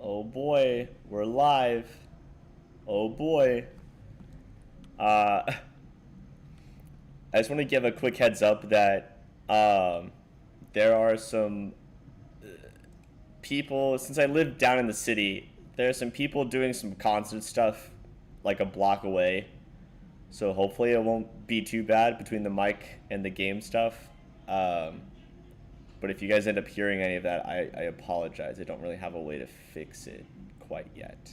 Oh boy, we're live. Oh boy. I just want to give a quick heads up that there are some people, since I live down in the city, there are some people doing some concert stuff like a block away. So hopefully it won't be too bad between the mic and the game stuff. But if you guys end up hearing any of that, I apologize. I don't really have a way to fix it quite yet.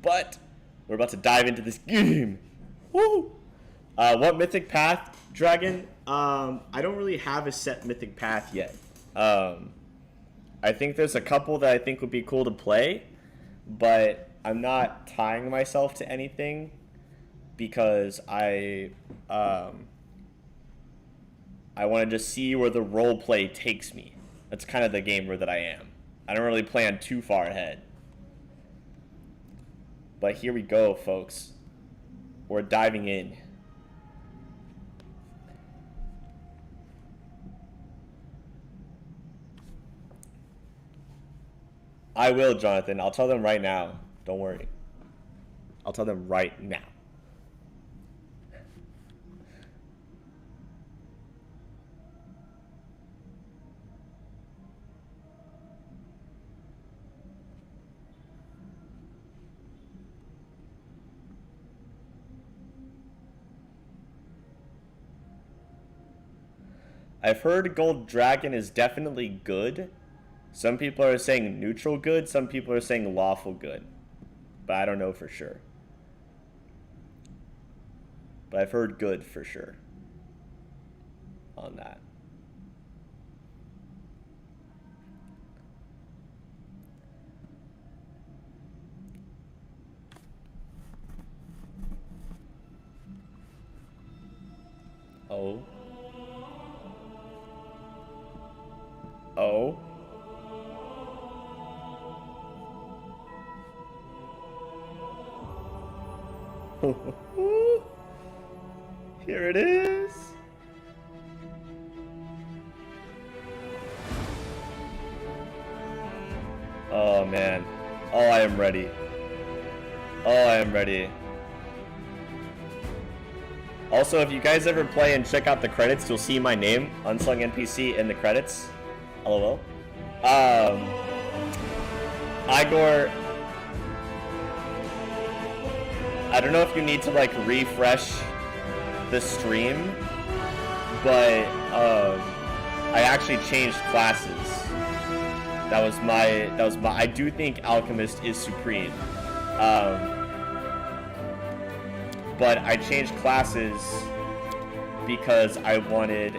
But we're about to dive into this game. Woo! What mythic path, Dragon? I don't really have a set mythic path yet. I think there's a couple that I think would be cool to play, but I'm not tying myself to anything because I want to just see where the role play takes me. That's kind of the gamer that I am. I don't really plan too far ahead. But here we go, folks. We're diving in. I will, Jonathan. I'll tell them right now. Don't worry. I'll tell them right now. I've heard Gold Dragon is definitely good. Some people are saying neutral good, some people are saying lawful good. But I don't know for sure. But I've heard good for sure on that. Oh. Oh. Here it is. Oh man. Oh, I am ready. Oh, I am ready. Also, if you guys ever play and check out the credits, you'll see my name, UnsungNPC, in the credits. LOL. Igor, I don't know if you need to like refresh the stream, but I actually changed classes. That was my I do think Alchemist is supreme. But I changed classes because I wanted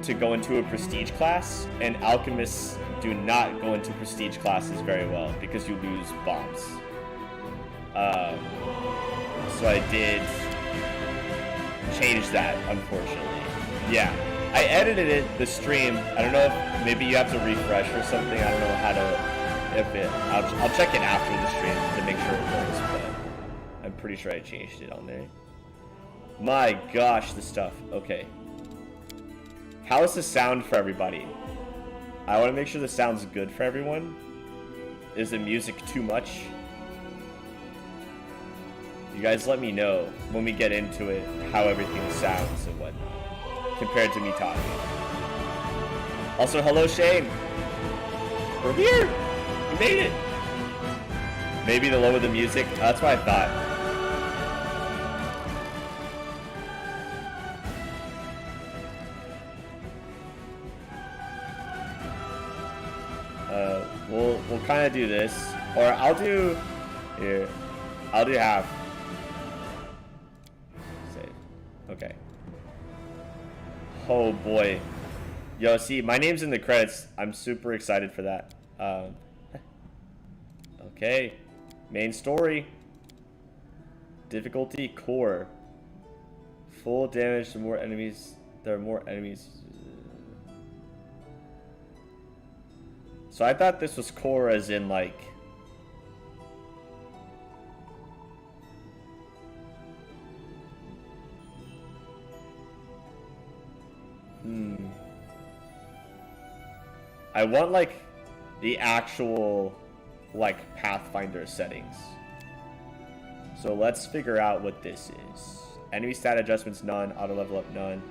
to go into a prestige class, and alchemists do not go into prestige classes very well because you lose bombs. So I did change that, unfortunately. Yeah, I edited it, the stream. I don't know if maybe you have to refresh or something. I don't know how to, I'll check it after the stream to make sure it works, but I'm pretty sure I changed it on there. My gosh, the stuff. Okay. How is the sound for everybody? I want to make sure the sound's good for everyone. Is the music too much? You guys let me know when we get into it how everything sounds and whatnot compared to me talking. Also, hello Shane. We're here. We made it. Maybe to lower the music. That's what I thought. We'll kind of do this, or I'll do here. I'll do half. Save. Okay. Oh boy. Yo, see, my name's in the credits. I'm super excited for that. Okay. Main story. Difficulty core. Full damage to more enemies. There are more enemies. So I thought this was core as in like... I want like the actual like Pathfinder settings. So let's figure out what this is. Enemy stat adjustments, none. Auto level up, none.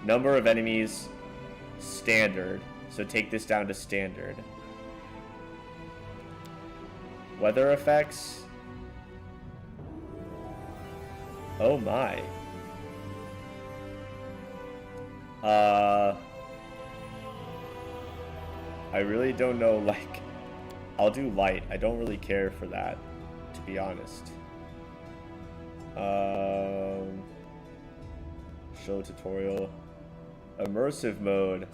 Number of enemies, standard. So take this down to standard. Weather effects. Oh my. I really don't know, like, I'll do light. I don't really care for that, to be honest. Show tutorial. Immersive mode.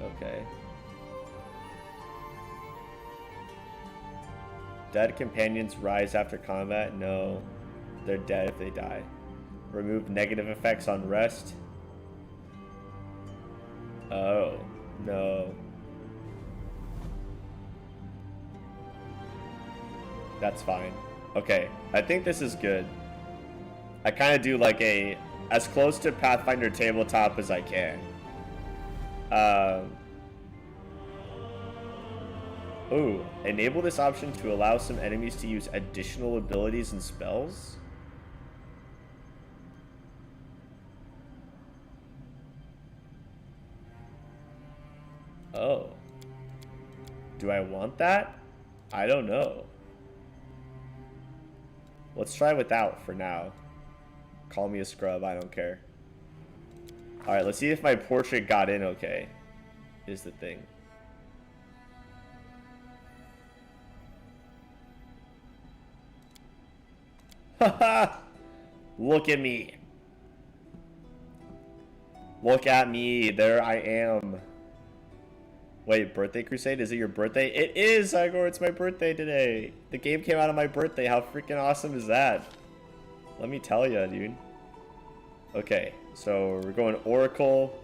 Okay. Dead companions rise after combat? No. They're dead if they die. Remove negative effects on rest. Oh, no. That's fine. Okay, I think this is good. I kind of do like a as close to Pathfinder tabletop as I can. Ooh, enable this option to allow some enemies to use additional abilities and spells. Oh. Do I want that? I don't know. Let's try without for now. Call me a scrub, I don't care. Alright, let's see if my portrait got in okay. Is the thing. Haha! Look at me. Look at me. There I am. Wait, birthday crusade? Is it your birthday? It is, Igor. It's my birthday today. The game came out on my birthday. How freaking awesome is that? Let me tell you, dude. Okay, so we're going Oracle,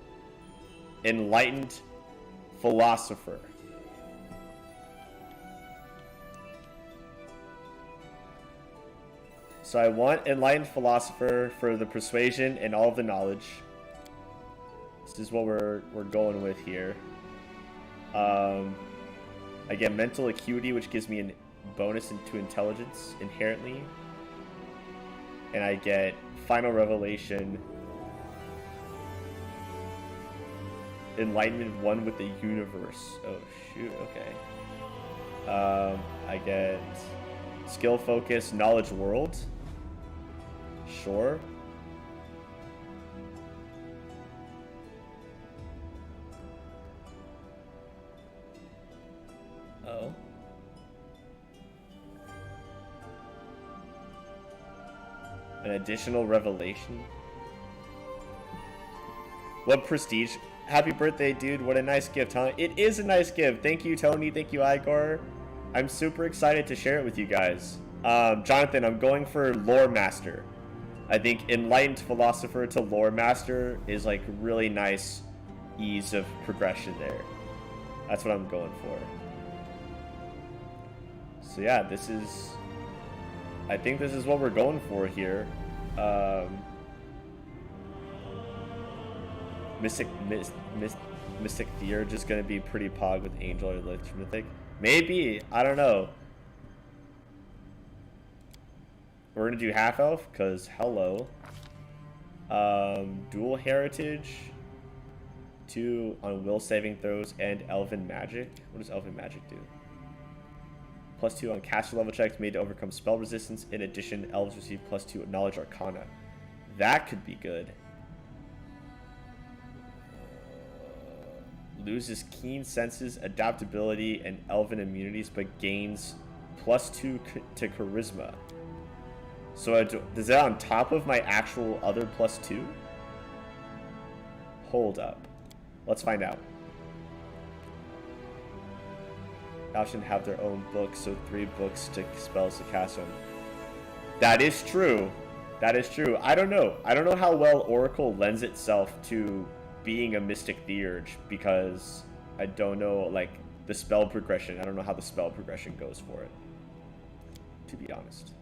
Enlightened, Philosopher. So I want Enlightened Philosopher for the persuasion and all of the knowledge. This is what we're going with here. I get mental acuity, which gives me a bonus to intelligence inherently. And I get final revelation. Enlightenment 1 with the universe. Oh shoot, okay. I get skill focus, knowledge world. Sure. Oh. An additional revelation. What prestige? Happy birthday, dude. What a nice gift, huh? It is a nice gift. Thank you, Tony. Thank you, Igor. I'm super excited to share it with you guys. Jonathan, I'm going for Lore Master. I think Enlightened Philosopher to Lore Master is like really nice ease of progression there. That's what I'm going for. So yeah, this is... I think this is what we're going for here. Mystic Theurge is going to be pretty pog with Angel or Mythic. Maybe. I don't know. We're going to do Half Elf, because hello. Dual Heritage. 2 on Will saving throws and Elven Magic. What does Elven Magic do? +2 on caster level checks made to overcome spell resistance. In addition, elves receive +2 knowledge arcana. That could be good. Loses keen senses, adaptability, and elven immunities, but gains +2 to charisma. So is that on top of my actual other +2? Hold up. Let's find out. Option have their own books, so 3 books to spells to cast them. That is true. That is true. I don't know. I don't know how well Oracle lends itself to being a Mystic Theurge, because I don't know, like, the spell progression. I don't know how the spell progression goes for it, to be honest.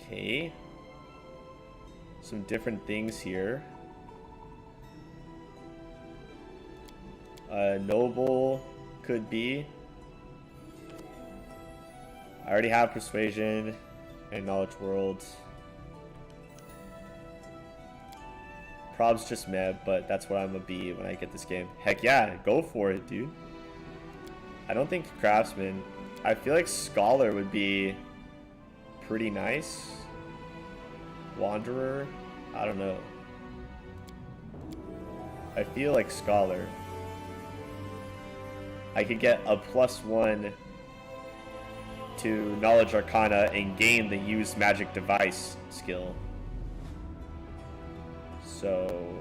Okay. Some different things here. Noble could be. I already have Persuasion and Knowledge World. Prob's just meh, but that's what I'm gonna be when I get this game. Heck yeah, go for it, dude. I don't think Craftsman. I feel like Scholar would be pretty nice. Wanderer, I don't know. I feel like Scholar. I could get a +1 to Knowledge Arcana and gain the Use Magic Device skill. So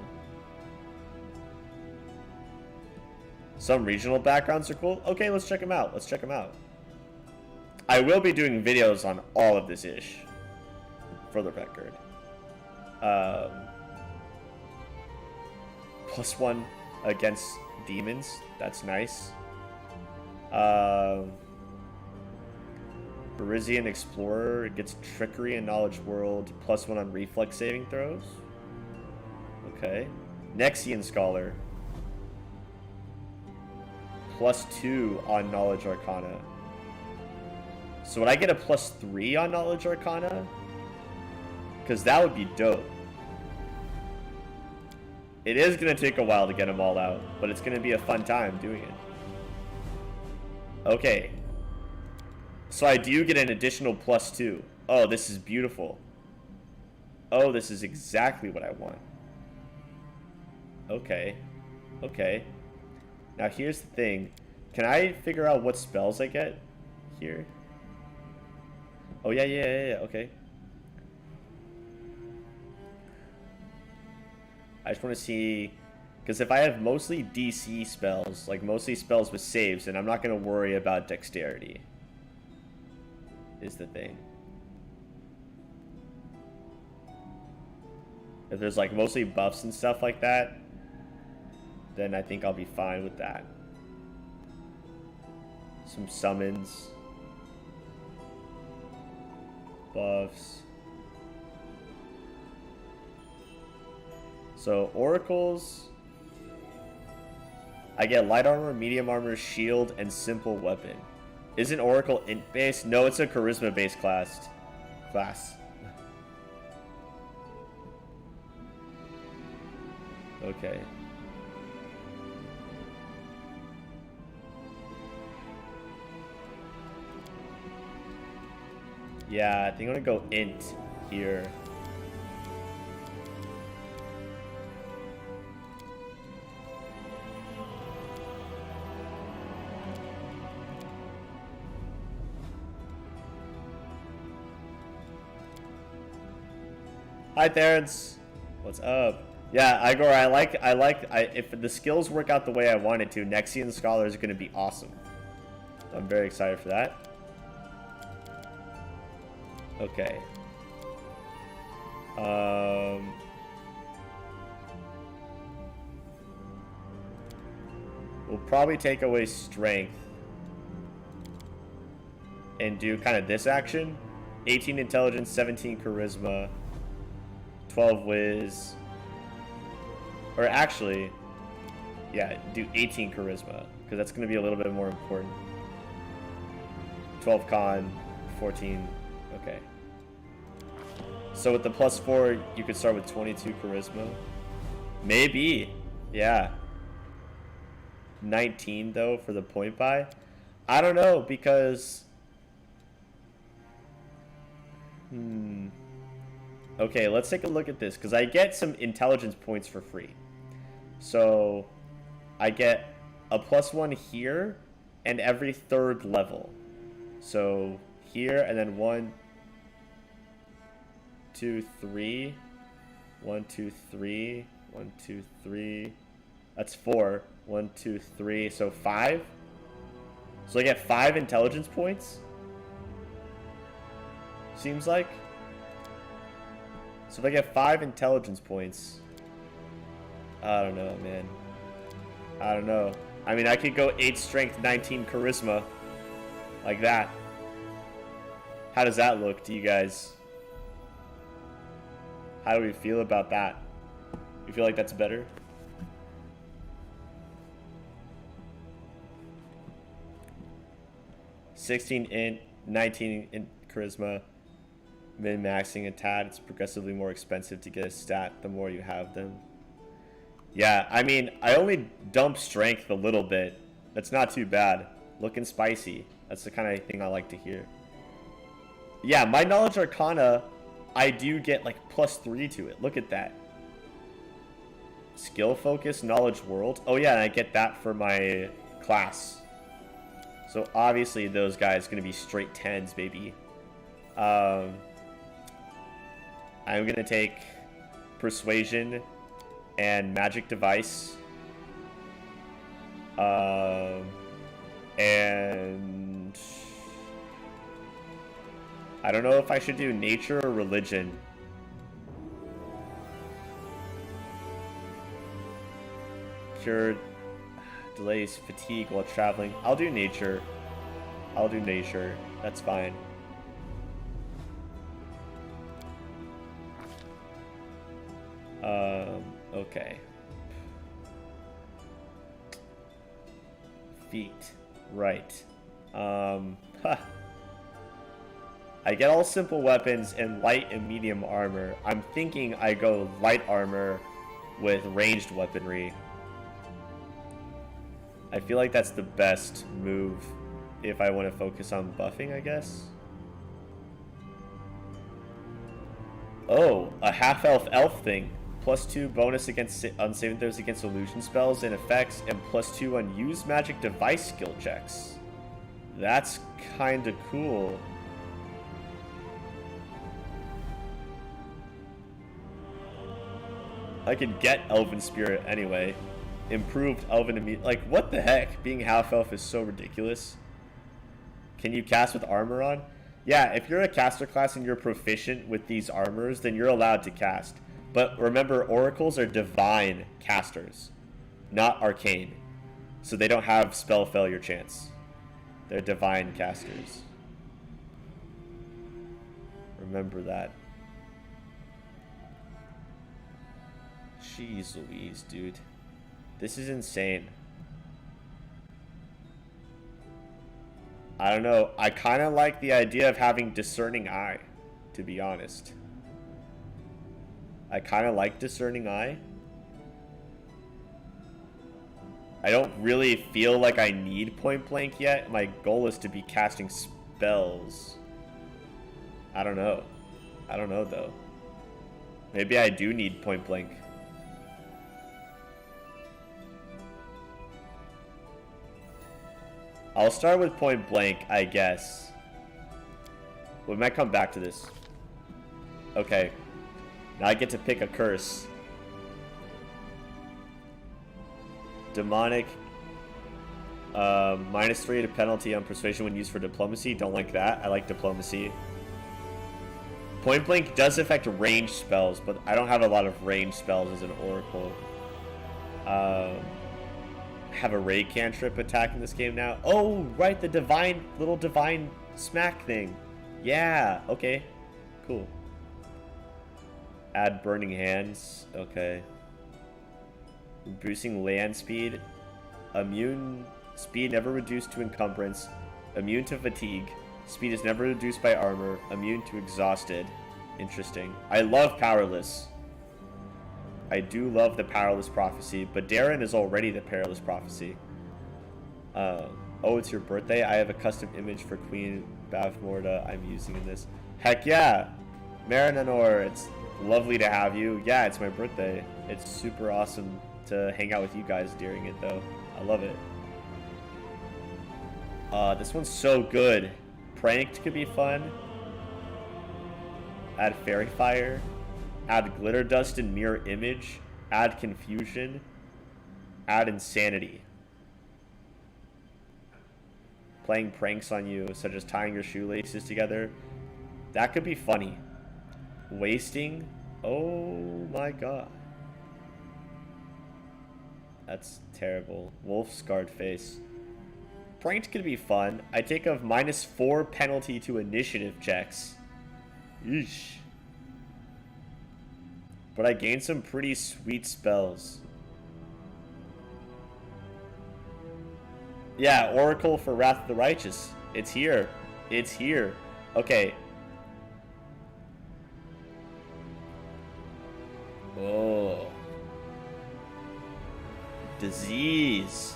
some regional backgrounds are cool. Okay, let's check them out. Let's check them out. I will be doing videos on all of this ish, for the record. +1 against demons. That's nice. Parisian Explorer gets Trickery and Knowledge World, +1 on Reflex saving throws. Okay. Nexian Scholar, +2 on Knowledge Arcana. So would I get a +3 on Knowledge Arcana? Because that would be dope. It is going to take a while to get them all out, but it's going to be a fun time doing it. Okay. So I do get an additional +2. Oh, this is beautiful. Oh, this is exactly what I want. Okay. Okay. Now here's the thing. Can I figure out what spells I get here? Oh, yeah. Okay. I just want to see, because if I have mostly DC spells, like mostly spells with saves, then I'm not going to worry about dexterity, is the thing. If there's like mostly buffs and stuff like that, then I think I'll be fine with that. Some summons. Buffs. So oracles, I get light armor, medium armor, shield, and simple weapon. Isn't oracle int based? No, it's a charisma based class. Okay. Yeah, I think I'm gonna go int here. Hi, Terrence. What's up? Yeah, Igor, if the skills work out the way I want it to, Nexian Scholar is going to be awesome. I'm very excited for that. Okay. We'll probably take away strength and do kind of this action. 18 intelligence, 17 charisma, 12 whiz. Or actually, yeah, do 18 charisma, because that's going to be a little bit more important. 12 con, 14, okay. So with the +4, you could start with 22 charisma. Maybe, yeah. 19 though for the point buy. I don't know, because... Okay, let's take a look at this, because I get some intelligence points for free. So I get a +1 here and every 3rd level. So here, and then 1, 2, 3, 1, 2, 3, 1, 2, 3. That's 4. 1, 2, 3. So 5. So I get 5 intelligence points. Seems like. So if I get 5 intelligence points, I don't know, man. I don't know. I mean, I could go 8 strength, 19 charisma, like that. How does that look to you guys? How do we feel about that? You feel like that's better? int, 19 in charisma, min-maxing a tad. It's progressively more expensive to get a stat the more you have them. Yeah, I mean, I only dump strength a little bit. That's not too bad. Looking spicy. That's the kind of thing I like to hear. Yeah, my knowledge arcana, I do get like +3 to it. Look at that. Skill focus, knowledge world. Oh yeah, and I get that for my class. So obviously those guys are going to be straight 10s, baby. I'm going to take persuasion and magic device. And I don't know if I should do nature or religion. Cure delays fatigue while traveling. I'll do nature. I'll do nature. That's fine. Okay. Feet. Right. I get all simple weapons and light and medium armor. I'm thinking I go light armor with ranged weaponry. I feel like that's the best move if I want to focus on buffing, I guess. Oh, a half-elf elf thing. +2 bonus against on saving throws against illusion spells and effects, and +2 on use magic device skill checks. That's kind of cool. I could get Elven Spirit anyway. Improved Elven immediate. Like, what the heck? Being half-elf is so ridiculous. Can you cast with armor on? Yeah, if you're a caster class and you're proficient with these armors, then you're allowed to cast. But remember, oracles are divine casters, not arcane. So they don't have spell failure chance. They're divine casters. Remember that. Jeez Louise, dude. This is insane. I don't know. I kind of like the idea of having discerning eye, to be honest. I kind of like discerning eye. I don't really feel like I need point blank yet. My goal is to be casting spells. I don't know. I don't know though. Maybe I do need point blank. I'll start with point blank, I guess. We might come back to this. Okay. Now I get to pick a curse. Demonic. -3 to penalty on persuasion when used for diplomacy. Don't like that. I like diplomacy. Point blank does affect ranged spells, but I don't have a lot of ranged spells as an oracle. Have a ray cantrip attack in this game now. Oh, right, the divine, little divine smack thing. Yeah, okay, cool. Add burning hands, okay. Boosting land speed. Immune speed never reduced to encumbrance. Immune to fatigue. Speed is never reduced by armor. Immune to exhausted. Interesting. I love powerless. I do love the Powerless Prophecy, but Darren is already the Perilous Prophecy. Oh, it's your birthday? I have a custom image for Queen Bavmorda I'm using in this. Heck yeah! Marinanor, it's lovely to have you. Yeah, it's my birthday. It's super awesome to hang out with you guys during it, though. I love it. This one's so good. Pranked could be fun. Add Fairy Fire. Add Glitter Dust and Mirror Image. Add Confusion. Add Insanity. Playing pranks on you, such as tying your shoelaces together. That could be funny. Wasting. Oh my god. That's terrible. Wolf Scarred Face. Pranked could be fun. I take a -4 penalty to initiative checks. Eesh. But I gained some pretty sweet spells. Yeah, Oracle for Wrath of the Righteous. It's here. It's here. Okay. Oh. Disease.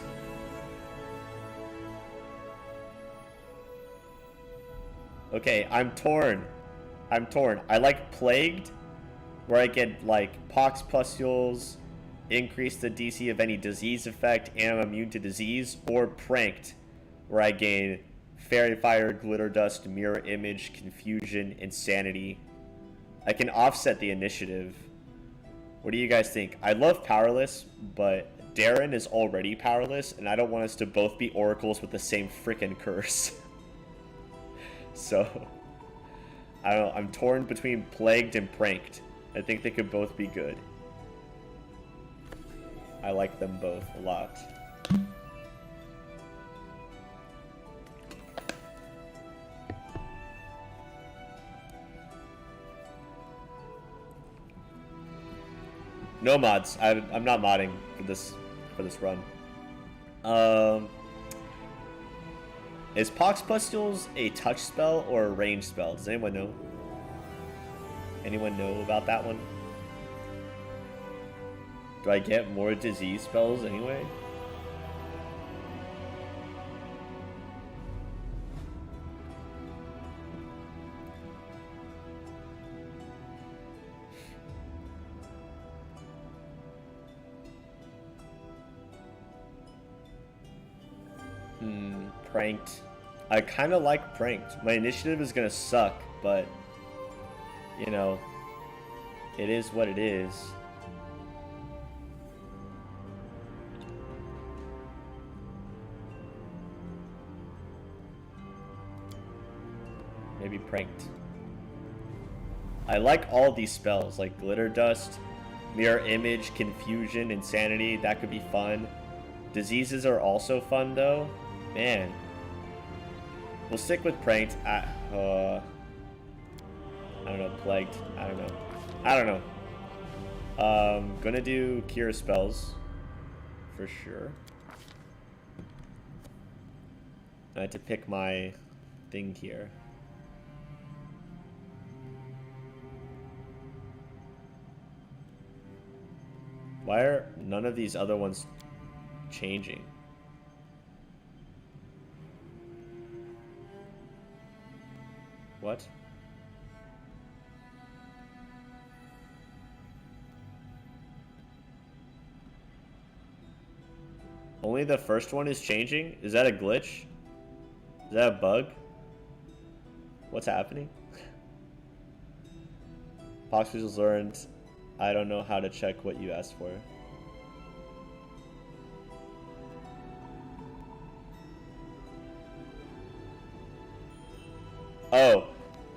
Okay, I'm torn. I'm torn. I like Plagued, where I get like pox pustules, increase the DC of any disease effect, and I'm immune to disease, or Pranked, where I gain Fairy Fire, Glitter Dust, Mirror Image, Confusion, Insanity. I can offset the initiative. What do you guys think? I love Powerless, but Darren is already powerless, and I don't want us to both be oracles with the same freaking curse. So, I don't know. I'm torn between Plagued and Pranked. I think they could both be good. I like them both a lot. No mods. I'm not modding for this run. Is Pox Pustules a touch spell or a range spell? Does anyone know? Anyone know about that one? Do I get more disease spells anyway? Pranked. I kind of like Pranked. My initiative is gonna suck, but you know, it is what it is. Maybe Pranked. I like all these spells, like Glitter Dust, Mirror Image, Confusion, Insanity. That could be fun. Diseases are also fun, though. Man. We'll stick with Pranked. I don't know. Plagued. I don't know. I don't know. Gonna do Cure Spells. For sure. I had to pick my thing here. Why are none of these other ones changing? What? Only the first one is changing? Is that a glitch? Is that a bug? What's happening? Pox Pustules learned. I don't know how to check what you asked for. Oh,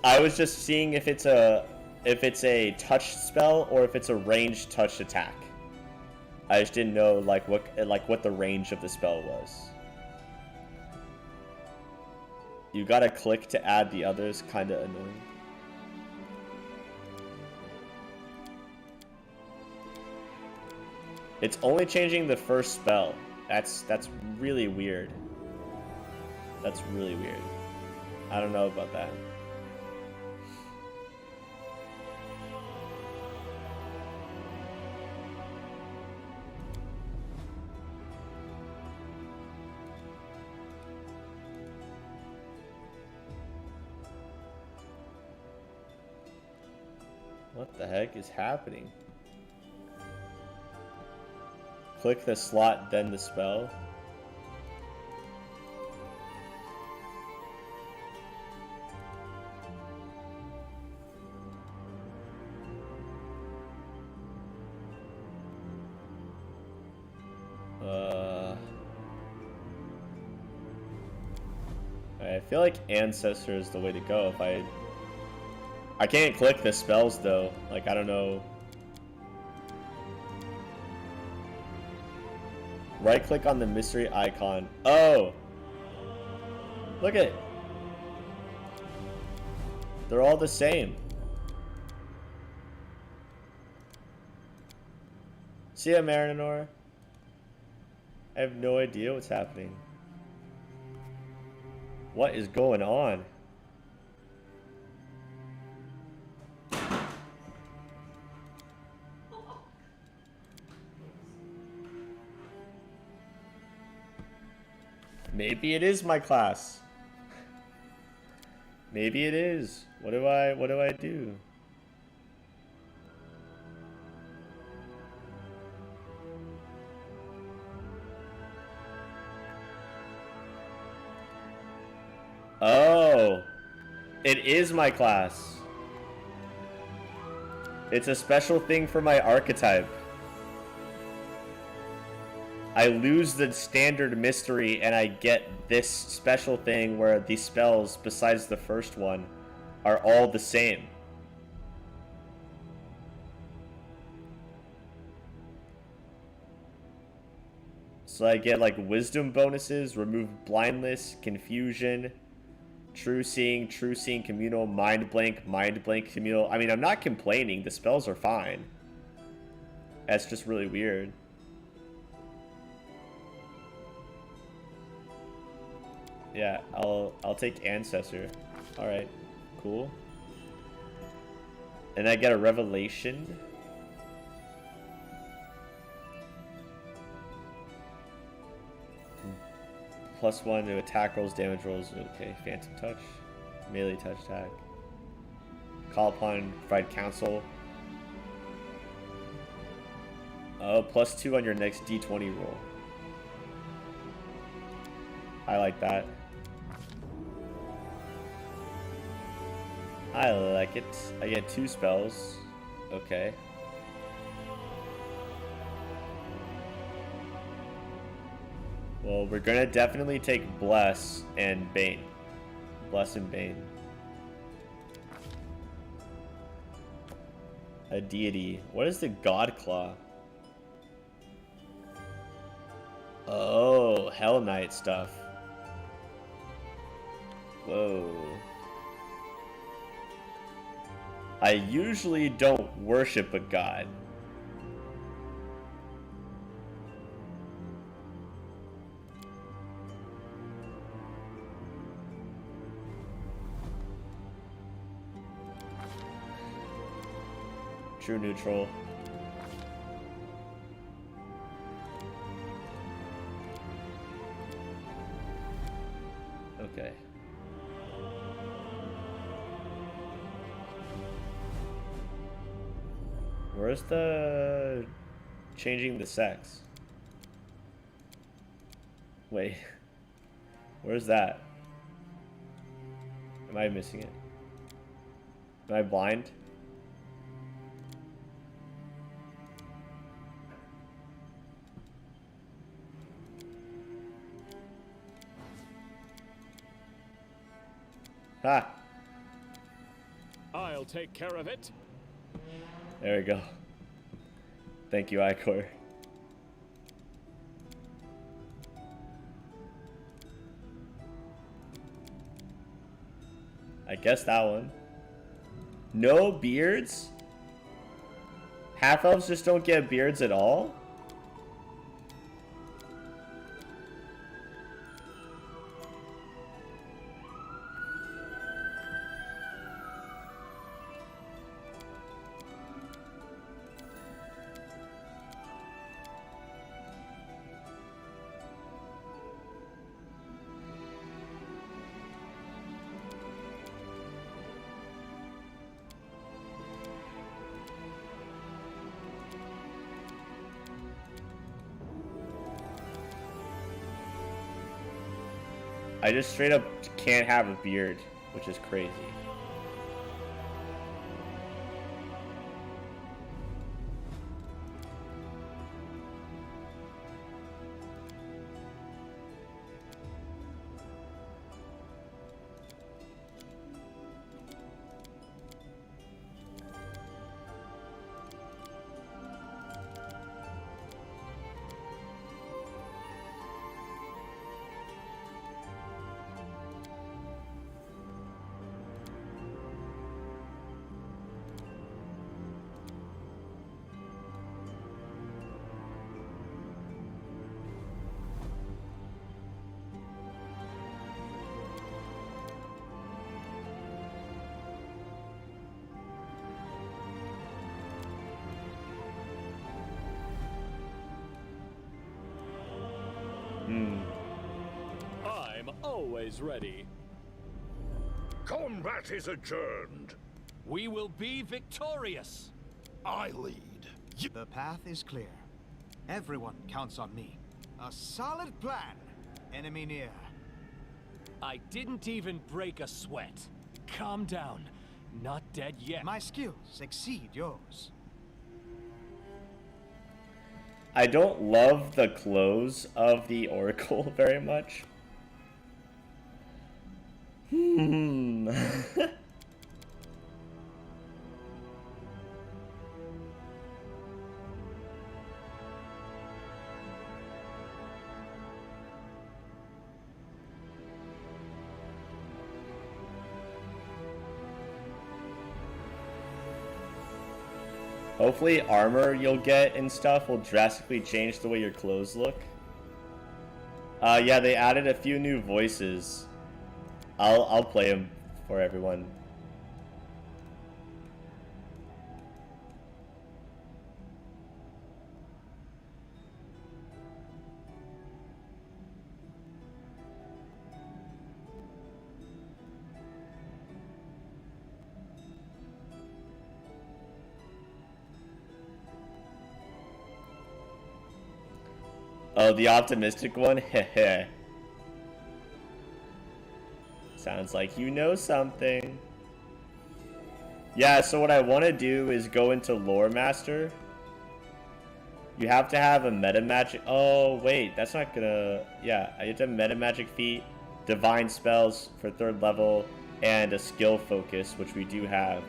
I was just seeing if it's a touch spell or if it's a ranged touch attack. I just didn't know like what the range of the spell was. You gotta click to add the others, kinda annoying. It's only changing the first spell. That's really weird. That's really weird. I don't know about that. What the heck is happening? Click the slot, then the spell. I feel like Ancestor is the way to go. If I can't click the spells though. Like, I don't know. Right click on the mystery icon. Oh! Look at it. They're all the same. See ya, Marinor. I have no idea what's happening. What is going on? Maybe it is my class. Maybe it is. What do I do? Oh, it is my class. It's a special thing for my archetype. I lose the standard mystery and I get this special thing where the spells, besides the first one, are all the same. So I get like wisdom bonuses, remove blindness, confusion, true seeing communal, mind blank communal. I mean, I'm not complaining, the spells are fine. That's just really weird. Yeah, I'll take Ancestor. Alright, cool. And I get a Revelation. +1 to attack rolls, damage rolls. Okay, Phantom Touch. Melee touch attack. Call upon, provide counsel. Oh, +2 on your next D20 roll. I like that. I like it. I get 2 spells. Okay. Well, we're gonna definitely take Bless and Bane. Bless and Bane. A deity. What is the God Claw? Oh, Hell Knight stuff. Whoa. I usually don't worship a god. True neutral. Okay. Where's the changing the sex? Wait. Where's that? Am I missing it? Am I blind? Ha! I'll take care of it. There we go. Thank you, Icor. I guess that one. No beards? Half-elves just don't get beards at all? I just straight up can't have a beard, which is crazy. Always ready. Combat is adjourned. We will be victorious. I lead. The path is clear. Everyone counts on me. A solid plan. Enemy near. I didn't even break a sweat. Calm down. Not dead yet. My skills exceed yours. I don't love the clothes of the Oracle very much. Hopefully armor you'll get and stuff will drastically change the way your clothes look. Yeah, they added a few new voices. I'll play them for everyone. Oh, the optimistic one? Heh. Sounds like you know something. Yeah, so what I want to do is go into Lore Master. You have to have a meta magic. Oh, wait, that's not gonna. Yeah, I have to have meta magic feat, divine spells for 3rd level, and a skill focus, which we do have.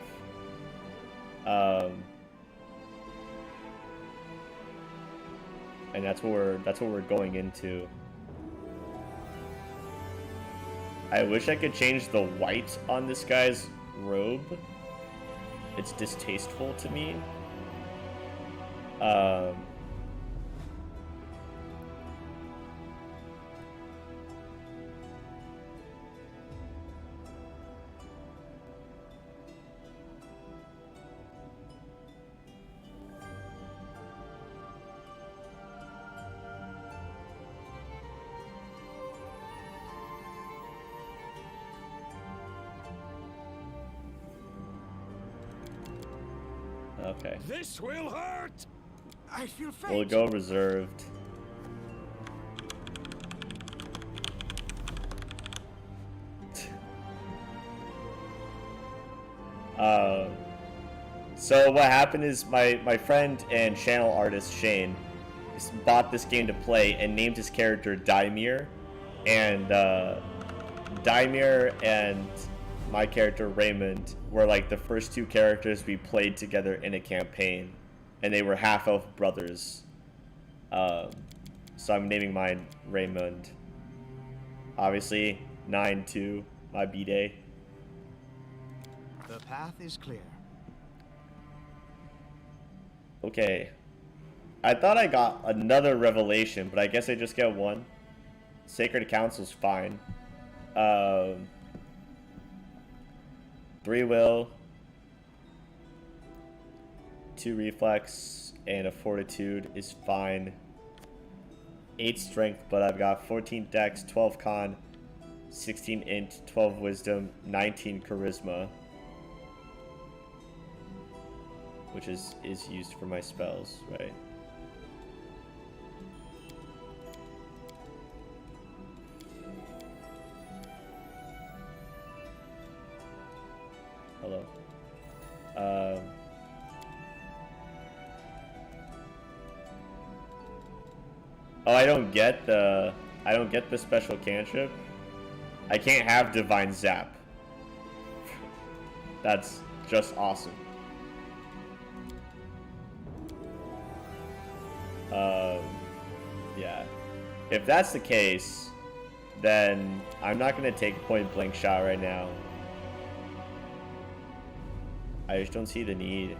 And that's what we're going into. I wish I could change the white on this guy's robe. It's distasteful to me. Okay. This will hurt. I feel faint. We'll go reserved. So what happened is my friend and channel artist Shane bought this game to play and named his character Daimir, and Daimir and my character Raymond were like the first 2 characters we played together in a campaign, and they were half-elf brothers. So I'm naming mine Raymond. Obviously, 9-2, my B-Day. The path is clear. Okay. I thought I got another revelation, but I guess I just get 1. Sacred Council's fine. 3 will, 2 reflex, and a fortitude is fine. 8 strength, but I've got 14 dex, 12 con, 16 int, 12 wisdom, 19 charisma, which is used for my spells, right? Hello. Oh, I don't get the special cantrip. I can't have divine zap. That's just awesome. Yeah. If that's the case, then I'm not gonna take point blank shot right now. I just don't see the need.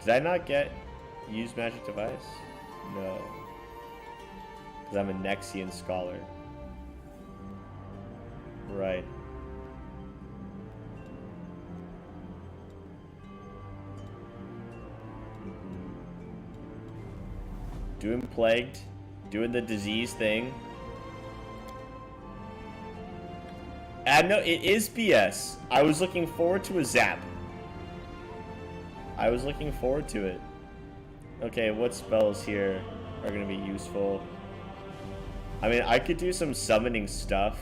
Did I not use magic device? No. Because I'm a Nexian scholar. right. Doing plagued, doing the disease thing. No, it is BS. I was looking forward to a zap. I was looking forward to it. Okay, what spells here are gonna be useful? I mean, I could do some summoning stuff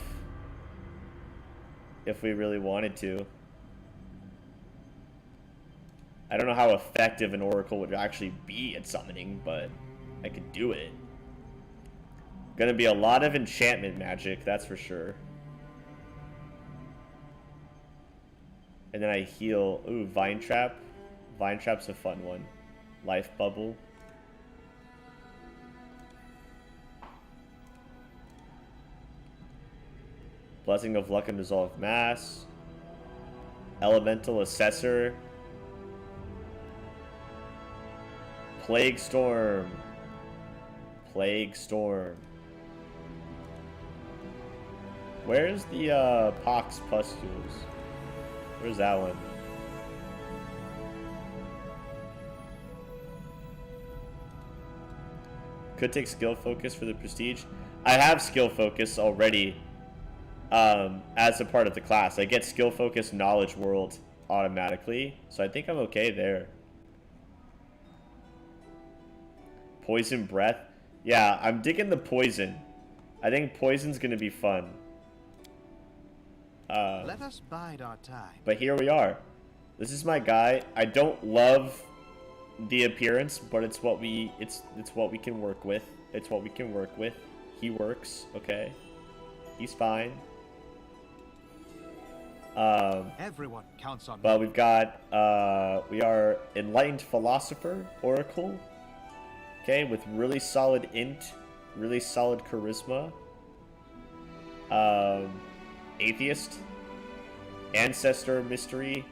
if we really wanted to. I don't know how effective an oracle would actually be at summoning, but I could do it. Gonna be a lot of enchantment magic, that's for sure. And then I heal. Ooh, Vine Trap. Vine Trap's a fun one. Life Bubble. Blessing of Luck and Dissolve Mass. Elemental Assessor. Plague Storm. Plague Storm. Where's the Pox Pustules? Where's that one? Could take skill focus for the prestige. I have skill focus already as a part of the class. I get skill focus knowledge world automatically, so I think I'm okay there. Poison breath. Yeah, I'm digging the poison. I think poison's gonna be fun. Let us bide our time. But here we are. This is my guy. I don't love the appearance, but it's what we what we can work with. It's what we can work with. He works, okay? He's fine. Everyone counts on But me. we've got we are Enlightened Philosopher Oracle. Okay, with really solid int, really solid charisma. Atheist, Ancestor Mystery,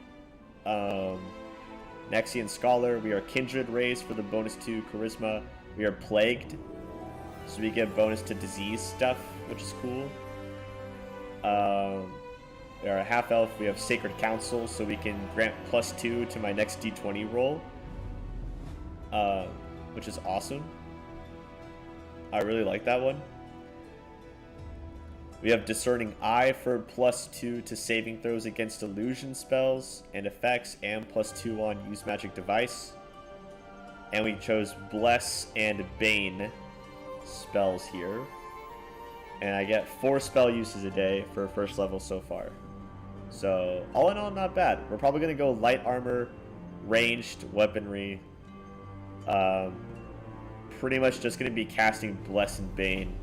Nexian Scholar. We are Kindred Rays for the bonus to charisma. We are Plagued, so we get bonus to disease stuff, which is cool. We are a half elf. We have Sacred Council, so we can grant +2 to my next d20 roll, which is awesome. I really like that one. We have Discerning Eye for +2 to saving throws against illusion spells and effects, and +2 on use magic device. And we chose Bless and Bane spells here. And I get 4 spell uses a day for first level so far. So, all in all, not bad. We're probably going to go light armor, ranged weaponry. Pretty much just going to be casting Bless and Bane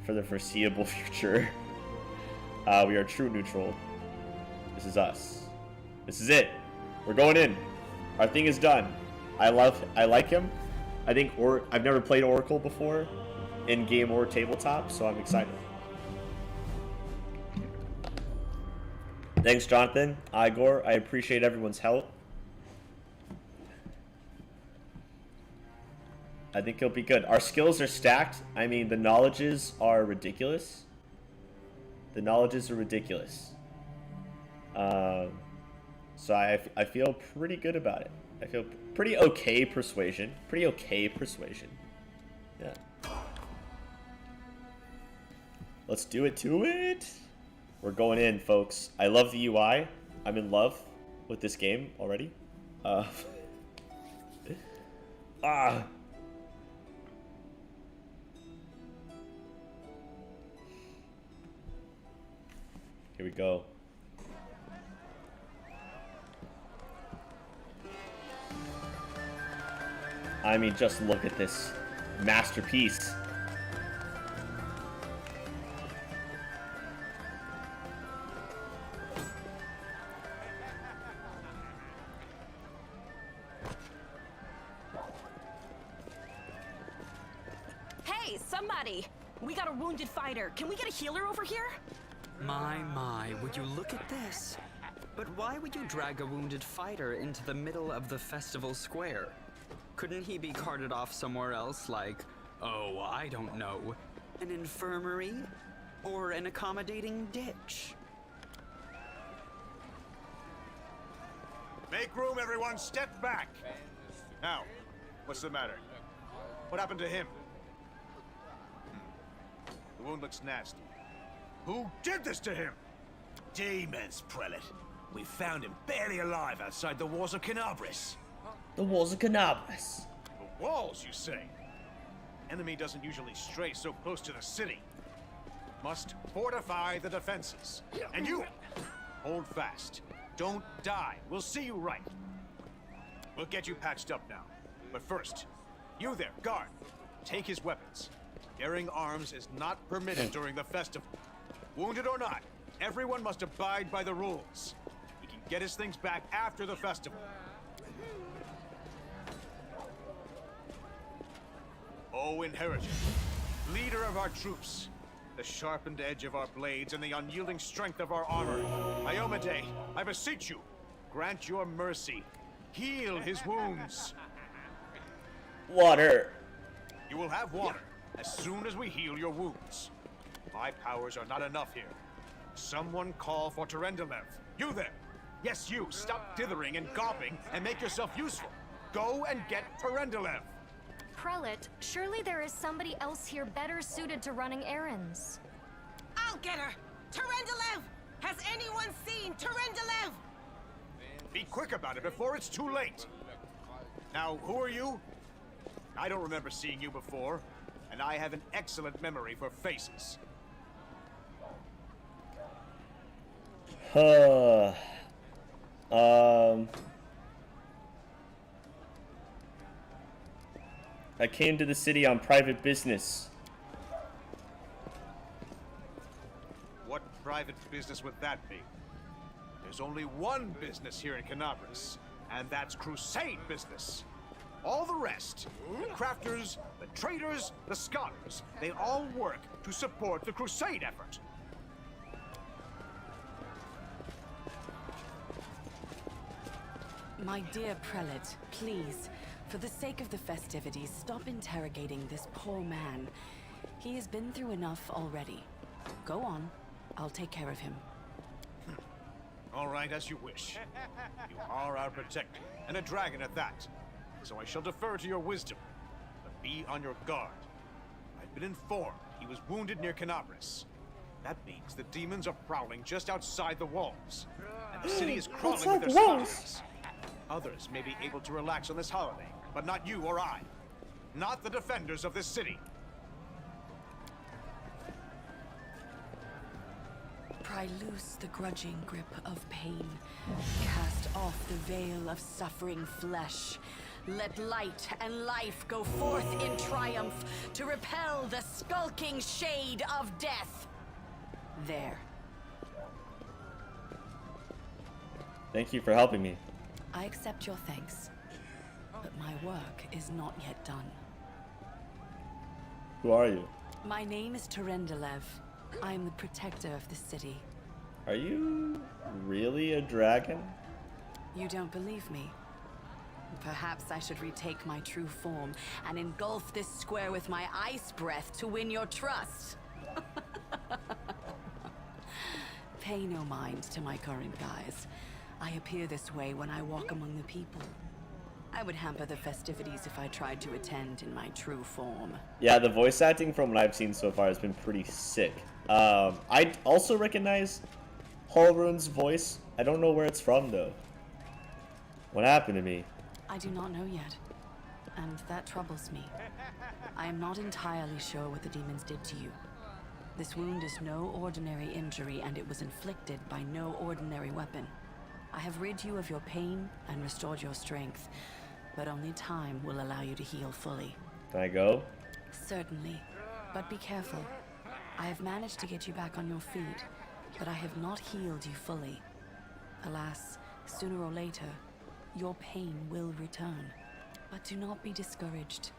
for the foreseeable future. We are true neutral. This is us. This is it. We're going in. Our thing is done. I like him. I think I've never played Oracle before, in game or tabletop, so I'm excited. Thanks, Jonathan, Igor. I appreciate everyone's help. I think he'll be good. Our skills are stacked. I mean, the knowledges are ridiculous. The knowledges are ridiculous. So I feel pretty good about it. I feel pretty okay persuasion. Pretty okay persuasion. Yeah. Let's do it to it. We're going in, folks. I love the UI. I'm in love with this game already. Here we go. I mean, just look at this masterpiece. Hey, somebody! We got a wounded fighter. Can we get a healer over here? My, would you look at this? But why would you drag a wounded fighter into the middle of the festival square? Couldn't he be carted off somewhere else, like, oh, I don't know, an infirmary? Or an accommodating ditch. Make room, everyone. Step back. Now, what's the matter? What happened to him? The wound looks nasty. Who did this to him? Demons, Prelate. We found him barely alive outside the walls of Canabris. The walls of Canabris. The walls, you say? Enemy doesn't usually stray so close to the city. Must fortify the defenses. And you, hold fast. Don't die. We'll see you right. We'll get you patched up now. But first, you there, guard. Take his weapons. Bearing arms is not permitted during the festival. Wounded or not, everyone must abide by the rules. He can get his things back after the festival. O Inheritor, leader of our troops, the sharpened edge of our blades and the unyielding strength of our armor, Iomade, I beseech you, grant your mercy. Heal his wounds. Water. You will have water as soon as we heal your wounds. My powers are not enough here. Someone call for Terendelev. You there. Yes, you. Stop dithering and gawping and make yourself useful. Go and get Terendelev. Prelate, surely there is somebody else here better suited to running errands. I'll get her! Terendelev! Has anyone seen Terendelev? Be quick about it before it's too late. Now, who are you? I don't remember seeing you before, and I have an excellent memory for faces. I came to the city on private business. What private business would that be? There's only one business here in Canabris, and that's Crusade business. All the rest, the crafters, the traders, the scholars, they all work to support the Crusade effort. My dear Prelate, please, for the sake of the festivities, stop interrogating this poor man. He has been through enough already. Go on. I'll take care of him. All right, as you wish. You are our protector, and a dragon at that. So I shall defer to your wisdom. But be on your guard. I've been informed he was wounded near Canabris. That means the demons are prowling just outside the walls. And the city is crawling with their spies. Others may be able to relax on this holiday, but not you or I. Not the defenders of this city. Pry loose the grudging grip of pain. Cast off the veil of suffering flesh. Let light and life go forth in triumph to repel the skulking shade of death. There. Thank you for helping me. I accept your thanks, but my work is not yet done. Who are you? My name is Terendelev. I am the protector of the city. Are you really a dragon? You don't believe me? Perhaps I should retake my true form and engulf this square with my ice breath to win your trust. Pay no mind to my current guise. I appear this way when I walk among the people. I would hamper the festivities if I tried to attend in my true form. Yeah, the voice acting from what I've seen so far has been pretty sick. I also recognize Halrun's voice. I don't know where it's from, though. What happened to me? I do not know yet, and that troubles me. I am not entirely sure what the demons did to you. This wound is no ordinary injury, and it was inflicted by no ordinary weapon. I have rid you of your pain and restored your strength, but only time will allow you to heal fully. Can I go? Certainly, but be careful. I have managed to get you back on your feet, but I have not healed you fully. Alas, sooner or later, your pain will return. But do not be discouraged.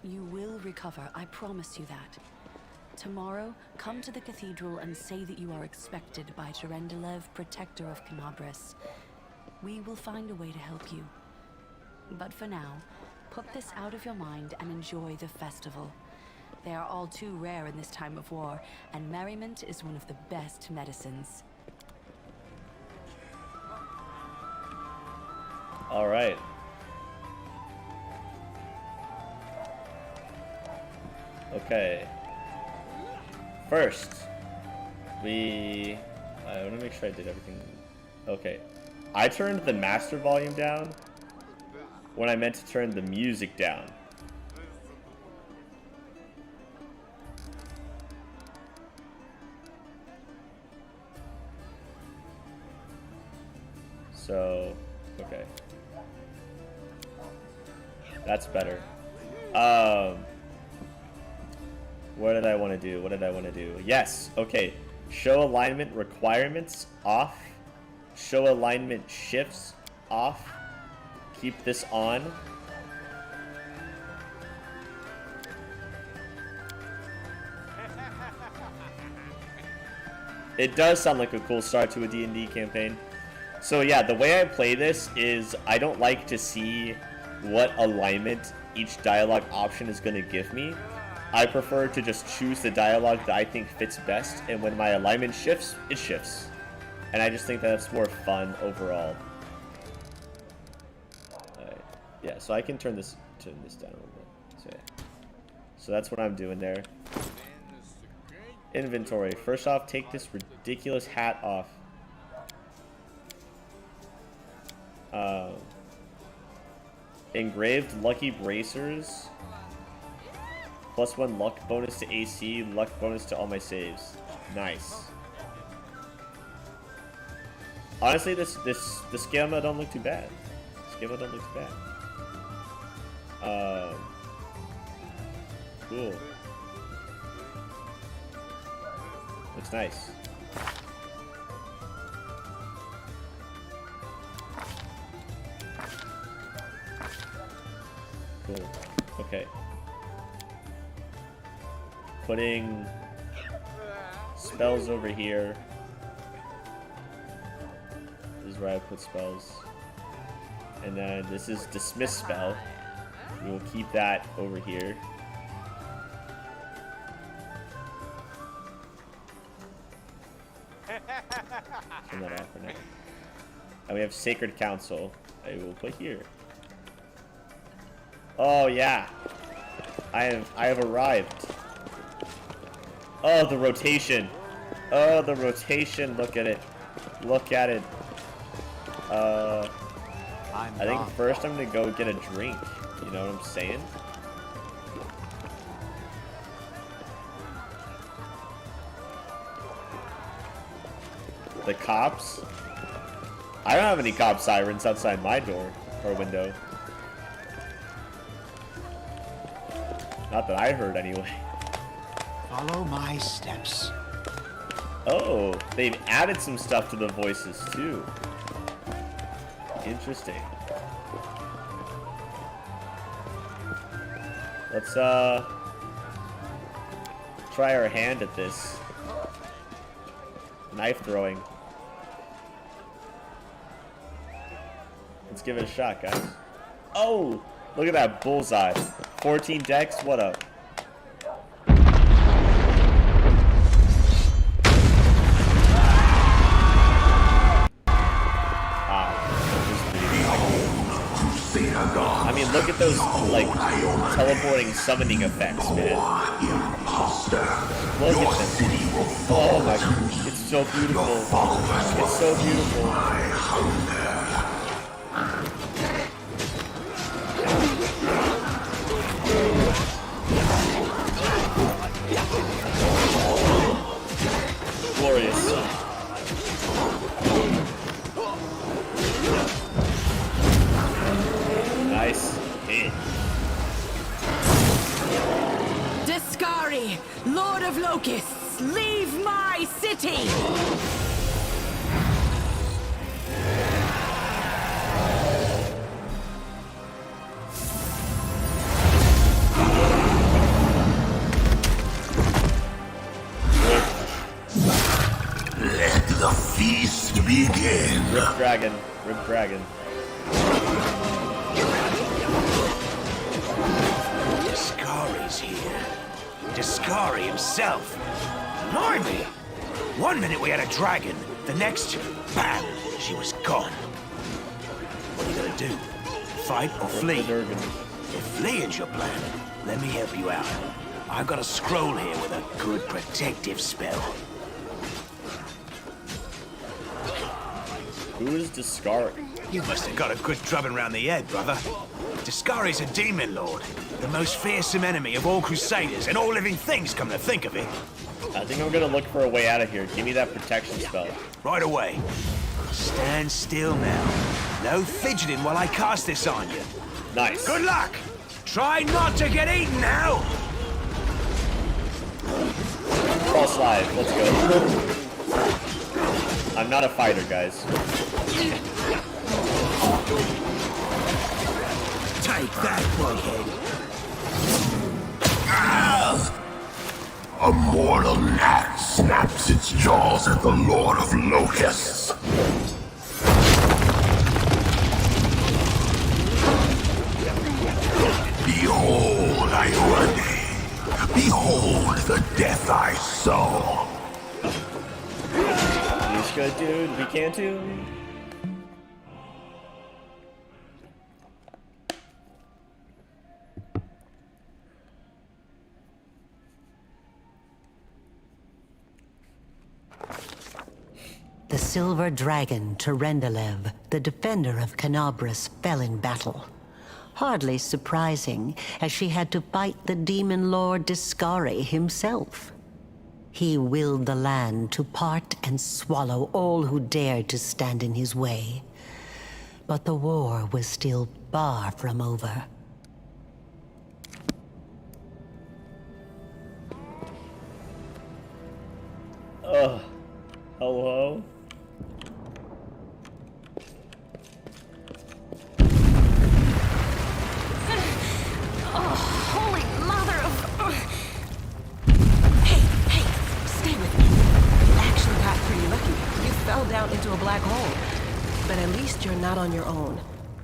You will recover, I promise you that. Tomorrow, come to the cathedral and say that you are expected by Terendelev, protector of Canabris. We will find a way to help you. But for now, put this out of your mind and enjoy the festival. They are all too rare in this time of war, and merriment is one of the best medicines. All right. Okay. First, I want to make sure I did everything. Okay. I turned the master volume down when I meant to turn the music down. So, okay. That's better. What did I want to do? What did I want to do? Yes, okay. Show alignment requirements off. Show alignment shifts off. Keep this on. It does sound like a cool start to a D&D campaign. So yeah, the way I play this is I don't like to see what alignment each dialogue option is going to give me. I prefer to just choose the dialogue that I think fits best, and when my alignment shifts, it shifts. And I just think that's more fun overall. Alright. Yeah, so I can turn this down a little bit. So, yeah. So that's what I'm doing there. Inventory. First off, take this ridiculous hat off. Engraved lucky bracers. +1 luck bonus to AC, luck bonus to all my saves. Nice. Honestly, this schema don't look too bad. Schema don't look too bad. Cool. Looks nice. Cool. Okay. Putting spells over here. This is where I put spells. And then this is dismiss spell. We will keep that over here. Turn that off for now. And we have Sacred Council. I will put here. Oh yeah. I have arrived. Oh, the rotation. Oh, the rotation. Look at it. Look at it. I think first I'm gonna go get a drink. You know what I'm saying? The cops? I don't have any cop sirens outside my door or window. Not that I heard anyway. Follow my steps. Oh, they've added some stuff to the voices too. Interesting. Let's try our hand at this. Knife throwing. Let's give it a shot, guys. Oh, look at that bullseye. 14 dex, what up? I mean, look at those, like, teleporting summoning effects, man. Look at them. Oh my god, it's so beautiful. It's so beautiful. Glorious. Nice hit. Discari, Lord of Locusts, leave my city! Let the feast begin. Rip dragon. Rip dragon. Discari's here. Discari himself. Blimey! One minute we had a dragon, the next, bam, she was gone. What are you gonna do? Fight or flee? If fleeing's your plan, let me help you out. I've got a scroll here with a good protective spell. Who is Discari? You must have got a good drubbing round the head, brother. Discari's a demon lord, the most fearsome enemy of all crusaders and all living things, come to think of it. I think I'm gonna look for a way out of here. Give me that protection spell. Right away. Stand still now. No fidgeting while I cast this on you. Nice. Good luck! Try not to get eaten now! Cross live. Let's go. I'm not a fighter, guys. Take that, bughead. A mortal gnat snaps its jaws at the Lord of Locusts. Behold, irony. Behold the death I sow. He's good, dude. We can too. The silver dragon, Terendelev, the defender of Canabras, fell in battle. Hardly surprising, as she had to fight the demon lord Discari himself. He willed the land to part and swallow all who dared to stand in his way. But the war was still far from over. Hello? Holy mother of... Hey, stay with me. You actually got pretty lucky. You fell down into a black hole. But at least you're not on your own.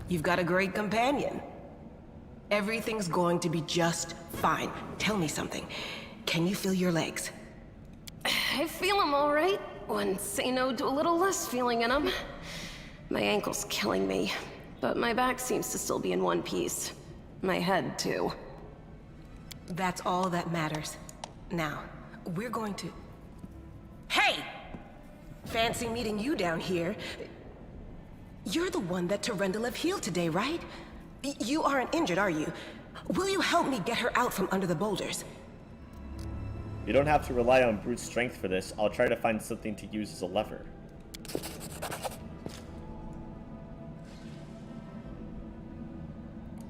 You've got a great companion. Everything's going to be just fine. Tell me something. Can you feel your legs? I feel them all right. When say no to a little less feeling in them. My ankle's killing me, but my back seems to still be in one piece. My head, too. That's all that matters. Now, we're going to... Hey! Fancy meeting you down here. You're the one that Terendelev healed today, right? You aren't injured, are you? Will you help me get her out from under the boulders? You don't have to rely on brute strength for this. I'll try to find something to use as a lever.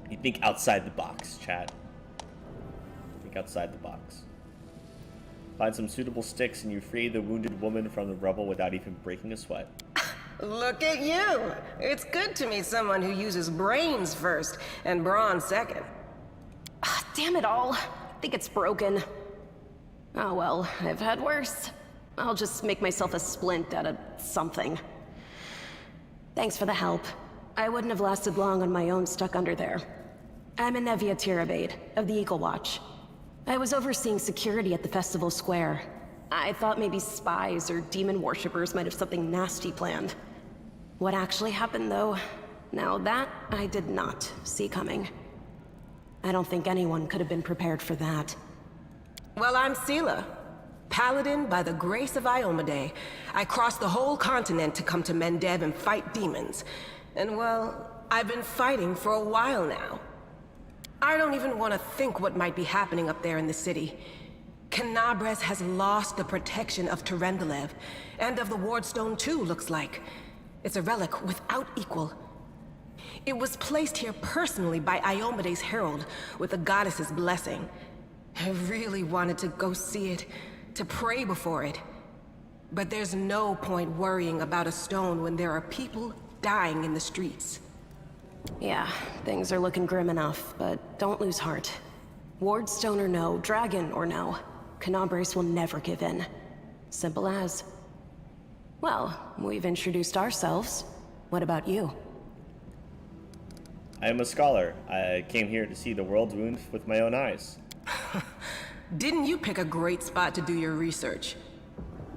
You think outside the box, chat. Think outside the box. Find some suitable sticks and you free the wounded woman from the rubble without even breaking a sweat. Look at you! It's good to meet someone who uses brains first and brawn second. Damn it all. I think it's broken. Oh well, I've had worse. I'll just make myself a splint out of something. Thanks for the help. I wouldn't have lasted long on my own stuck under there. I'm Anevia Tirabade, of the Eagle Watch. I was overseeing security at the festival square. I thought maybe spies or demon worshippers might have something nasty planned. What actually happened, though? Now that I did not see coming. I don't think anyone could have been prepared for that. Well, I'm Sela, paladin by the grace of Iomade. I crossed the whole continent to come to Mendev and fight demons. And well, I've been fighting for a while now. I don't even want to think what might be happening up there in the city. Canabras has lost the protection of Terendelev, and of the Wardstone too, looks like. It's a relic without equal. It was placed here personally by Iomade's herald, with the goddess's blessing. I really wanted to go see it, to pray before it. But there's no point worrying about a stone when there are people dying in the streets. Yeah, things are looking grim enough, but don't lose heart. Wardstone or no, dragon or no, Canabras will never give in. Simple as. Well, we've introduced ourselves. What about you? I am a scholar. I came here to see the world's wound with my own eyes. Didn't you pick a great spot to do your research?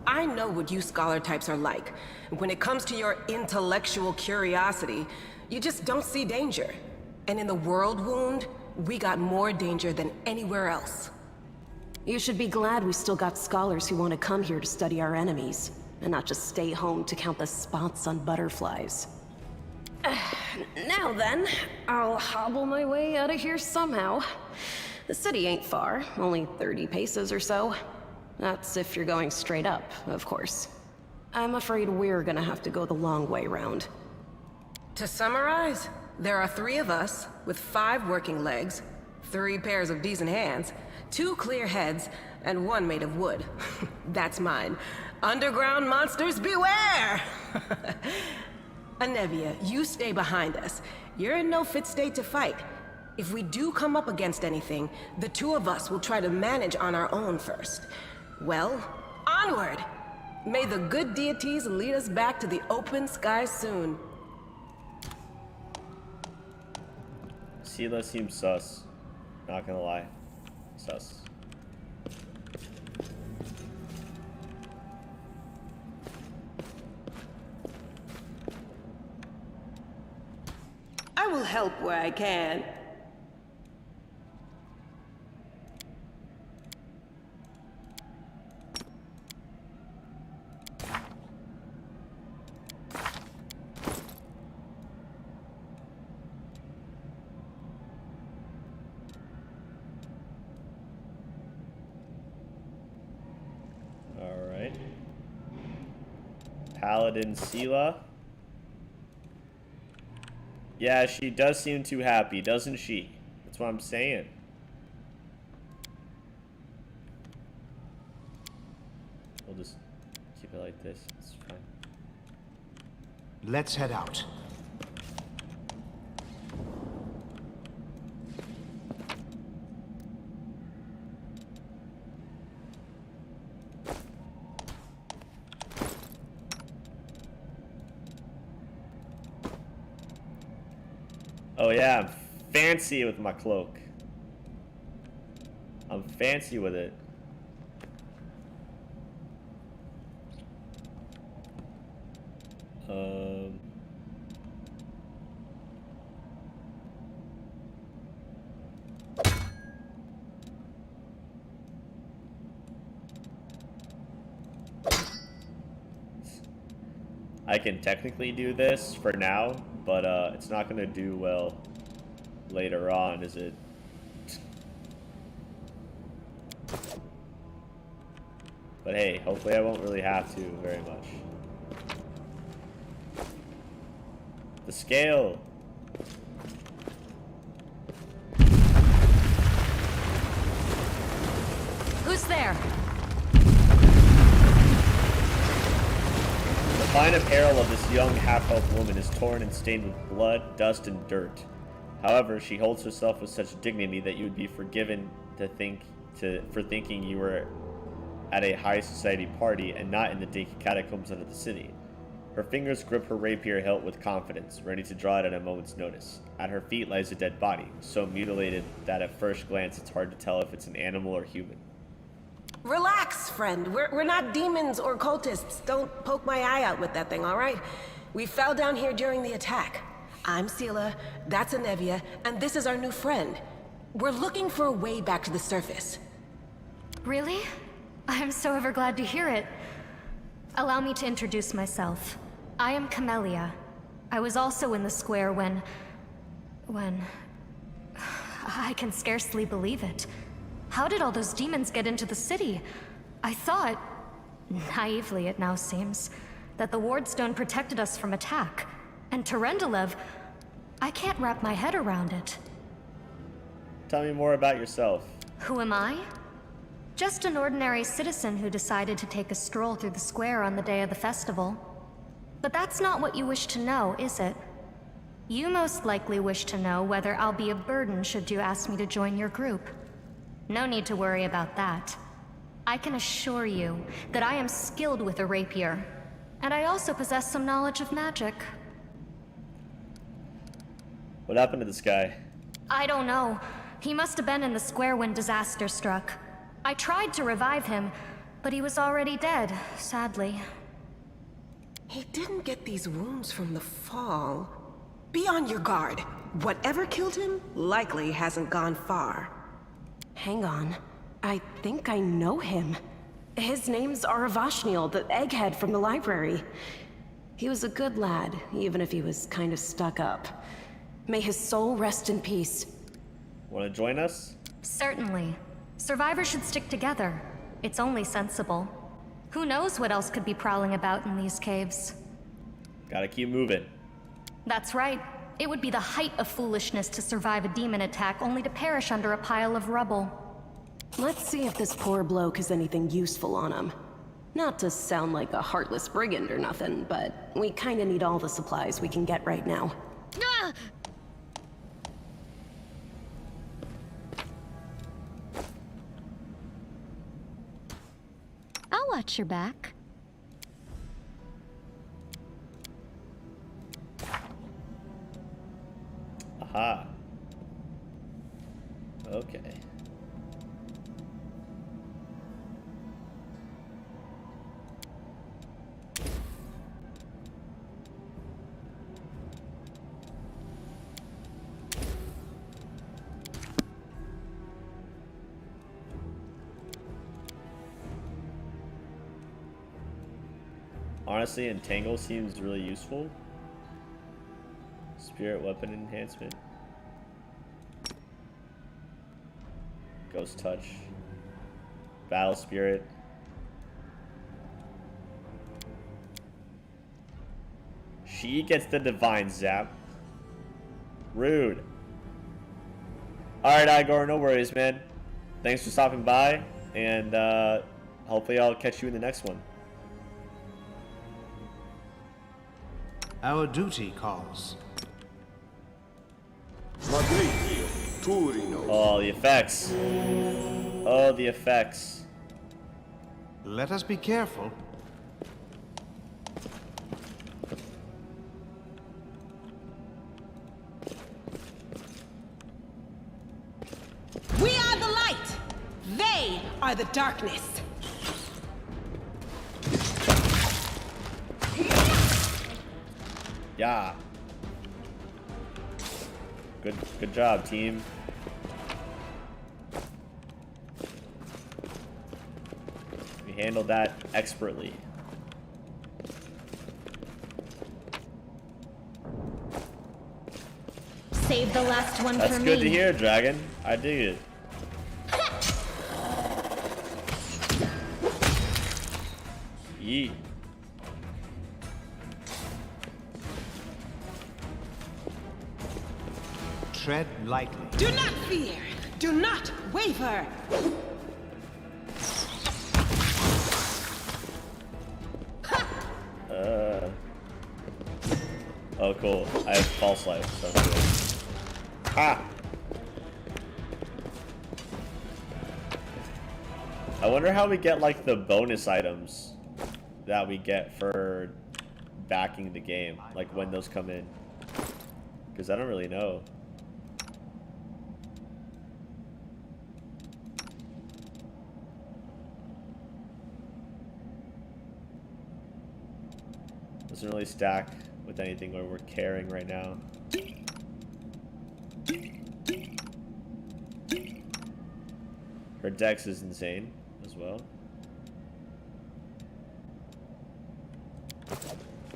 I know what you scholar types are like. When it comes to your intellectual curiosity, you just don't see danger. And in the world wound, we got more danger than anywhere else. You should be glad we still got scholars who want to come here to study our enemies, and not just stay home to count the spots on butterflies. Now then, I'll hobble my way out of here somehow. The city ain't far, only 30 paces or so. That's if you're going straight up, of course. I'm afraid we're gonna have to go the long way round. To summarize, there are 3 of us with 5 working legs, 3 pairs of decent hands, 2 clear heads, and 1 made of wood. That's mine. Underground monsters beware! Anevia, you stay behind us. You're in no fit state to fight. If we do come up against anything, the 2 of us will try to manage on our own first. Well, onward! May the good deities lead us back to the open sky soon. Sela seems sus. Not gonna lie. Sus. I will help where I can. Alright. Paladin Sela. Yeah, she does seem too happy, doesn't she? That's what I'm saying. We'll just keep it like this. It's fine. Let's head out. Oh yeah, I'm fancy with my cloak. I'm fancy with it. I can technically do this for now, but it's not gonna do well later on, is it? But hey, hopefully I won't really have to very much. The scale. Who's there? The fine apparel of this young half-elf woman is torn and stained with blood, dust, and dirt. However, she holds herself with such dignity that you would be forgiven for thinking you were at a high society party and not in the dinky catacombs of the city. Her fingers grip her rapier hilt with confidence, ready to draw it at a moment's notice. At her feet lies a dead body, so mutilated that at first glance it's hard to tell if it's an animal or human. Relax, friend. We're not demons or cultists. Don't poke my eye out with that thing, all right? We fell down here during the attack. I'm Sela, that's Anevia, and this is our new friend. We're looking for a way back to the surface. Really? I'm so ever glad to hear it. Allow me to introduce myself. I am Camellia. I was also in the square when... I can scarcely believe it. How did all those demons get into the city? I thought, naively it now seems, that the ward stone protected us from attack. And Terendelev, I can't wrap my head around it. Tell me more about yourself. Who am I? Just an ordinary citizen who decided to take a stroll through the square on the day of the festival. But that's not what you wish to know, is it? You most likely wish to know whether I'll be a burden should you ask me to join your group. No need to worry about that. I can assure you that I am skilled with a rapier, and I also possess some knowledge of magic. What happened to this guy? I don't know. He must have been in the square when disaster struck. I tried to revive him, but he was already dead, sadly. He didn't get these wounds from the fall. Be on your guard. Whatever killed him likely hasn't gone far. Hang on. I think I know him. His name's Aravashniel, the egghead from the library. He was a good lad, even if he was kind of stuck up. May his soul rest in peace. Want to join us? Certainly. Survivors should stick together. It's only sensible. Who knows what else could be prowling about in these caves? Gotta keep moving. That's right. It would be the height of foolishness to survive a demon attack only to perish under a pile of rubble. Let's see if this poor bloke has anything useful on him. Not to sound like a heartless brigand or nothing, but we kinda need all the supplies we can get right now. Ah! I'll watch your back. Aha. Okay. Honestly, Entangle seems really useful. Spirit weapon enhancement. Ghost touch. Battle spirit. She gets the divine zap. Rude. Alright, Igor, no worries, man. Thanks for stopping by, and hopefully I'll catch you in the next one. Our duty calls. Oh, the effects. Oh, the effects. Let us be careful. We are the light! They are the darkness! Yeah. Good job, team. We handled that expertly. Save the last one That's for me. good to hear, Dragon. I dig it. Yeet. Tread lightly. Do not fear! Do not waver! Oh, cool. I have false life. So that's good. Ha! I wonder how we get, like, the bonus items that we get for backing the game. Like, when those come in. Because I don't really know. Doesn't really stack with anything where we're carrying right now. Her dex is insane as well.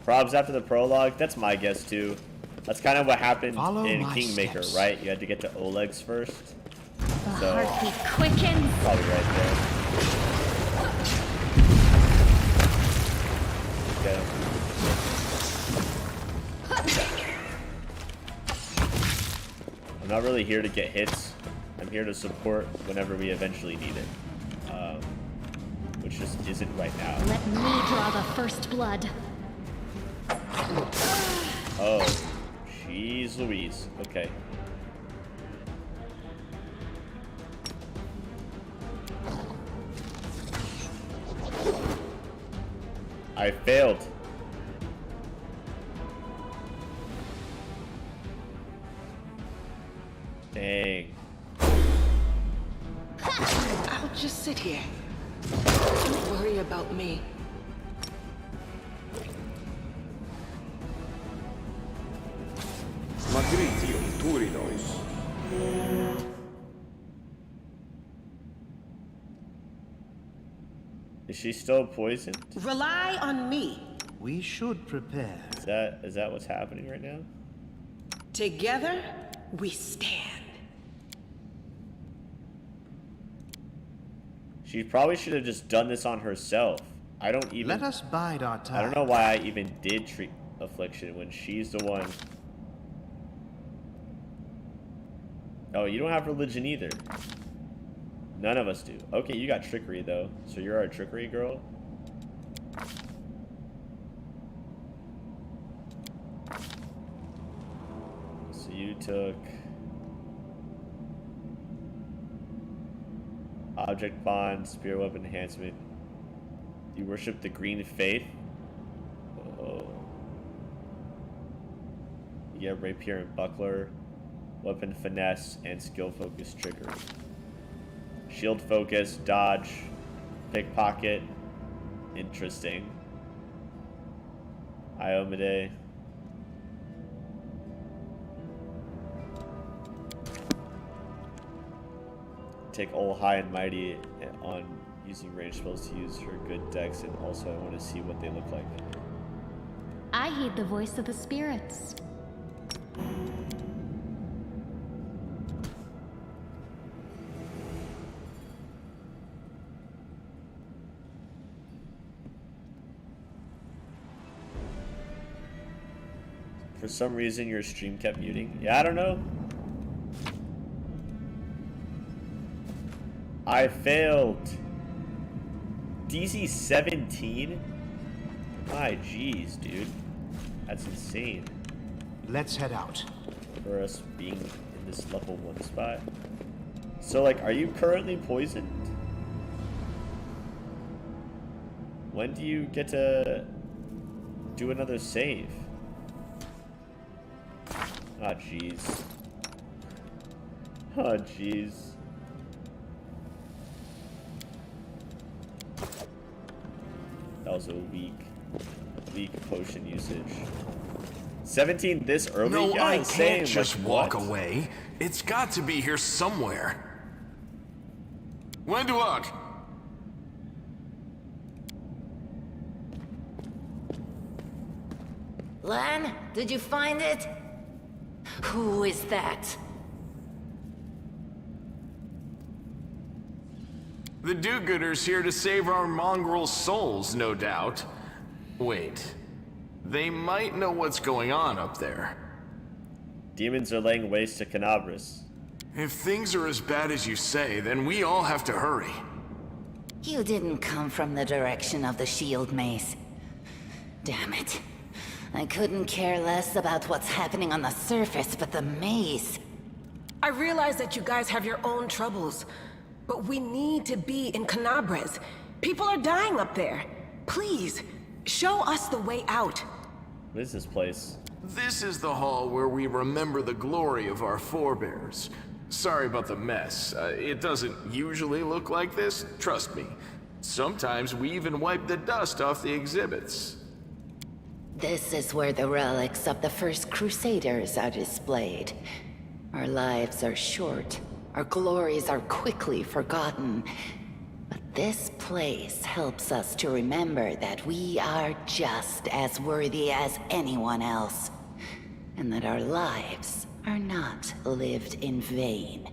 Probs after the prologue, that's my guess too. That's kind of what happened in Kingmaker, steps. right? You had to get to Oleg's first. The So, heartbeat quickens. probably right there. Get him. I'm not really here to get hits. I'm here to support whenever we eventually need it. Which just isn't right now. Let me draw the first blood. Oh, jeez Louise. Okay. I failed. Dang. just sit here. Don't worry about me. Magritium Turinois. Is she still poisoned? Rely on me. We should prepare. Is that what's happening right now? Together, we stand. She probably should have just done this on herself. I don't even... Let us bide our time. I don't know why I even did treat affliction when she's the one... Oh, you don't have religion either. None of us do. Okay, you got trickery though. So you're our trickery girl? So you took... Object Bond, Spear Weapon Enhancement. You worship the Green Faith? Oh. You get Rapier and Buckler. Weapon Finesse and Skill Focus Trickery. Shield Focus, Dodge, Pickpocket. Interesting. Iomade. Take all High and Mighty on using range spells to use her good decks, and also I want to see what they look like. I heed the voice of the spirits. For some reason your stream kept muting. Yeah, I don't know. I failed. DC 17? My jeez, dude. That's insane. Let's head out. For us being in this level 1 spot. So, like, are you currently poisoned? When do you get to do another save? Ah, jeez. Oh, jeez. That was a weak potion usage. 17 this early? No, yeah, I can't just walk away. It's got to be here somewhere. When to walk? Lan, did you find it? Who is that? The do-gooders here to save our mongrel souls, no doubt. Wait. They might know what's going on up there. Demons are laying waste to Canabras. If things are as bad as you say, then we all have to hurry. You didn't come from the direction of the shield maze. Damn it. I couldn't care less about what's happening on the surface, but the maze... I realize that you guys have your own troubles, but we need to be in Canabras. People are dying up there. Please, show us the way out. What is this place? This is the hall where we remember the glory of our forebears. Sorry about the mess. It doesn't usually look like this, trust me. Sometimes we even wipe the dust off the exhibits. This is where the relics of the first Crusaders are displayed. Our lives are short. Our glories are quickly forgotten. But this place helps us to remember that we are just as worthy as anyone else. And that our lives are not lived in vain.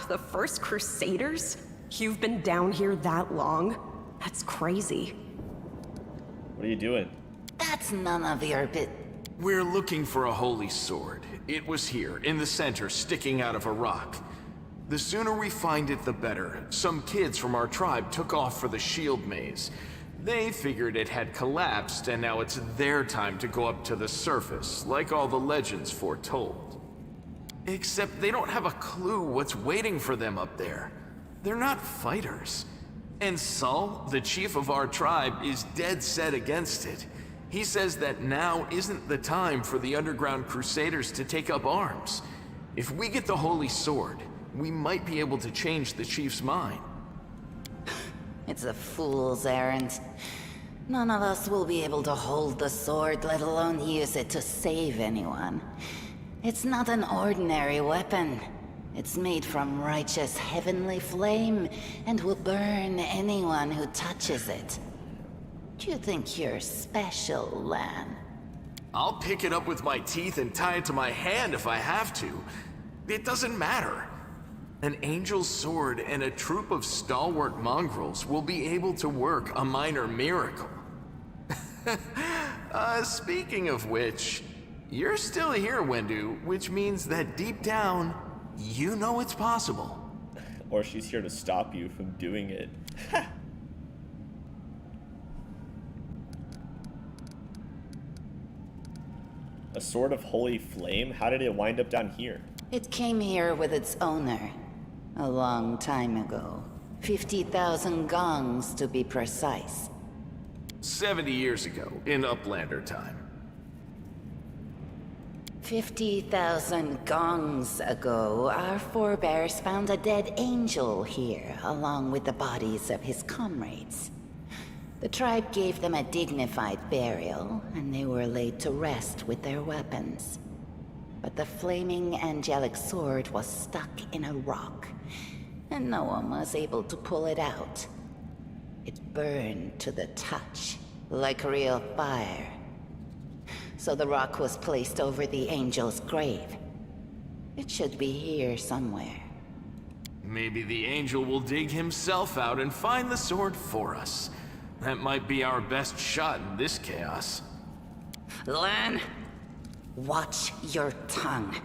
The first Crusaders? You've been down here that long? That's crazy. What are you doing? That's none of your We're looking for a holy sword. It was here, in the center, sticking out of a rock. The sooner we find it, the better. Some kids from our tribe took off for the shield maze. They figured it had collapsed, and now it's their time to go up to the surface, like all the legends foretold. Except they don't have a clue what's waiting for them up there. They're not fighters. And Saul, the chief of our tribe, is dead set against it. He says that now isn't the time for the underground Crusaders to take up arms. If we get the Holy Sword, we might be able to change the chief's mind. It's a fool's errand. None of us will be able to hold the sword, let alone use it to save anyone. It's not an ordinary weapon. It's made from righteous heavenly flame and will burn anyone who touches it. Do you think you're special, Lan? I'll pick it up with my teeth and tie it to my hand if I have to. It doesn't matter. An angel's sword and a troop of stalwart mongrels will be able to work a minor miracle. Speaking of which, you're still here, Wendu, which means that deep down, you know it's possible. Or she's here to stop you from doing it. A sword of holy flame? How did it wind up down here? It came here with its owner. A long time ago. 50,000 gongs to be precise. 70 years ago, in Uplander time. 50,000 gongs ago, our forebears found a dead angel here, along with the bodies of his comrades. The tribe gave them a dignified burial, and they were laid to rest with their weapons. But the flaming angelic sword was stuck in a rock, and no one was able to pull it out. It burned to the touch, like real fire. So the rock was placed over the angel's grave. It should be here somewhere. Maybe the angel will dig himself out and find the sword for us. That might be our best shot in this chaos. Lan, watch your tongue.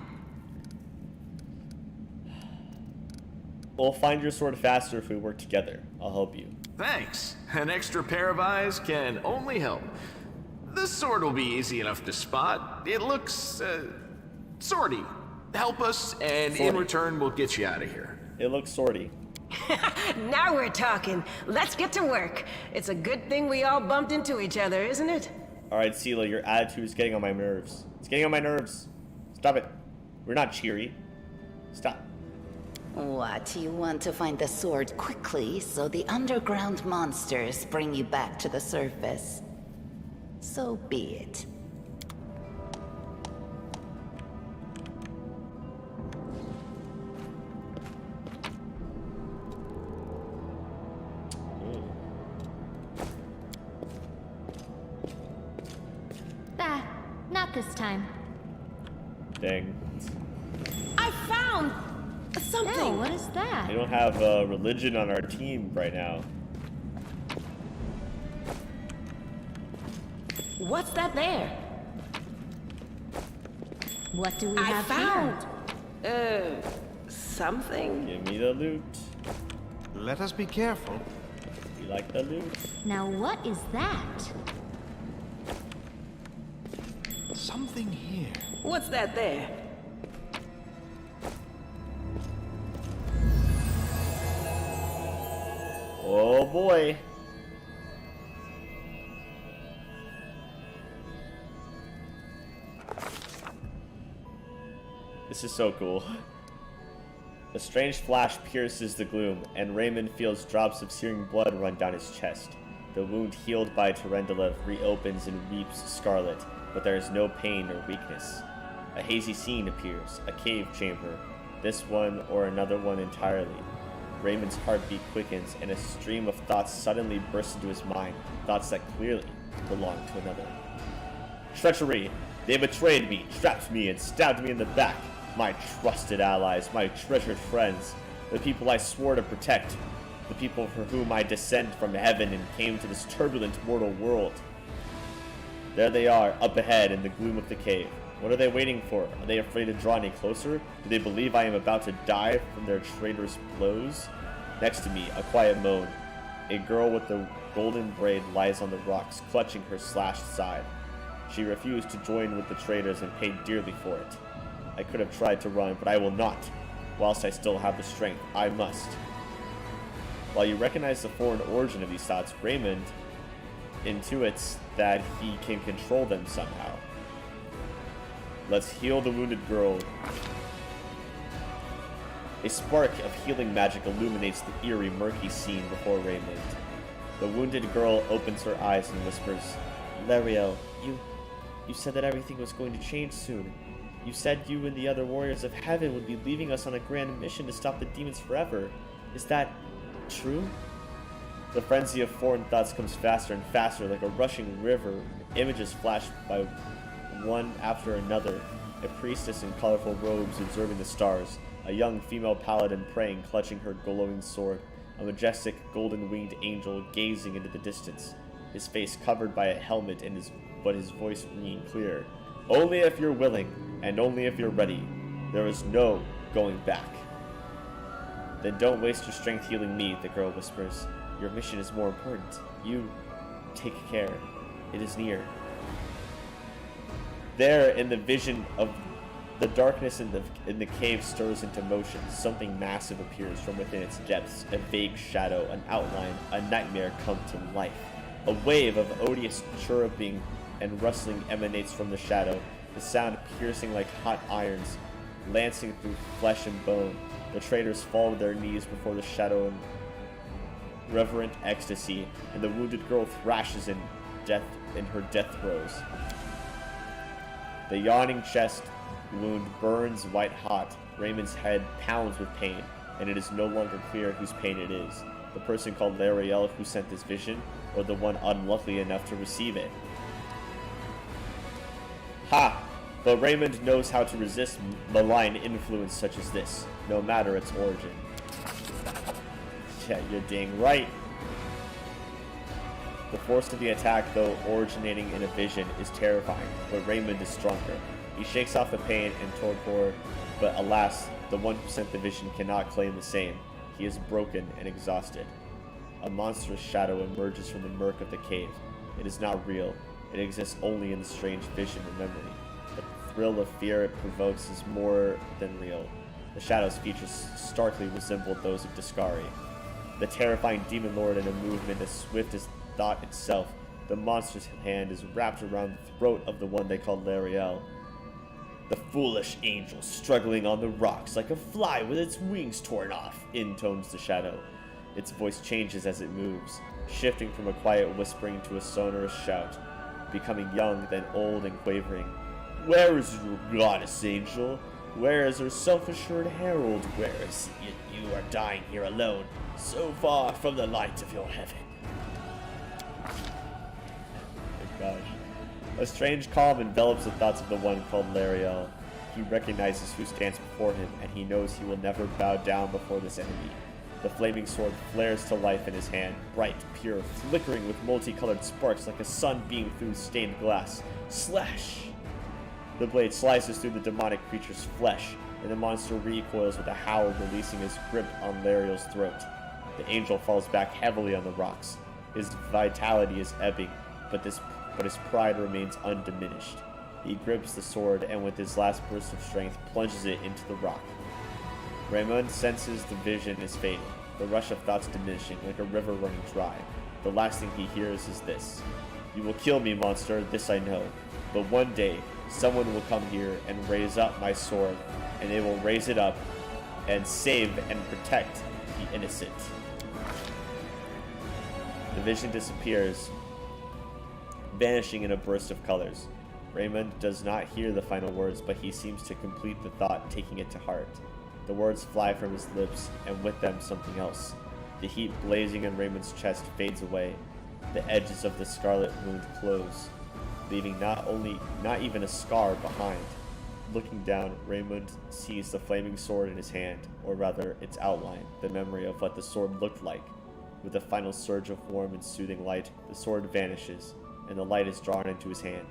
We'll find your sword faster if we work together. I'll help you. Thanks. An extra pair of eyes can only help. The sword will be easy enough to spot. It looks, swordy. Help us, and in return, we'll get you out of here. It looks swordy. Now we're talking. Let's get to work. It's a good thing we all bumped into each other, isn't it? Alright, Sela, your attitude is getting on my nerves. It's getting on my nerves. Stop it. We're not cheery. Stop. What, you want to find the sword quickly so the underground monsters bring you back to the surface? So be it. Not this time. Dang. I found something. Oh, what is that? We don't have religion on our team right now. What's that there? What do we I have found here? Something. Give me the loot. Let us be careful. We like the loot. Now what is that? Something here. What's that there? Oh boy. This is so cool. A strange flash pierces the gloom, and Raymond feels drops of searing blood run down his chest. The wound healed by Terendelev reopens and weeps scarlet, but there is no pain or weakness. A hazy scene appears, a cave chamber, this one or another one entirely. Raymond's heartbeat quickens, and a stream of thoughts suddenly bursts into his mind, thoughts that clearly belong to another. Treachery! They betrayed me, trapped me, and stabbed me in the back. My trusted allies, my treasured friends, the people I swore to protect, the people for whom I descended from heaven and came to this turbulent mortal world. There they are, up ahead in the gloom of the cave. What are they waiting for? Are they afraid to draw any closer? Do they believe I am about to die from their traitorous blows? Next to me, a quiet moan. A girl with a golden braid lies on the rocks, clutching her slashed side. She refused to join with the traitors and paid dearly for it. I could have tried to run, but I will not. Whilst I still have the strength, I must. While you recognize the foreign origin of these thoughts, Raymond intuits that he can control them somehow. Let's heal the wounded girl. A spark of healing magic illuminates the eerie, murky scene before Raymond. The wounded girl opens her eyes and whispers, Lariel, you said that everything was going to change soon. You said you and the other warriors of heaven would be leaving us on a grand mission to stop the demons forever. Is that true? The frenzy of foreign thoughts comes faster and faster like a rushing river. Images flash by one after another. A priestess in colorful robes observing the stars. A young female paladin praying, clutching her glowing sword. A majestic, golden-winged angel gazing into the distance. His face covered by a helmet and but his voice ringing clear. Only if you're willing, and only if you're ready. There is no going back. Then don't waste your strength healing me, the girl whispers. Your mission is more important. You take care. It is near. There, in the vision of the darkness in the cave stirs into motion. Something massive appears from within its depths. A vague shadow, an outline, a nightmare come to life. A wave of odious chirruping and rustling emanates from the shadow, the sound piercing like hot irons, lancing through flesh and bone. The traders fall to their knees before the shadow in reverent ecstasy, and the wounded girl thrashes in her death throes. The yawning chest wound burns white hot. Raymond's head pounds with pain, and it is no longer clear whose pain it is. The person called Lariel who sent this vision, or the one unlucky enough to receive it. Ha! But Raymond knows how to resist malign influence such as this, no matter its origin. Yeah, you're dang right. The force of the attack, though originating in a vision, is terrifying, but Raymond is stronger. He shakes off the pain and torpor, but alas, the one who sent the vision cannot claim the same. He is broken and exhausted. A monstrous shadow emerges from the murk of the cave. It is not real. It exists only in the strange vision and memory. The thrill of fear it provokes is more than real. The shadow's features starkly resemble those of Discari. The terrifying demon lord in a movement as swift as thought itself. The monster's hand is wrapped around the throat of the one they call Lariel. The foolish angel struggling on the rocks like a fly with its wings torn off, intones the shadow. Its voice changes as it moves, shifting from a quiet whispering to a sonorous shout, becoming young, then old and quavering. Where is your goddess, angel? Where is her self-assured herald? Where is it you are dying here alone, so far from the light of your heaven? Oh my gosh. A strange calm envelops the thoughts of the one called Lariel. He recognizes who stands before him, and he knows he will never bow down before this enemy. The flaming sword flares to life in his hand, bright, pure, flickering with multicolored sparks like a sun beam through stained glass. Slash! The blade slices through the demonic creature's flesh, and the monster recoils with a howl, releasing his grip on Lariel's throat. The angel falls back heavily on the rocks. His vitality is ebbing, but his pride remains undiminished. He grips the sword and with his last burst of strength plunges it into the rock. Raymond senses the vision is fading, the rush of thoughts diminishing like a river running dry. The last thing he hears is this. You will kill me, monster, this I know. But one day, someone will come here and raise up my sword, and they will raise it up and save and protect the innocent. The vision disappears, vanishing in a burst of colors. Raymond does not hear the final words, but he seems to complete the thought, taking it to heart. The words fly from his lips, and with them something else. The heat blazing in Raymond's chest fades away. The edges of the scarlet wound close, leaving not even a scar behind. Looking down, Raymond sees the flaming sword in his hand, or rather, its outline, the memory of what the sword looked like. With a final surge of warm and soothing light, the sword vanishes, and the light is drawn into his hand.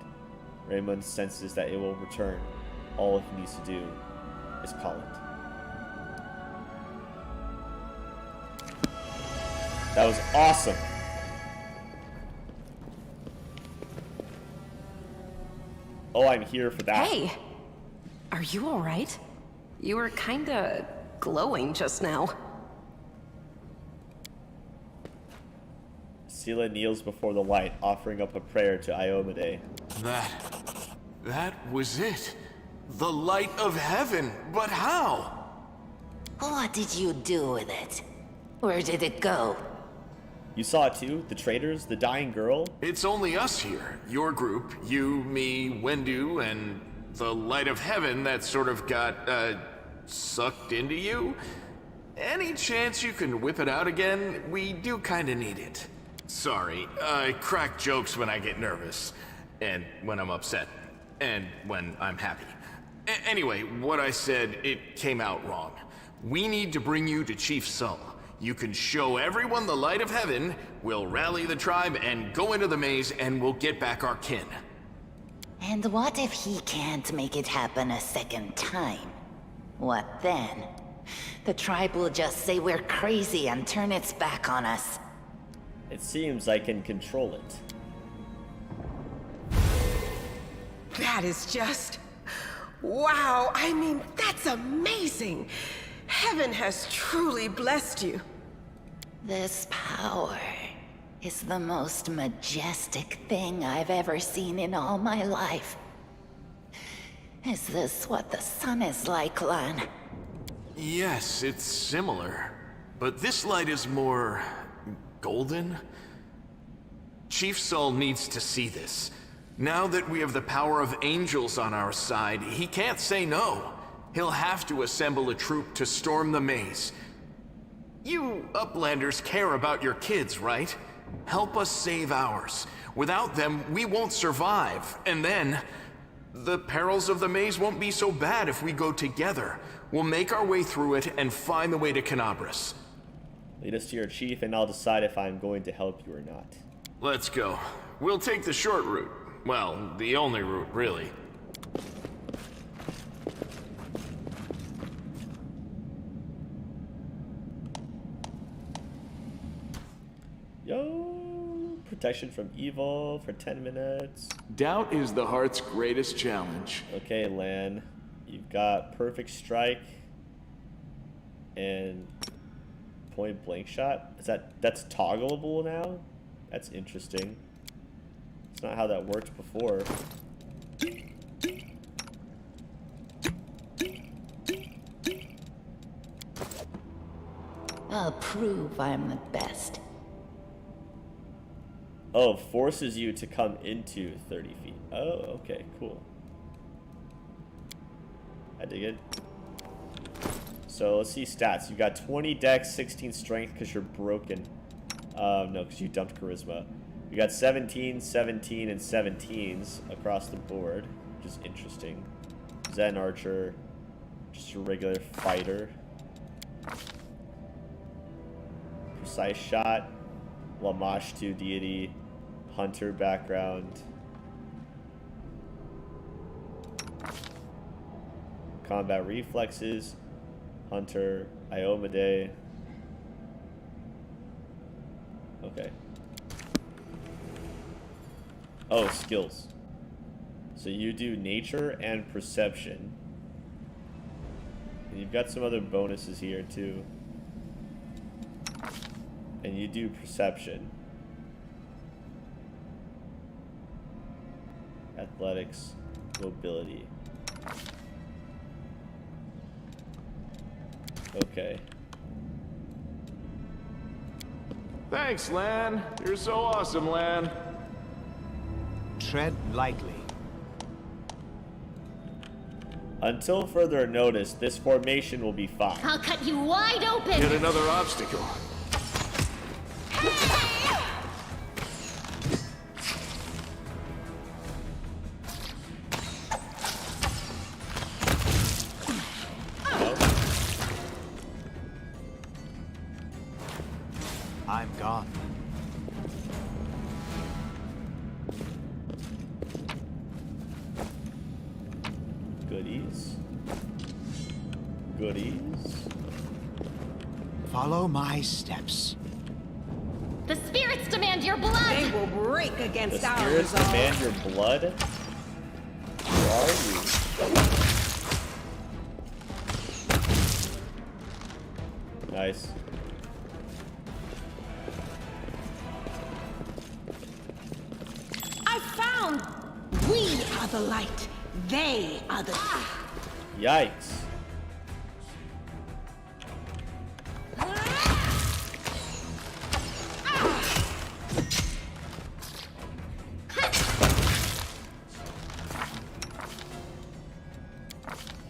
Raymond senses that it will return. All he needs to do is call it. That was awesome! Oh, I'm here for that. Hey! Are you alright? You were kinda glowing just now. Sela kneels before the light, offering up a prayer to Iomade. That was it. The light of heaven. But how? What did you do with it? Where did it go? You saw it too? The traitors? The dying girl? It's only us here. Your group, you, me, Wendu, and the light of heaven that sort of got, sucked into you? Any chance you can whip it out again? We do kinda need it. Sorry, I crack jokes when I get nervous. And when I'm upset. And when I'm happy. Anyway, what I said, it came out wrong. We need to bring you to Chief Sull. You can show everyone the light of heaven, we'll rally the tribe and go into the maze, and we'll get back our kin. And what if he can't make it happen a second time? What then? The tribe will just say we're crazy and turn its back on us. It seems I can control it. That is just... wow, I mean, that's amazing! Heaven has truly blessed you. This power is the most majestic thing I've ever seen in all my life. Is this what the sun is like, Lan? Yes, it's similar. But this light is more... golden? Chief Sull needs to see this. Now that we have the power of angels on our side, he can't say no. He'll have to assemble a troop to storm the maze. You Uplanders care about your kids, right? Help us save ours. Without them, we won't survive. And then, the perils of the maze won't be so bad if we go together. We'll make our way through it and find the way to Canabras. Lead us to your chief and I'll decide if I'm going to help you or not. Let's go. We'll take the short route. Well, the only route, really. Yo, protection from evil for 10 minutes. Doubt is the heart's greatest challenge. Okay, Lan. You've got perfect strike and point blank shot. That's toggleable now? That's interesting. It's not how that worked before. I'll prove I'm the best. Oh, forces you to come into 30 feet. Oh, okay, cool. I dig it. So let's see stats. You got 20 dex, 16 strength because you're broken. No, because you dumped charisma. You got 17, 17, and 17s across the board, which is interesting. Zen Archer, just a regular fighter. Precise Shot, Lamashtu Deity, Hunter background. Combat Reflexes, Hunter, Iomade. Okay. Oh, skills. So you do nature and perception. And you've got some other bonuses here too. And you do perception. Athletics, mobility. Okay. Thanks, Lan. You're so awesome, Lan. Tread lightly. Until further notice, this formation will be fine. I'll cut you wide open! Yet another obstacle. I'm gone. Goodies. Goodies. Follow my steps. The spirits demand your blood! They will break against The our spirits resolve. demand your blood? Who are you? Nice. I found! We are the light. They are the... Yikes.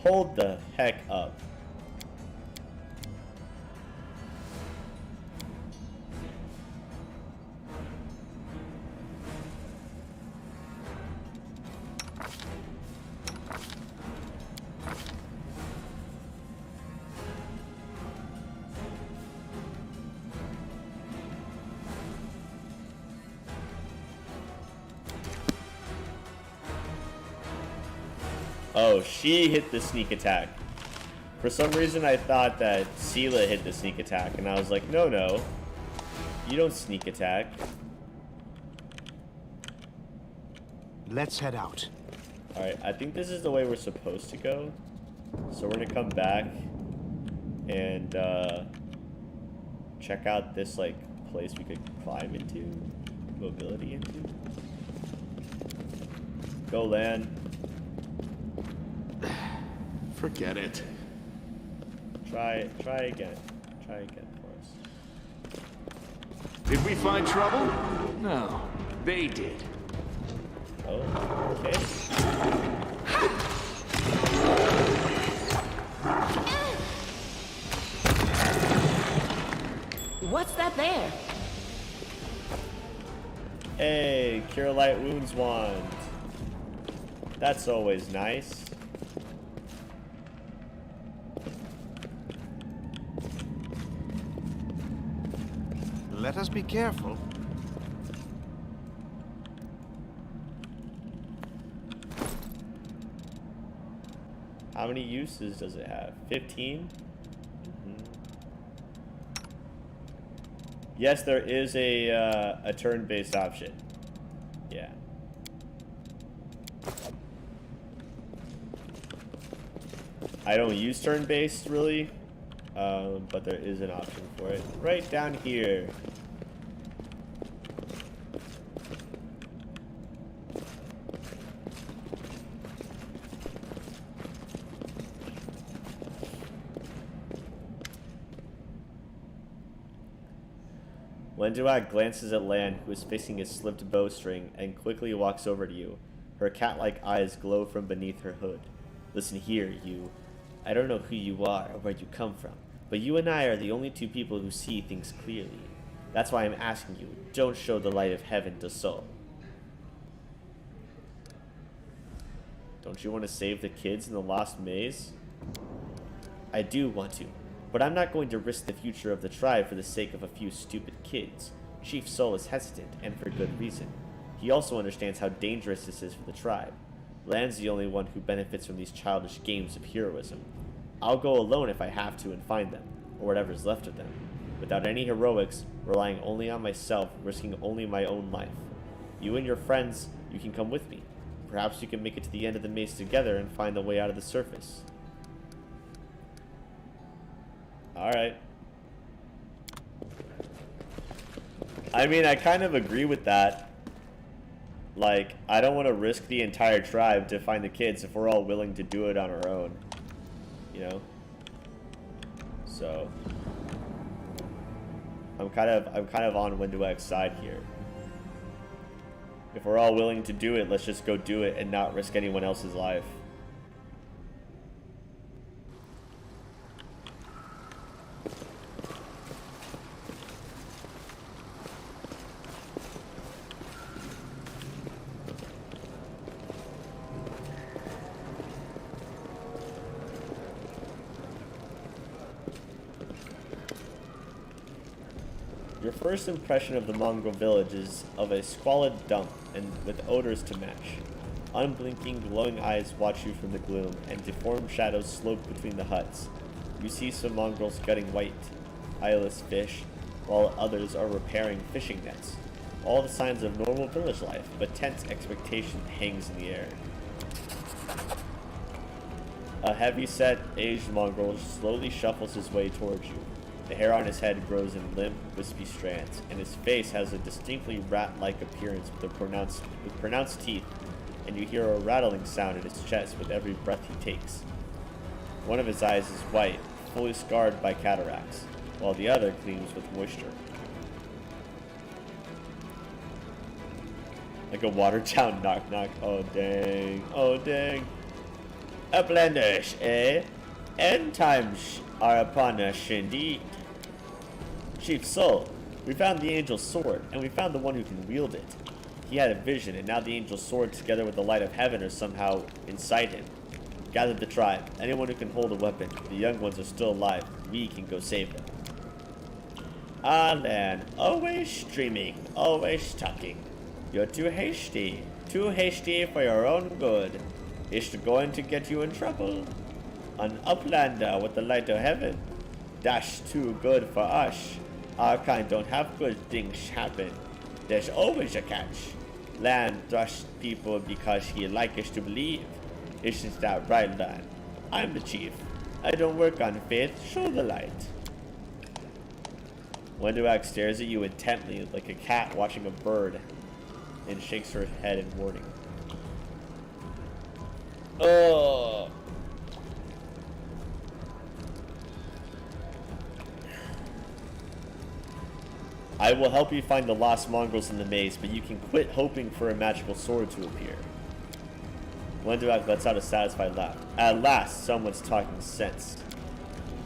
Hold the heck up. Oh, she hit the sneak attack. For some reason, I thought that Sela hit the sneak attack, and I was like, no, no. You don't sneak attack. Let's head out. Alright, I think this is the way we're supposed to go. So we're gonna come back and check out this, like, place we could climb into. Mobility into. Go, Lan. Forget it. Try again. Try again for us. Did we find trouble? No, they did. Oh, okay. What's that there? Hey, Cure Light Wounds wand. That's always nice. Let us be careful. How many uses does it have? 15? Yes, there is a turn-based option. Yeah. I don't use turn-based, really. But there is an option for it. Right down here. Wenduak glances at Lan, who is fixing his slipped bowstring, and quickly walks over to you. Her cat-like eyes glow from beneath her hood. Listen here, you. I don't know who you are or where you come from, but you and I are the only two people who see things clearly. That's why I'm asking you, don't show the light of heaven to Sol. Don't you want to save the kids in the lost maze? I do want to, but I'm not going to risk the future of the tribe for the sake of a few stupid kids. Chief Sol is hesitant, and for good reason. He also understands how dangerous this is for the tribe. Lan's the only one who benefits from these childish games of heroism. I'll go alone if I have to and find them, or whatever's left of them, without any heroics, relying only on myself, risking only my own life. You and your friends, you can come with me. Perhaps you can make it to the end of the maze together and find the way out of the surface. Alright. I mean, I kind of agree with that. Like, I don't want to risk the entire tribe to find the kids if we're all willing to do it on our own. You know? So I'm kind of on Wenduak's side here. If we're all willing to do it, let's just go do it and not risk anyone else's life. Your first impression of the Mongol village is of a squalid dump and with odors to match. Unblinking, glowing eyes watch you from the gloom, and deformed shadows slope between the huts. You see some mongrels gutting white, eyeless fish, while others are repairing fishing nets. All the signs of normal village life, but tense expectation hangs in the air. A heavy-set, aged mongrel slowly shuffles his way towards you. The hair on his head grows in limp, wispy strands, and his face has a distinctly rat-like appearance with pronounced teeth, and you hear a rattling sound in his chest with every breath he takes. One of his eyes is white, fully scarred by cataracts, while the other gleams with moisture. Like a watered-down knock-knock. Oh, dang. Oh, dang. Uplanders, eh? End times are upon us indeed. Chief Soul, we found the Angel's sword, and we found the one who can wield it. He had a vision, and now the Angel's sword together with the light of heaven are somehow inside him. Gather the tribe. Anyone who can hold a weapon. The young ones are still alive. We can go save them. Ah, Lan. Always streaming. Always talking. You're too hasty. Too hasty for your own good. It's going to get you in trouble. An uplander with the light of heaven. That's too good for us. Our kind don't have good things happen. There's always a catch. Lan trusts people because he likes us to believe. Isn't that right, Lan? I'm the chief. I don't work on faith. Show the light. Wenduak stares at you intently like a cat watching a bird and shakes her head in warning. Oh. I will help you find the lost mongrels in the maze, but you can quit hoping for a magical sword to appear. Wenduak lets out a satisfied laugh. At last, someone's talking sense.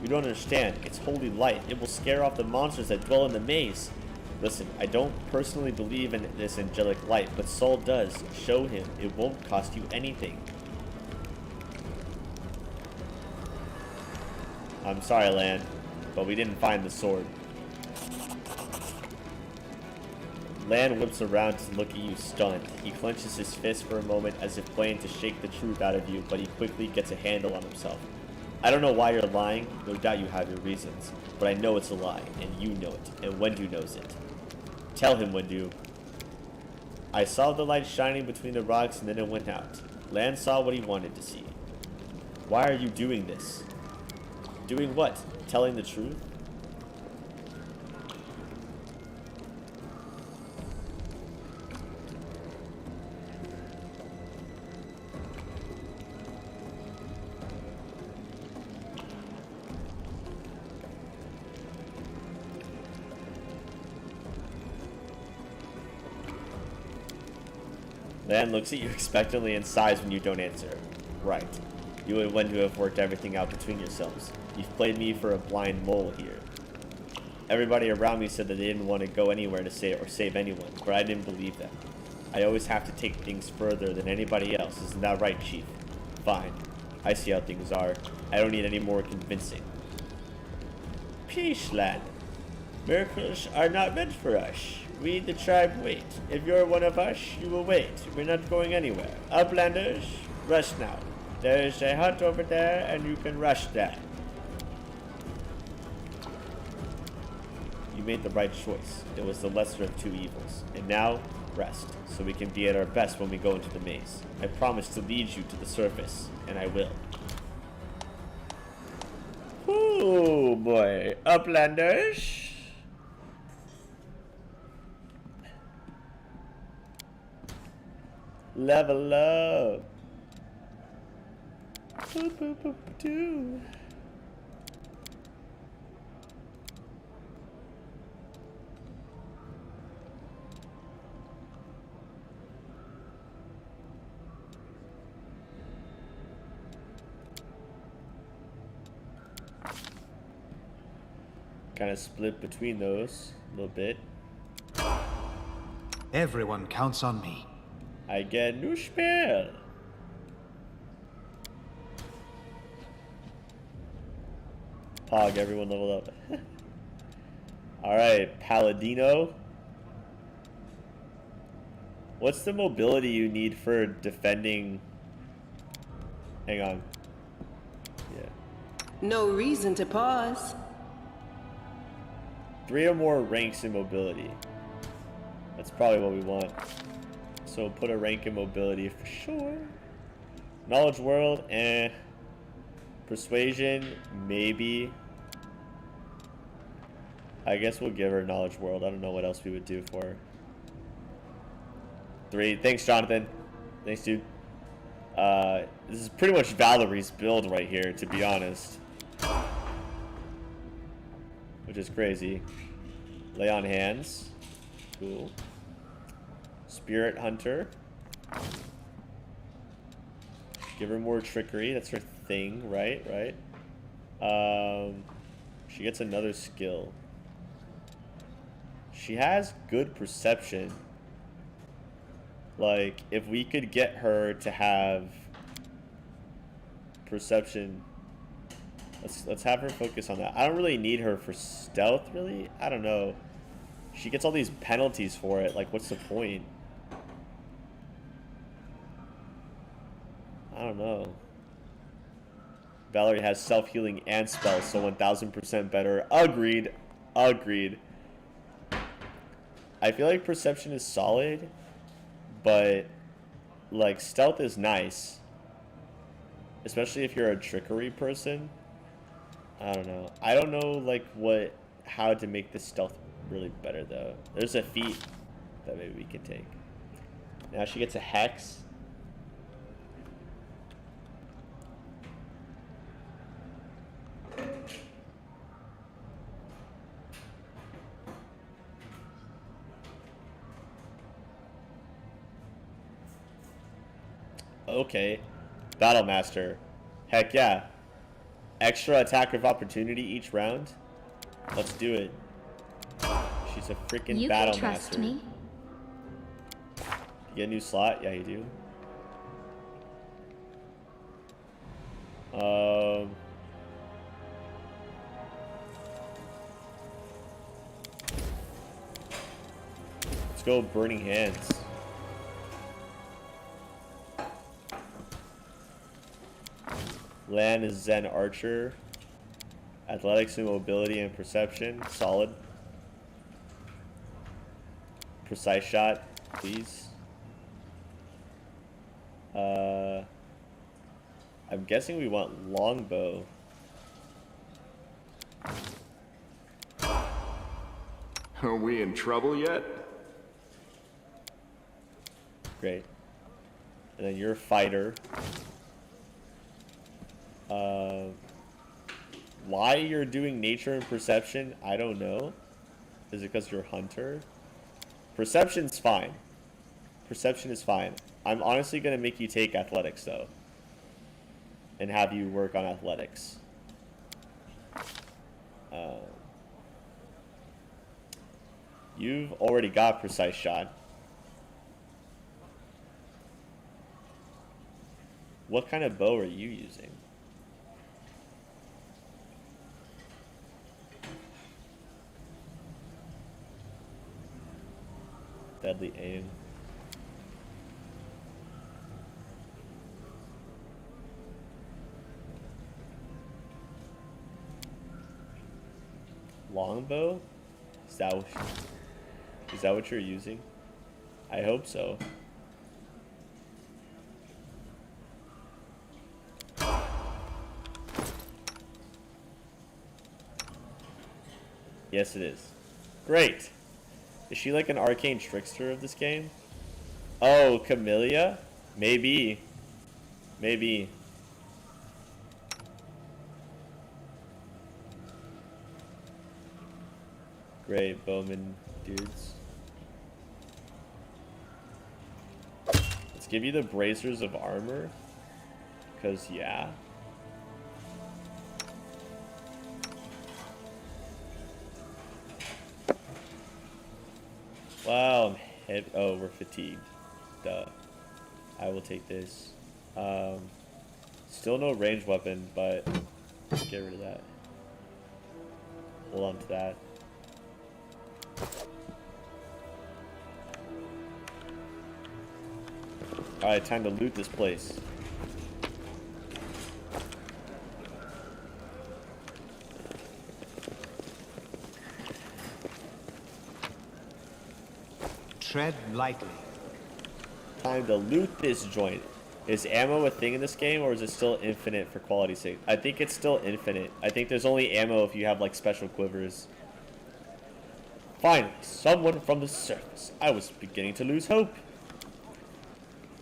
You don't understand. It's holy light. It will scare off the monsters that dwell in the maze. Listen, I don't personally believe in this angelic light, but Saul does. Show him. It won't cost you anything. I'm sorry, Lan, but we didn't find the sword. Lan whips around to look at you stunned. He clenches his fist for a moment as if planning to shake the truth out of you, but he quickly gets a handle on himself. I don't know why you're lying. No doubt you have your reasons. But I know it's a lie, and you know it, and Wendu knows it. Tell him, Wendu. I saw the light shining between the rocks and then it went out. Lan saw what he wanted to see. Why are you doing this? Doing what? Telling the truth? Lan looks at you expectantly and sighs when you don't answer. Right. You and Wendu have worked everything out between yourselves. You've played me for a blind mole here. Everybody around me said that they didn't want to go anywhere to save anyone, but I didn't believe them. I always have to take things further than anybody else. Isn't that right, Chief? Fine. I see how things are. I don't need any more convincing. Peace, Lan. Miracles are not meant for us. We, the tribe, wait. If you're one of us, you will wait. We're not going anywhere. Uplanders, rest now. There's a hut over there, and you can rest there. You made the right choice. It was the lesser of two evils. And now, rest, so we can be at our best when we go into the maze. I promise to lead you to the surface, and I will. Oh boy. Uplanders. Level up. Boop, boop, boop, doo. Kind of split between those a little bit. Everyone counts on me. I get new spell. Pog, everyone level up. Alright, Paladino. What's the mobility you need for defending? Hang on. Yeah. No reason to pause. 3 or more ranks in mobility. That's probably what we want. So put a rank in mobility for sure. Knowledge world, eh. Persuasion, maybe. I guess we'll give her knowledge world. I don't know what else we would do for her. 3. Thanks, Jonathan. Thanks, dude. This is pretty much Valerie's build right here, to be honest. Which is crazy. Lay on hands. Cool. Spirit Hunter. Give her more trickery. That's her thing, right? Right. She gets another skill. She has good perception. Like, if we could get her to have perception, let's have her focus on that. I don't really need her for stealth, really. I don't know. She gets all these penalties for it. Like, what's the point? I don't know. Valerie has self-healing and spells, so 1000% better. Agreed. Agreed. I feel like perception is solid, but like stealth is nice. Especially if you're a trickery person. I don't know. I don't know like how to make this stealth really better though. There's a feat that maybe we can take. Now she gets a hex. Okay. Battle Master. Heck yeah. Extra attack of opportunity each round. Let's do it. She's a freaking Battle Master. You can trust me. You get a new slot? Yeah, you do. Let's go Burning Hands. Lan is Zen Archer. Athletics and mobility and perception. Solid. Precise shot, please. I'm guessing we want longbow. Are we in trouble yet? Great. And then you're a fighter. Why you're doing nature and perception, I don't know. Is it because you're a hunter? Perception's fine. Perception is fine. I'm honestly going to make you take athletics, though. And have you work on athletics. You've already got precise shot. What kind of bow are you using? Deadly aim. Longbow? Is that what you're using? I hope so. Yes, it is. Great. Is she like an arcane trickster of this game? Oh, Camellia? Maybe. Maybe. Great, bowman dudes. Let's give you the bracers of armor. Because, yeah. Wow, oh, we're fatigued. Duh. I will take this. Still no ranged weapon, but get rid of that. Hold on to that. Alright, time to loot this place. Tread lightly. Time to loot this joint. Is ammo a thing in this game, or is it still infinite for quality's sake? I think it's still infinite. I think there's only ammo if you have, like, special quivers. Finally, someone from the surface. I was beginning to lose hope.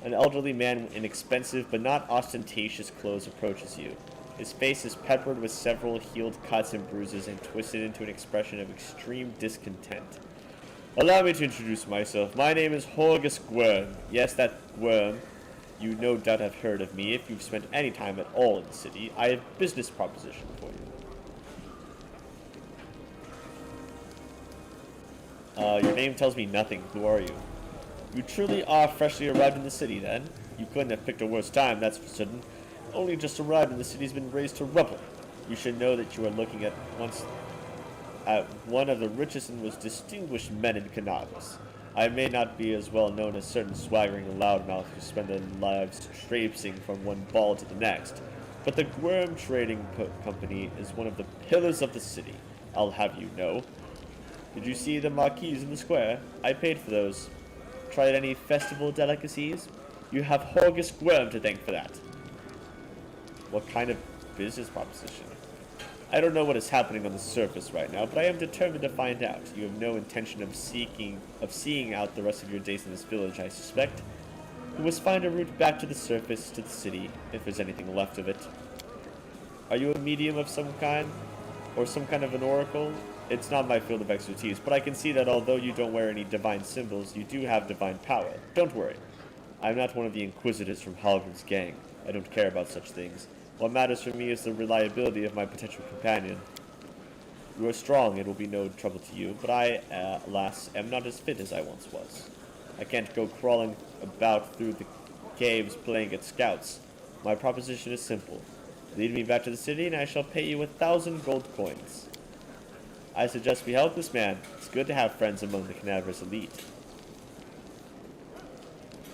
An elderly man in expensive but not ostentatious clothes approaches you. His face is peppered with several healed cuts and bruises and twisted into an expression of extreme discontent. Allow me to introduce myself. My name is Horgus Gwyrm. Yes, that Gwyrm. You no doubt have heard of me if you've spent any time at all in the city. I have a business proposition for you. Your name tells me nothing. Who are you? You truly are freshly arrived in the city, then? You couldn't have picked a worse time, that's for certain. Only just arrived and the city's been razed to rubble. You should know that you are looking at one of the richest and most distinguished men in Canabas. I may not be as well known as certain swaggering loudmouths who spend their lives traipsing from one ball to the next, but the Worm Trading Company is one of the pillars of the city, I'll have you know. Did you see the marquees in the square? I paid for those. Tried any festival delicacies? You have Horgus Worm to thank for that. What kind of business proposition? I don't know what is happening on the surface right now, but I am determined to find out. You have no intention of seeing out the rest of your days in this village, I suspect. We must find a route back to the surface, to the city, if there's anything left of it. Are you a medium of some kind? Or some kind of an oracle? It's not my field of expertise, but I can see that although you don't wear any divine symbols, you do have divine power. Don't worry. I'm not one of the inquisitors from Halgrim's gang. I don't care about such things. What matters for me is the reliability of my potential companion. You are strong, it will be no trouble to you, but I, alas, am not as fit as I once was. I can't go crawling about through the caves playing at scouts. My proposition is simple. Lead me back to the city and I shall pay you 1,000 gold coins. I suggest we help this man. It's good to have friends among the Canavers elite.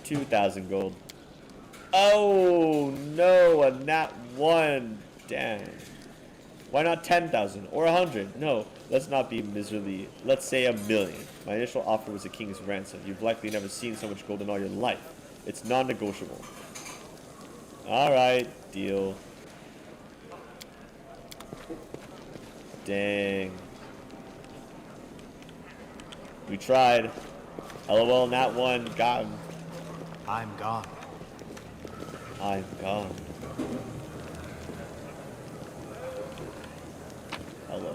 2,000 gold. Oh no, a nat 1. Dang. Why not 10,000 or 100? No, let's not be miserly. Let's say 1,000,000. My initial offer was a king's ransom. You've likely never seen so much gold in all your life. It's non-negotiable. Alright, deal. Dang. We tried. LOL, nat 1, got him. I'm gone. I'm gone. Hello.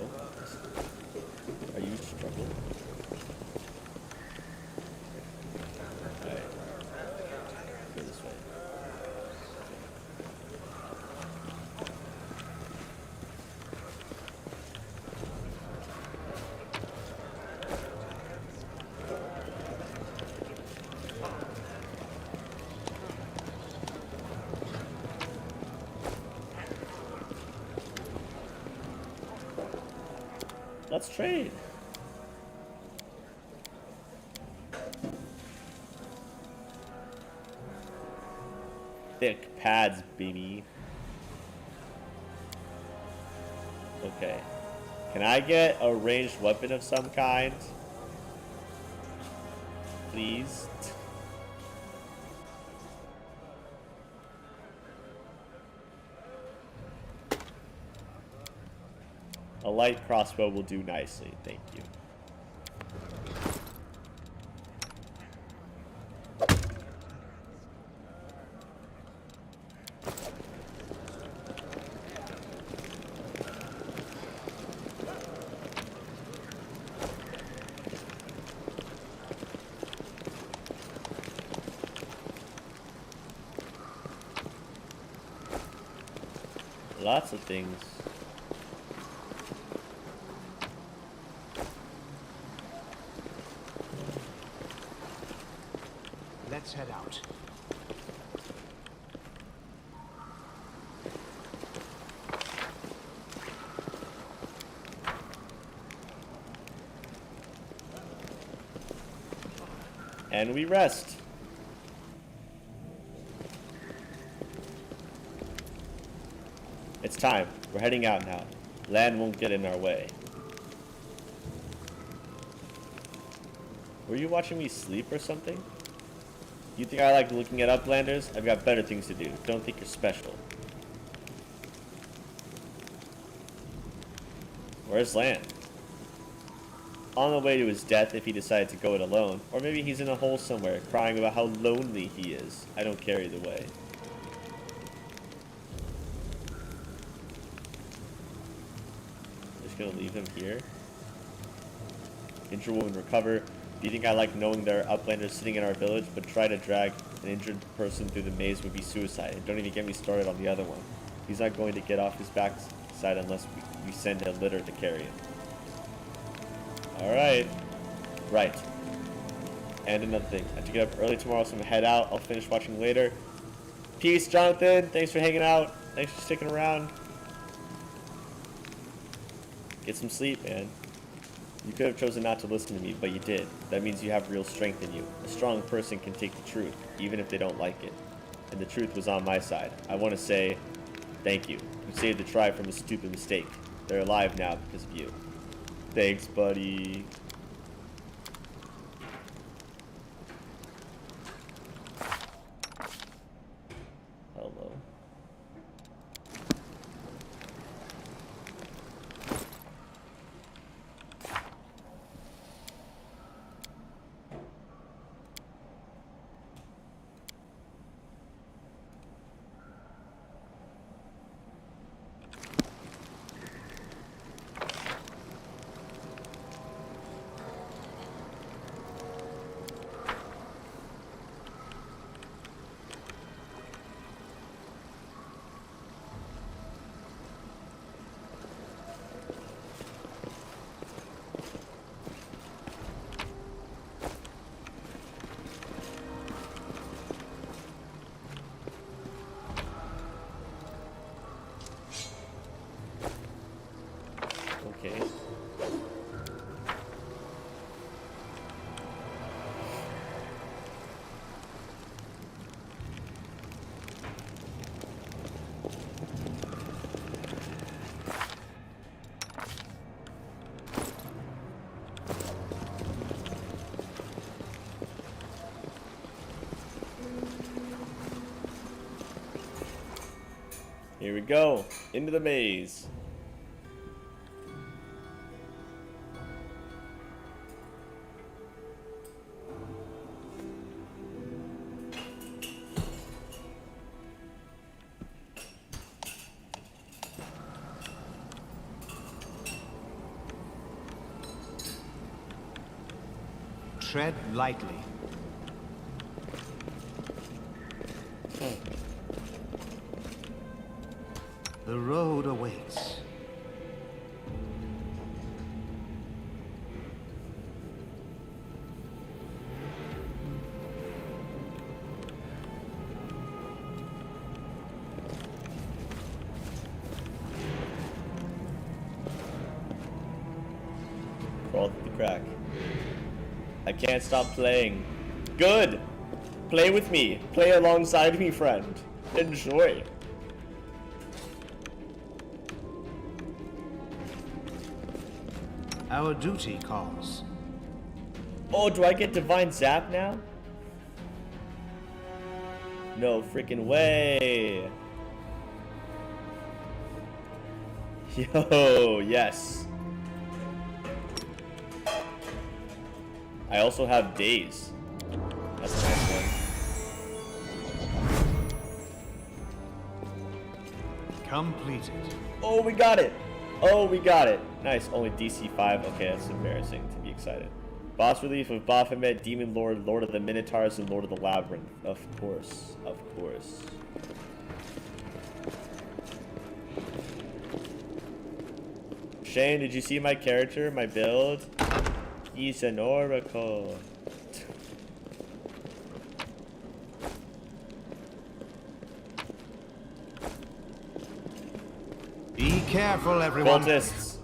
Are you struggling? Alright. Go this way. Let's trade. Thick pads, baby. Okay. Can I get a ranged weapon of some kind? Please. A light crossbow will do nicely, thank you. Lots of things. Let's head out. And we rest. It's time. We're heading out now. Land won't get in our way. Were you watching me sleep or something? You think I like looking at Uplanders? I've got better things to do. Don't think you're special. Where's Lan? On the way to his death if he decided to go it alone. Or maybe he's in a hole somewhere, crying about how lonely he is. I don't care either way. Just gonna leave him here. Injure woman recover. Do you think I like knowing there are Uplanders sitting in our village, but try to drag an injured person through the maze would be suicide. And don't even get me started on the other one. He's not going to get off his backside unless we send a litter to carry him. Alright. Right. And another thing. I have to get up early tomorrow, so I'm gonna head out. I'll finish watching later. Peace, Jonathan. Thanks for hanging out. Thanks for sticking around. Get some sleep, man. You could have chosen not to listen to me, but you did. That means you have real strength in you. A strong person can take the truth, even if they don't like it. And the truth was on my side. I want to say thank you. You saved the tribe from a stupid mistake. They're alive now because of you. Thanks, buddy. Hello. Okay. Here we go, into the maze. Tread lightly. The road awaits. Crawl through the crack. I can't stop playing. Good! Play with me. Play alongside me, friend. Enjoy. Our duty calls. Oh, do I get Divine Zap now? No freaking way. Yo, yes. I also have Daze. That's a nice one. Completed. Oh, we got it. Oh, we got it. Nice. Only DC 5. Okay, that's embarrassing to be excited. Boss relief of Baphomet, Demon Lord, Lord of the Minotaurs, and Lord of the Labyrinth. Of course. Of course. Shane, did you see my character, my build? He's an oracle. Be careful, everyone. Cultists.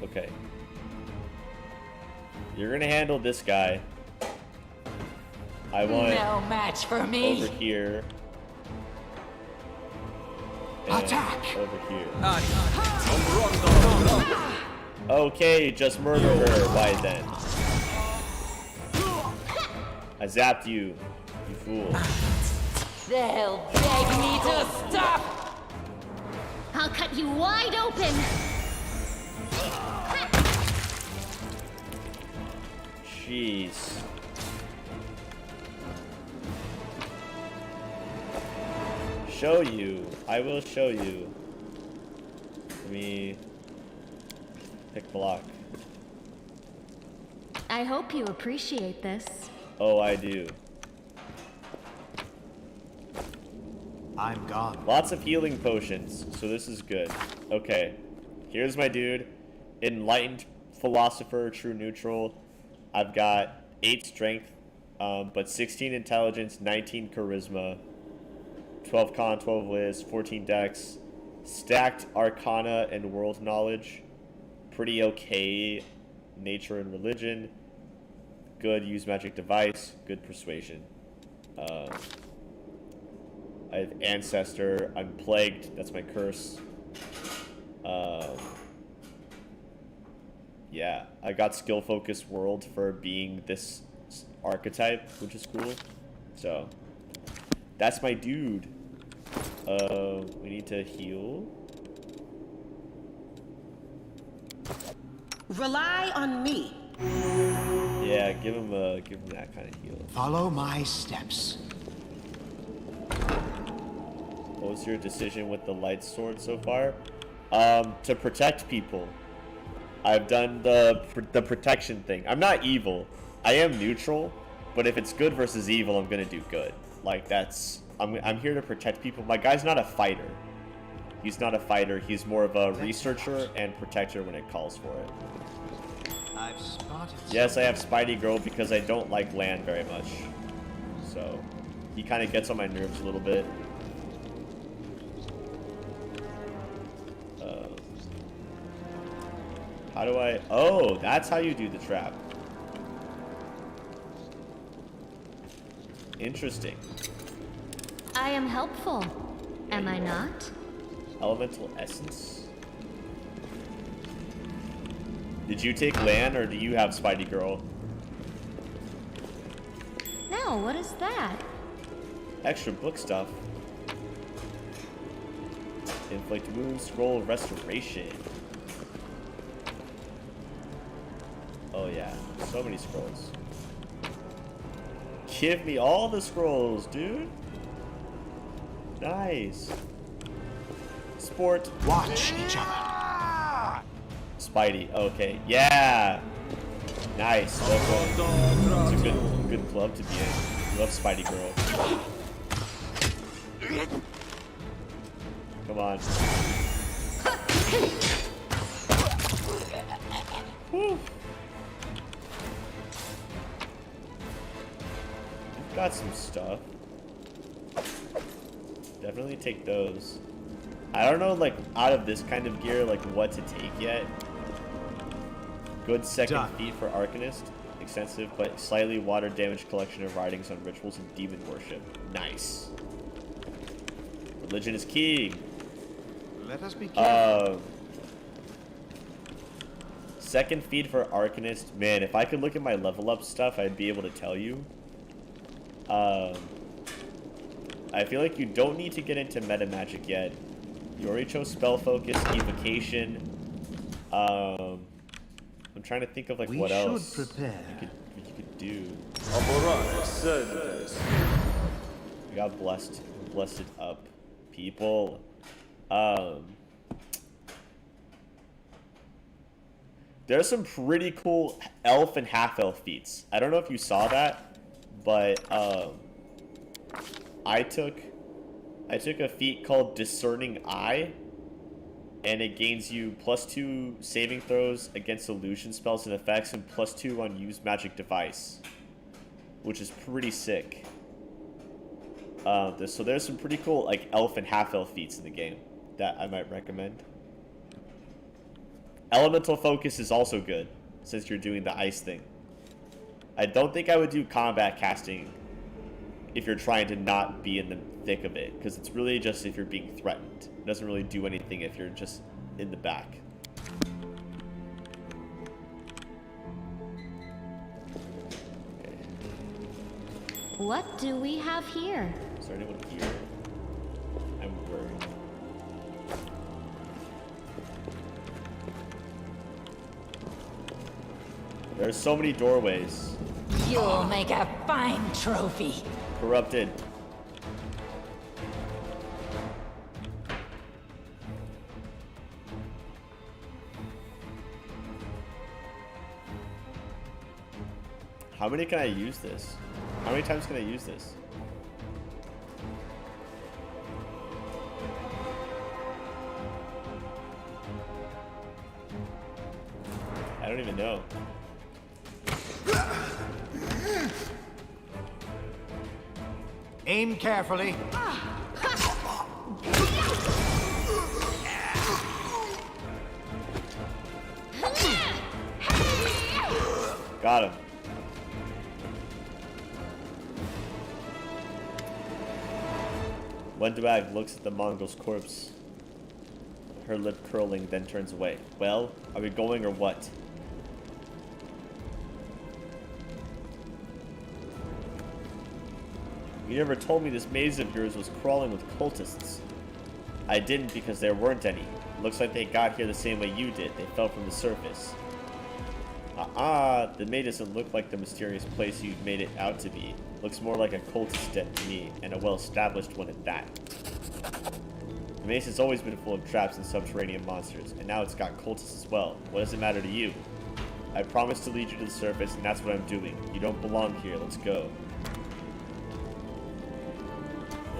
Okay. You're gonna handle this guy. I want no match for me. over here. Attack! Over here. Okay, just murder her. Why then? I zapped you, you fool. They'll beg me to stop. I'll cut you wide open. Jeez. Show you. I will show you. Let me pick block. I hope you appreciate this. Oh, I do. I'm gone. Lots of healing potions, so this is good. Okay, here's my dude. Enlightened, Philosopher, True Neutral. I've got 8 strength, but 16 intelligence, 19 charisma, 12 con, 12 whiz, 14 dex, stacked arcana and world knowledge. Pretty okay nature and religion. Good use magic device. Good persuasion. I have ancestor. I'm plagued. That's my curse. Yeah, I got skill focused world for being this archetype, which is cool. So that's my dude. We need to heal. Rely on me. Yeah, give him that kind of heal. Follow my steps. What was your decision with the light sword so far? To protect people. I've done the protection thing. I'm not evil. I am neutral, but if it's good versus evil, I'm gonna do good. Like that's I'm here to protect people. My guy's not a fighter. He's not a fighter. He's more of a researcher and protector when it calls for it. I've spotted. Yes, I have Spidey Girl because I don't like land very much. So he kind of gets on my nerves a little bit. How do I... Oh, that's how you do the trap. Interesting. I am helpful. Am I not? Elemental essence. Did you take land or do you have Spidey Girl? No, what is that? Extra book stuff. Inflict wounds, scroll of restoration. Oh yeah, so many scrolls. Give me all the scrolls, dude. Nice. Sport. Watch each other. Spidey. Okay. Yeah. Nice. It's a good club to be in. Love Spidey Girl. Come on. Whew. Got some stuff. Definitely take those. I don't know, like, out of this kind of gear, like, what to take yet. Good second feat for Arcanist. Extensive, but slightly water damage collection of writings on rituals and demon worship. Nice. Religion is key. Let us be careful. Second feat for Arcanist. Man, if I could look at my level up stuff, I'd be able to tell you. I feel like you don't need to get into meta magic yet. You already chose spell focus, evocation. I'm trying to think of like what else you could do. We got blessed up people. There's some pretty cool elf and half elf feats. I don't know if you saw that, but I took a feat called Discerning Eye, and it gains you +2 saving throws against illusion spells and effects, and +2 on use magic device, which is pretty sick. So there's some pretty cool like elf and half elf feats in the game that I might recommend. Elemental focus is also good since you're doing the ice thing. I don't think I would do combat casting if you're trying to not be in the thick of it, because it's really just if you're being threatened. It doesn't really do anything if you're just in the back. Okay. What do we have here? Is there anyone here? I'm worried. There's so many doorways. You'll make a fine trophy. Corrupted. How many can I use this? How many times can I use this? I don't even know. Aim carefully. Got him. Wendwag looks at the Mongol's corpse, her lip curling, then turns away. Well, are we going or what? You never told me this maze of yours was crawling with cultists. I didn't because there weren't any. Looks like they got here the same way you did. They fell from the surface. The maze doesn't look like the mysterious place you've made it out to be. Looks more like a cultist den to me, and a well-established one at that. The maze has always been full of traps and subterranean monsters, and now it's got cultists as well. What does it matter to you? I promised to lead you to the surface, and that's what I'm doing. You don't belong here. Let's go.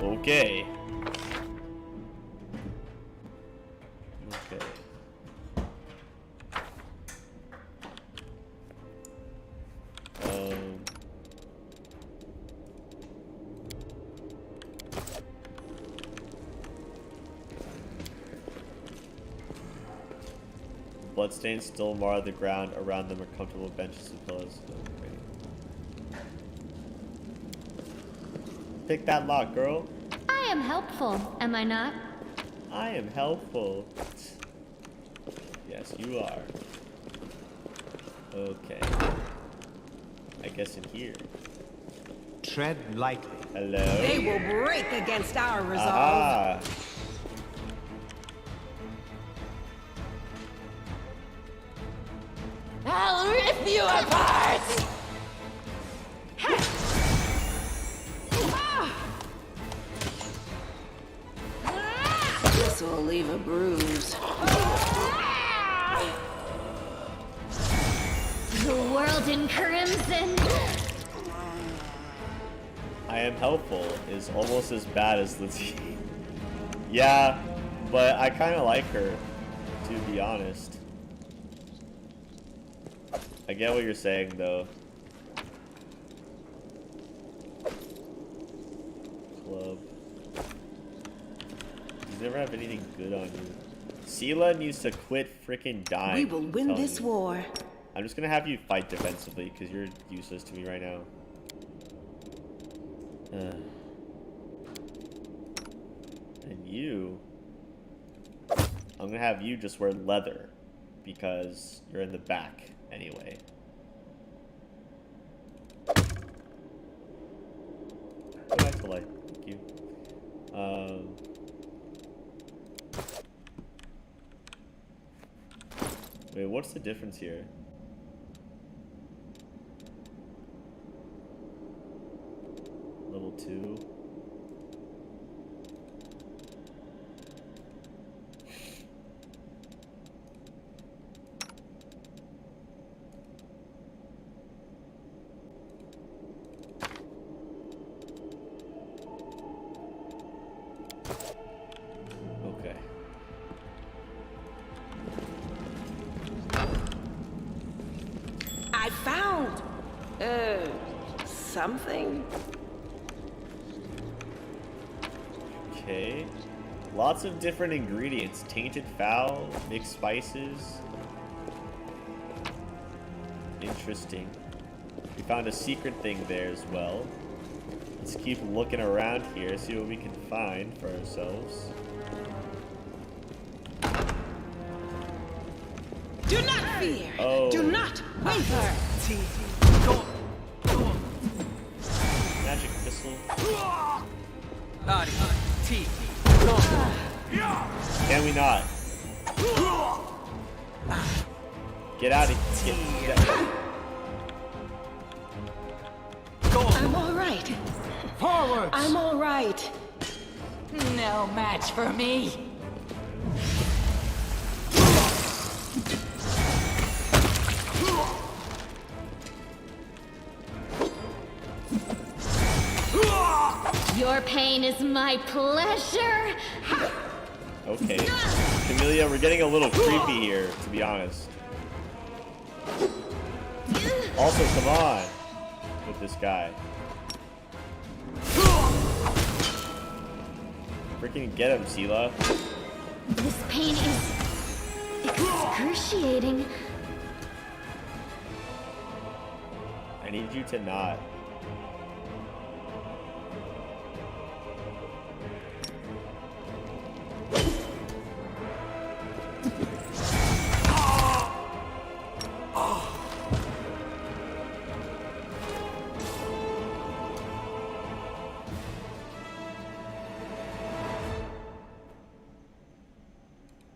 Okay. Okay. Bloodstains still mar the ground around them are comfortable benches and pillows. Pick that lock, girl. I am helpful, am I not? I am helpful. Yes, you are. Okay. I guess in here. Tread lightly. Hello? They will break against our resolve. Aha. I'll rip you apart! This will leave a bruise. The world in crimson. I am helpful is almost as bad as the team. Yeah, but I kind of like her, to be honest. I get what you're saying, though. Club. You never have anything good on you. Sela needs to quit freaking dying. We will win this war. I'm just gonna have you fight defensively because you're useless to me right now. And you, I'm gonna have you just wear leather because you're in the back anyway. Go back to light. Thank you. Wait, what's the difference here? Level 2. Okay. I found something. Okay. Lots of different ingredients. Tainted fowl, mixed spices. Interesting. We found a secret thing there as well. Let's keep looking around here, see what we can find for ourselves. Do not fear. Oh. Do not waver. Magic missile. Can we not? Get out of here. I'm all right. Forward. I'm all right. No match for me. pain is my pleasure. Okay. Camellia, we're getting a little creepy here, to be honest. Also, come on with this guy. Freaking get him, Sela. This pain is excruciating. I need you to not.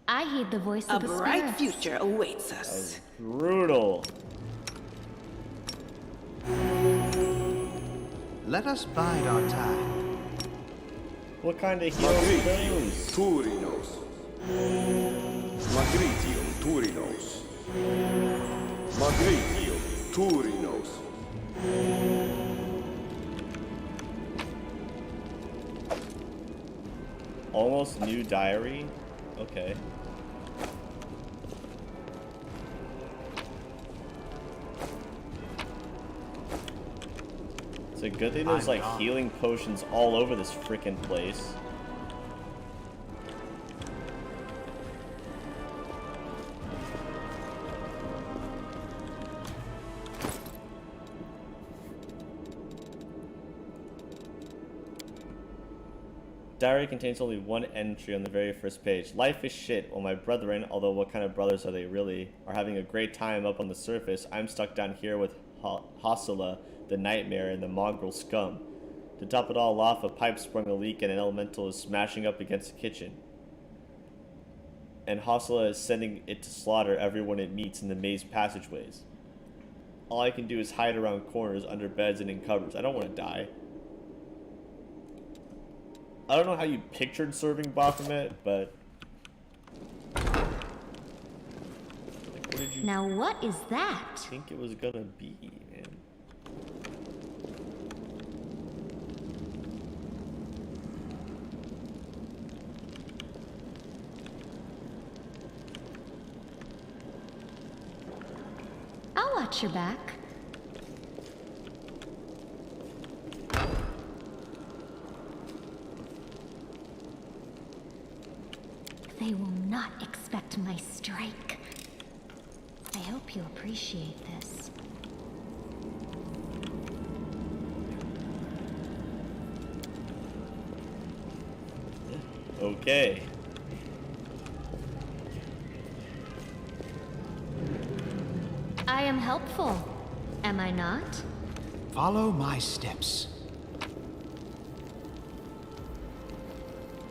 I heed the voice of the spirits. A bright future awaits us. Brutal. Let us bide our time. What kind of heroes are those? Turinos. Magritium Turinos. Magritium Turinos. Almost new diary? Okay. It's a good thing there's like healing potions all over this freaking place. Diary contains only one entry on the very first page. Life is shit, while my brethren, although what kind of brothers are they really, are having a great time up on the surface. I'm stuck down here with Hossela, the nightmare, and the mongrel scum. To top it all off, a pipe sprung a leak and an elemental is smashing up against the kitchen. And Hossela is sending it to slaughter everyone it meets in the maze passageways. All I can do is hide around corners, under beds, and in cupboards. I don't want to die. I don't know how you pictured serving Baphomet, but... like, what did you Now what is that? think it was gonna be, man? I'll watch your back. They will not expect my strike. I hope you appreciate this. Okay. I am helpful, am I not? Follow my steps.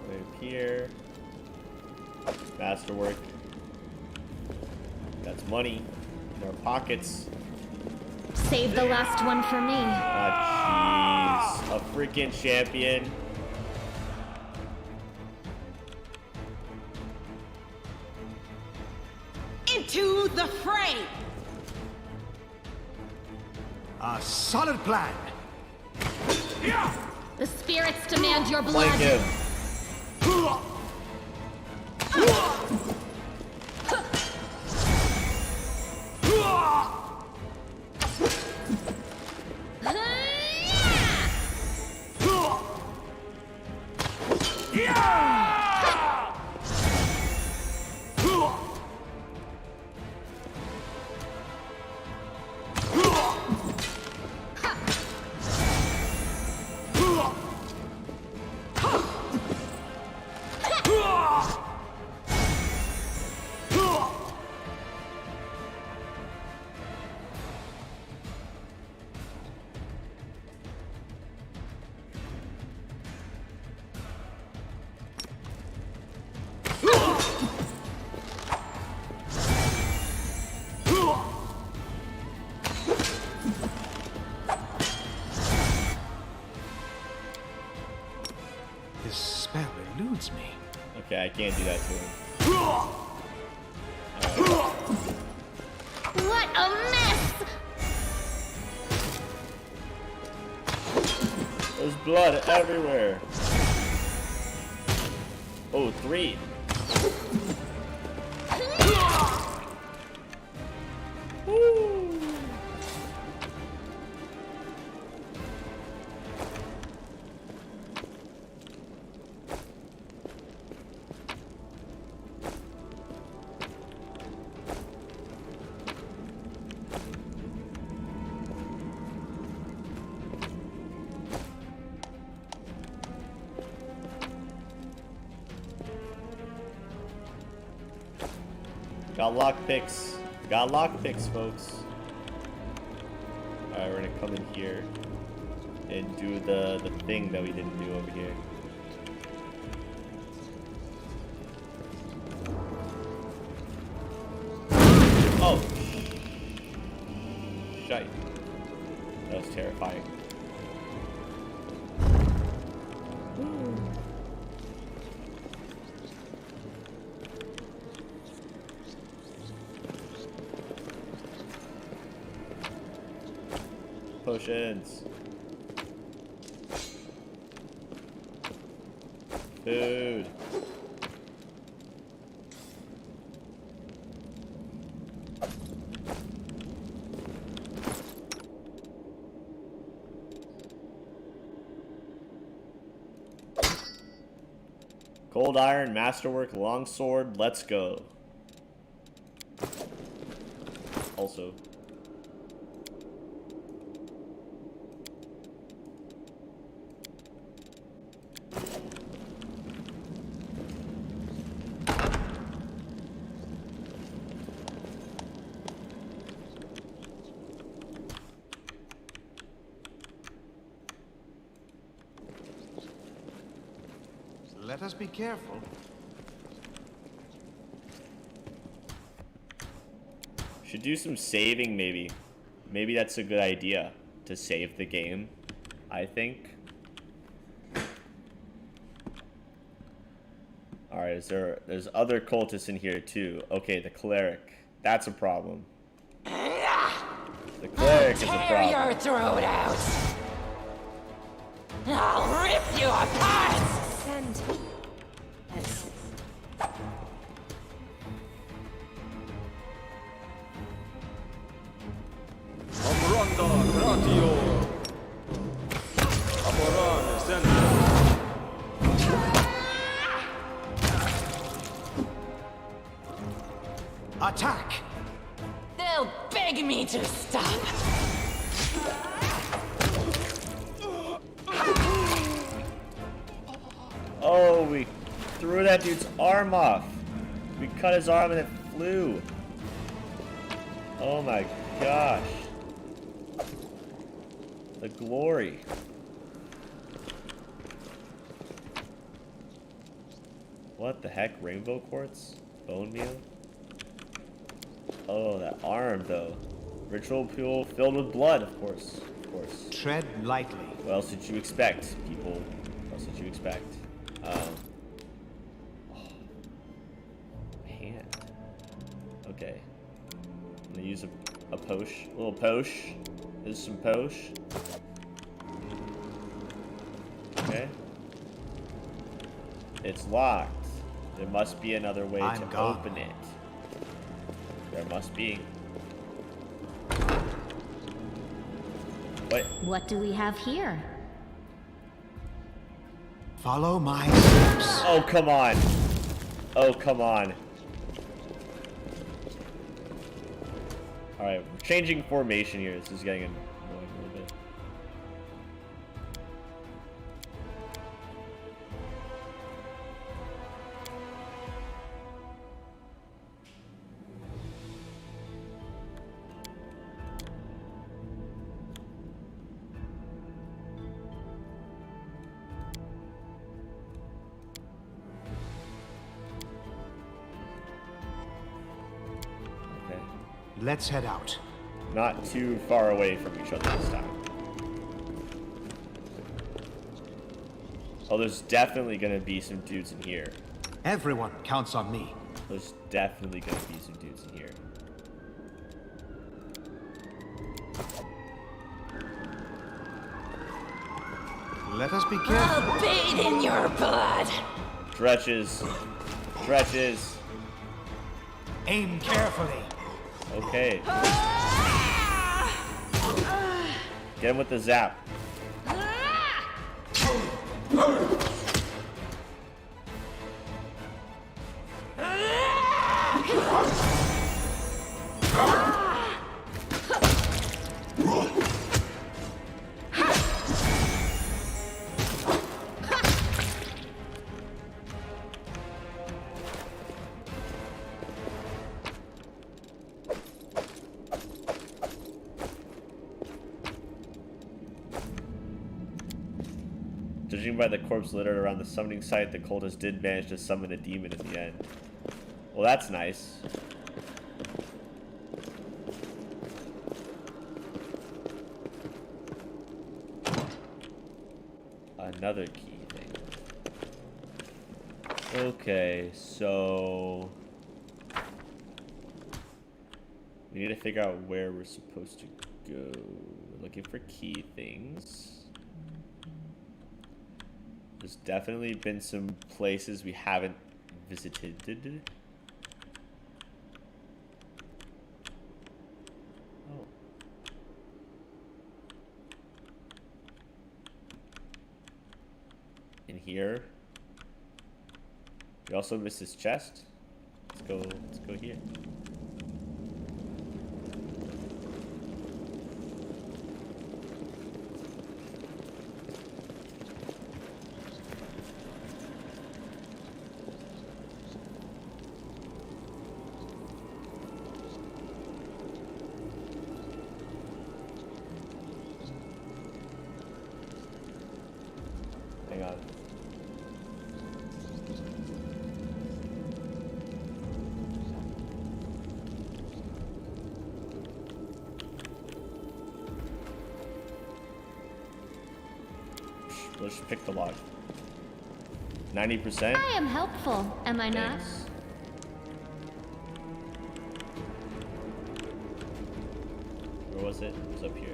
Right here. Masterwork. That's money in our pockets. Save the last one for me. Ah, jeez. A freaking champion. Into the fray! A solid plan. The spirits demand your blood. Flank him. This spell eludes me. Okay, I can't do that to him. What a mess! There's blood everywhere. Oh, 3. Woo. Got lockpicks. Got lockpicks, folks. Alright, we're gonna come in here and do the thing that we didn't do over here. Oh! Shite. That was terrifying. Potions. Food. Cold iron, masterwork, longsword, let's go. Also. Let us be careful. Should do some saving, maybe. Maybe that's a good idea, to save the game, I think. Alright, there's other cultists in here too. Okay, the cleric. That's a problem. The cleric is a problem. Tear your throat out! I'll rip you apart! And... Attack! They'll beg me to stop. Oh, we threw that dude's arm off. We cut his arm and it flew. Oh my gosh. The glory. What the heck? Rainbow quartz? Bone meal? Oh, that arm though. Ritual pool filled with blood, of course. Of course. Tread lightly. What else did you expect, people? What else did you expect? Oh, hand. Okay. I'm gonna use a posh. A little posh. There's some posh. Okay. It's locked. There must be another way to open it. There must be. What? What do we have here? Follow my steps. Oh, come on. Oh, come on. Alright, we're changing formation here. This is getting annoying a little bit. Let's head out. Not too far away from each other this time. Oh, there's definitely gonna be some dudes in here. Everyone counts on me. There's definitely gonna be some dudes in here. Let us be careful. I'll bathe in your blood. Stretches. Stretches. Aim carefully. Okay. Get him with the zap. Judging by the corpse littered around the summoning site, the cultist did manage to summon a demon in the end. Well, that's nice. Another key thing. Okay, so we need to figure out where we're supposed to go. We're looking for key things. There's definitely been some places we haven't visited. Oh. In here. We also missed his chest. Let's go here. Hang on. Let's just pick the lock. 90%? I am helpful, am I not? Thanks. Where was it? It was up here.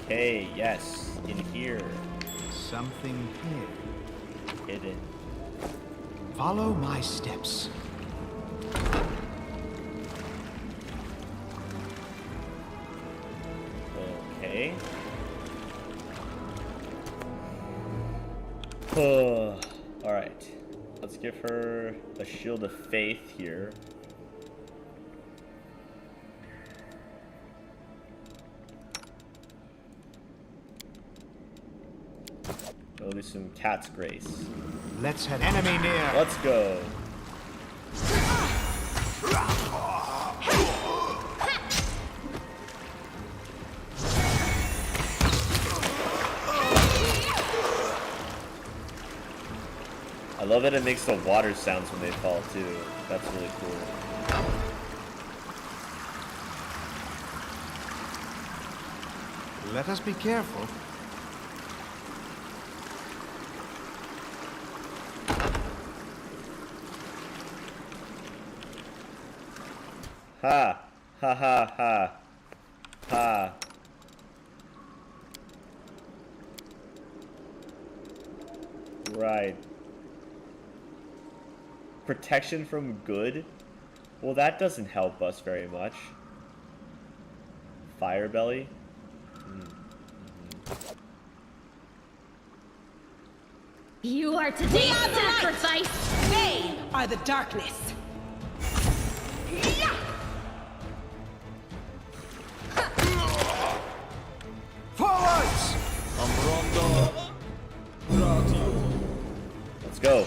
Okay, yes, in here. Something here. Hidden. Follow my steps. Okay. Alright. Let's give her a shield of faith here. At least some cat's grace. Let's head enemy near. Let's go. I love that it makes the water sounds when they fall too. That's really cool. Let us be careful. Ha! Ha ha ha! Ha! Right. Protection from good? Well, that doesn't help us very much. Fire belly? You are today's sacrifice! They are the darkness. Forwards! Let's go.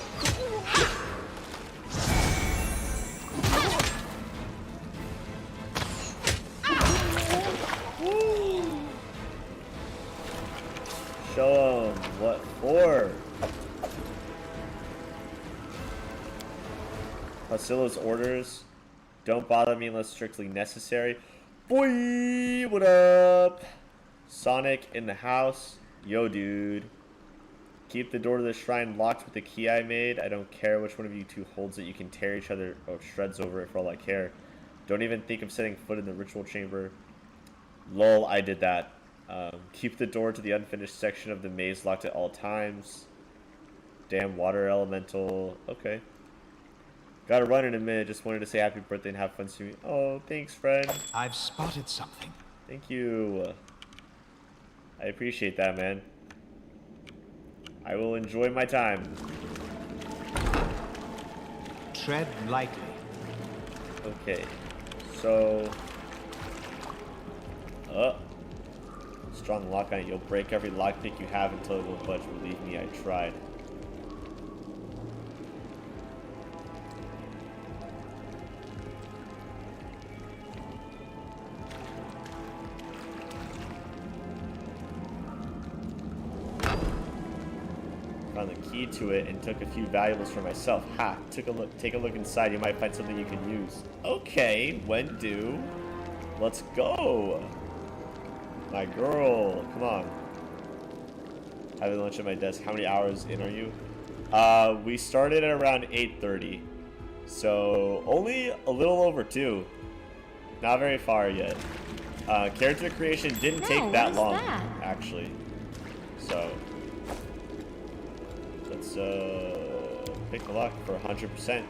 Show them what for. Hasila's orders. Don't bother me unless strictly necessary. Boy, what up? Sonic in the house. Yo, dude. Keep the door to the shrine locked with the key I made. I don't care which one of you two holds it. You can tear each other shreds over it for all I care. Don't even think of setting foot in the ritual chamber. Lol, I did that. Keep the door to the unfinished section of the maze locked at all times. Damn water elemental. Okay. Gotta run in a minute. Just wanted to say happy birthday and have fun to me. Oh, thanks, friend. I've spotted something. Thank you. I appreciate that, man. I will enjoy my time. Tread lightly. Okay. So... strong lock on it. You'll break every lockpick you have until it won't budge. Believe me, I tried. Found the key to it and took a few valuables for myself. Ha! Take a look inside. You might find something you can use. Okay, when do? Let's go. My girl, come on. Having lunch at my desk. How many hours in are you? We started at around 8:30, so only a little over 2. Not very far yet. Character creation didn't take that long, actually. So let's pick the lock for 100%.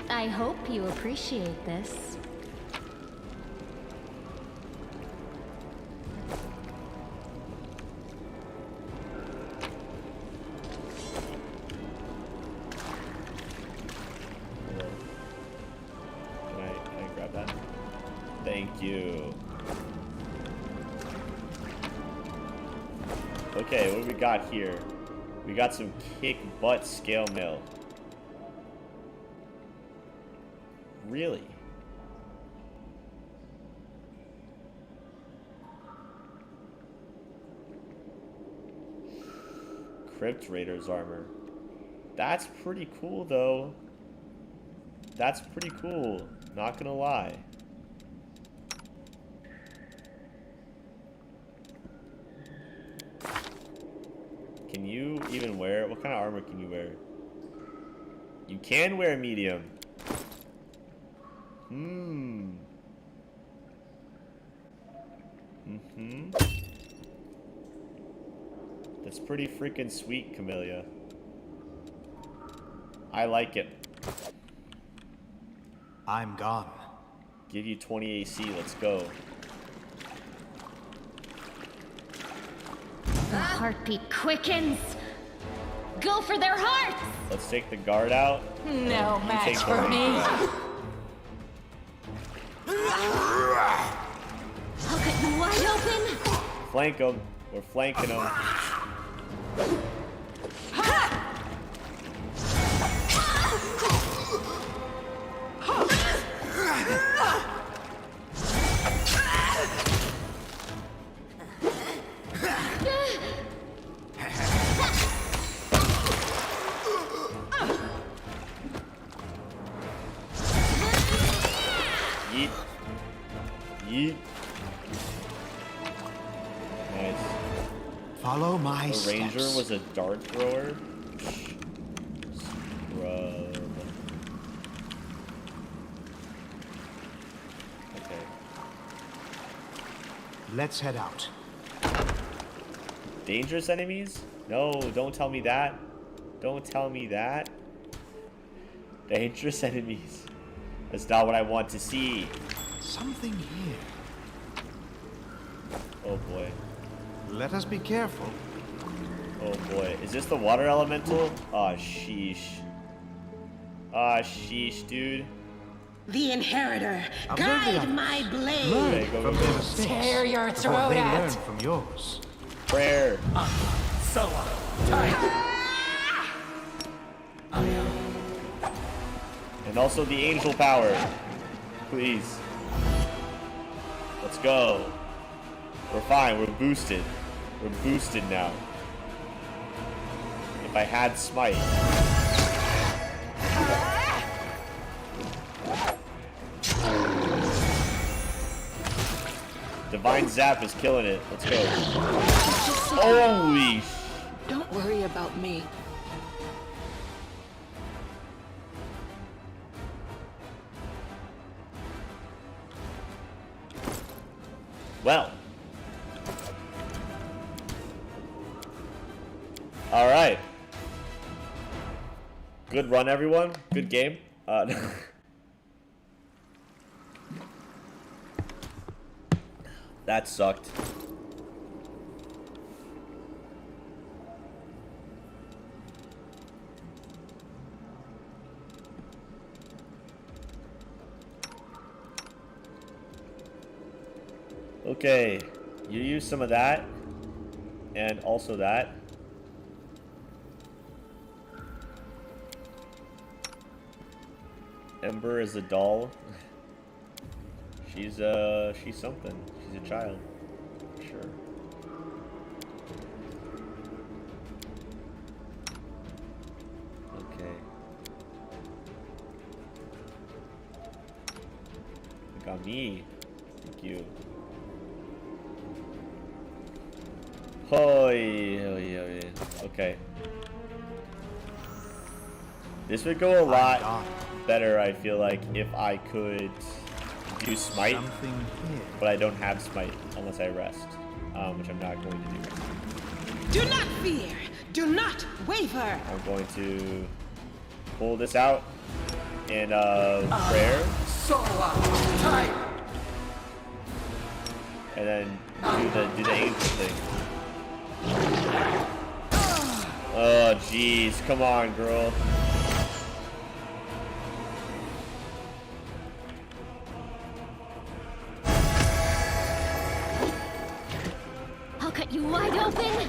I hope you appreciate this. Can I grab that? Thank you. Okay, what do we got here? We got some kick butt scale mail. Really? Crypt Raiders armor. That's pretty cool though. That's pretty cool. Not gonna lie. Can you even wear it? What kind of armor can you wear? You can wear medium. That's pretty freaking sweet, Camellia. I like it. I'm gone. Give you 20 AC, let's go. The heartbeat quickens. Go for their hearts. Let's take the guard out. No You match take for the me. ranger out. I'll cut you wide open. Flank them. We're flanking them. Yeet. Yeet. Nice. Follow my The ranger steps. was a dart thrower. Scrub. Okay. Let's head out. Dangerous enemies? No, don't tell me that. Don't tell me that. Dangerous enemies. That's not what I want to see. Something here. Oh boy. Let us be careful. Oh boy. Is this the water elemental? Aw, sheesh. Aw, sheesh, dude. The Inheritor, guide my blade. Okay, go, go, go. Tear your Before throat they out. learn from yours. Prayer. So And also the angel power. Please. Let's go. We're fine. We're boosted. We're boosted now. If I had smite. Divine Zap is killing it. Let's go. Holy sh... Don't worry about me. Well. Alright. Good run, everyone. Good game. That sucked. Okay, you use some of that, and also that. Ember is a doll. She's something. She's a child. Sure. Okay. Got me. Thank you. Okay. This would go a lot better, I feel like, if I could do smite, but I don't have smite unless I rest, which I'm not going to do. Do not fear! Do not waver! I'm going to pull this out in prayer, and then do the angel thing. Oh jeez, come on, girl. I'll cut you wide open.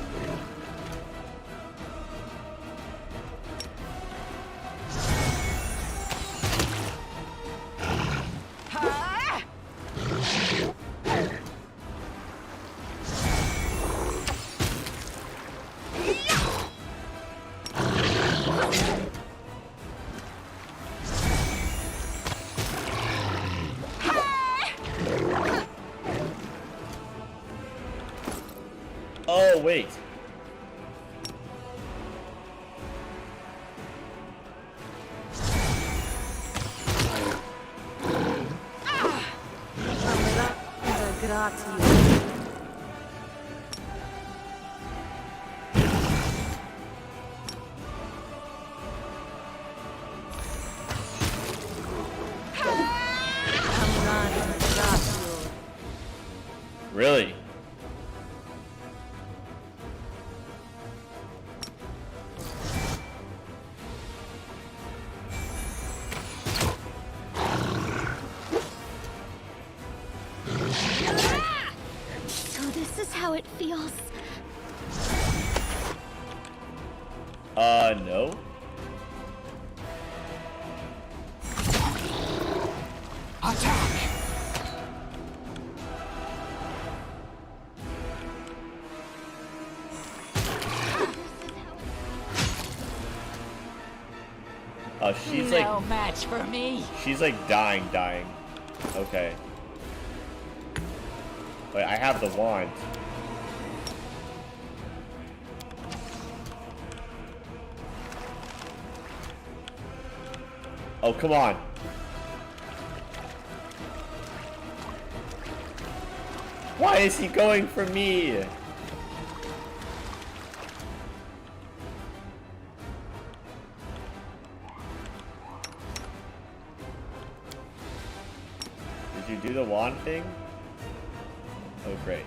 Oh, wait. Really? So this is how it feels. No. Attack! Oh, she's no like match for me. She's like dying. Okay. Wait, I have the wand. Oh, come on. Why is he going for me? Did you do the wand thing? Oh, great.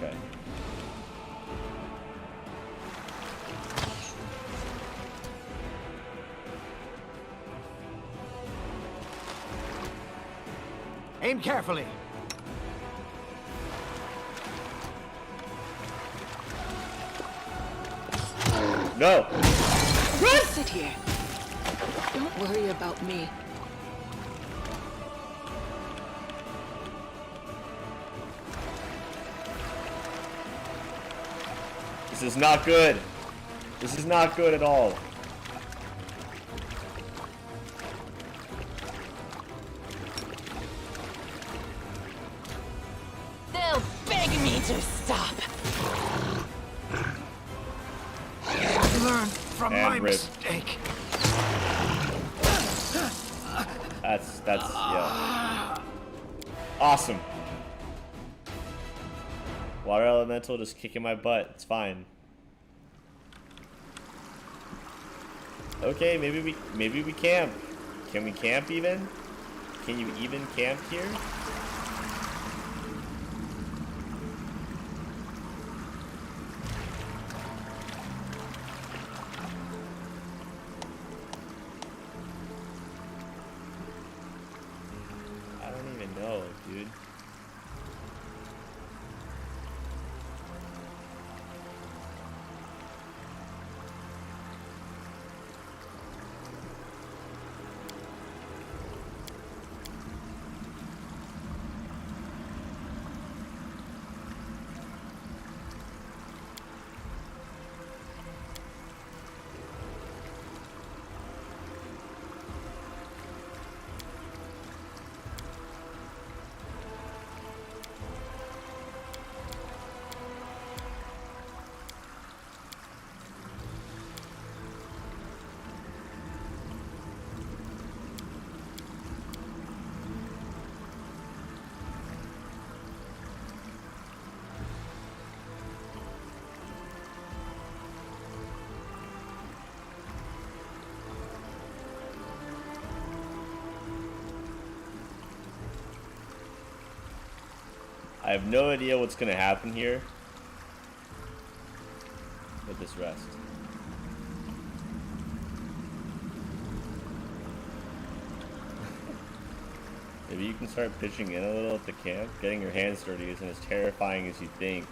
Okay. Aim carefully. No. Run! Sit here. Don't worry about me. This is not good. This is not good at all. to stop. Learn from And my rip. mistake. That's yeah. Awesome. Water elemental just kicking my butt. It's fine. Okay, maybe we camp. Can we camp even? Can you even camp here? I don't even know, dude. I have no idea what's gonna happen here with this rest. Maybe you can start pitching in a little at the camp. Getting your hands dirty isn't as terrifying as you think.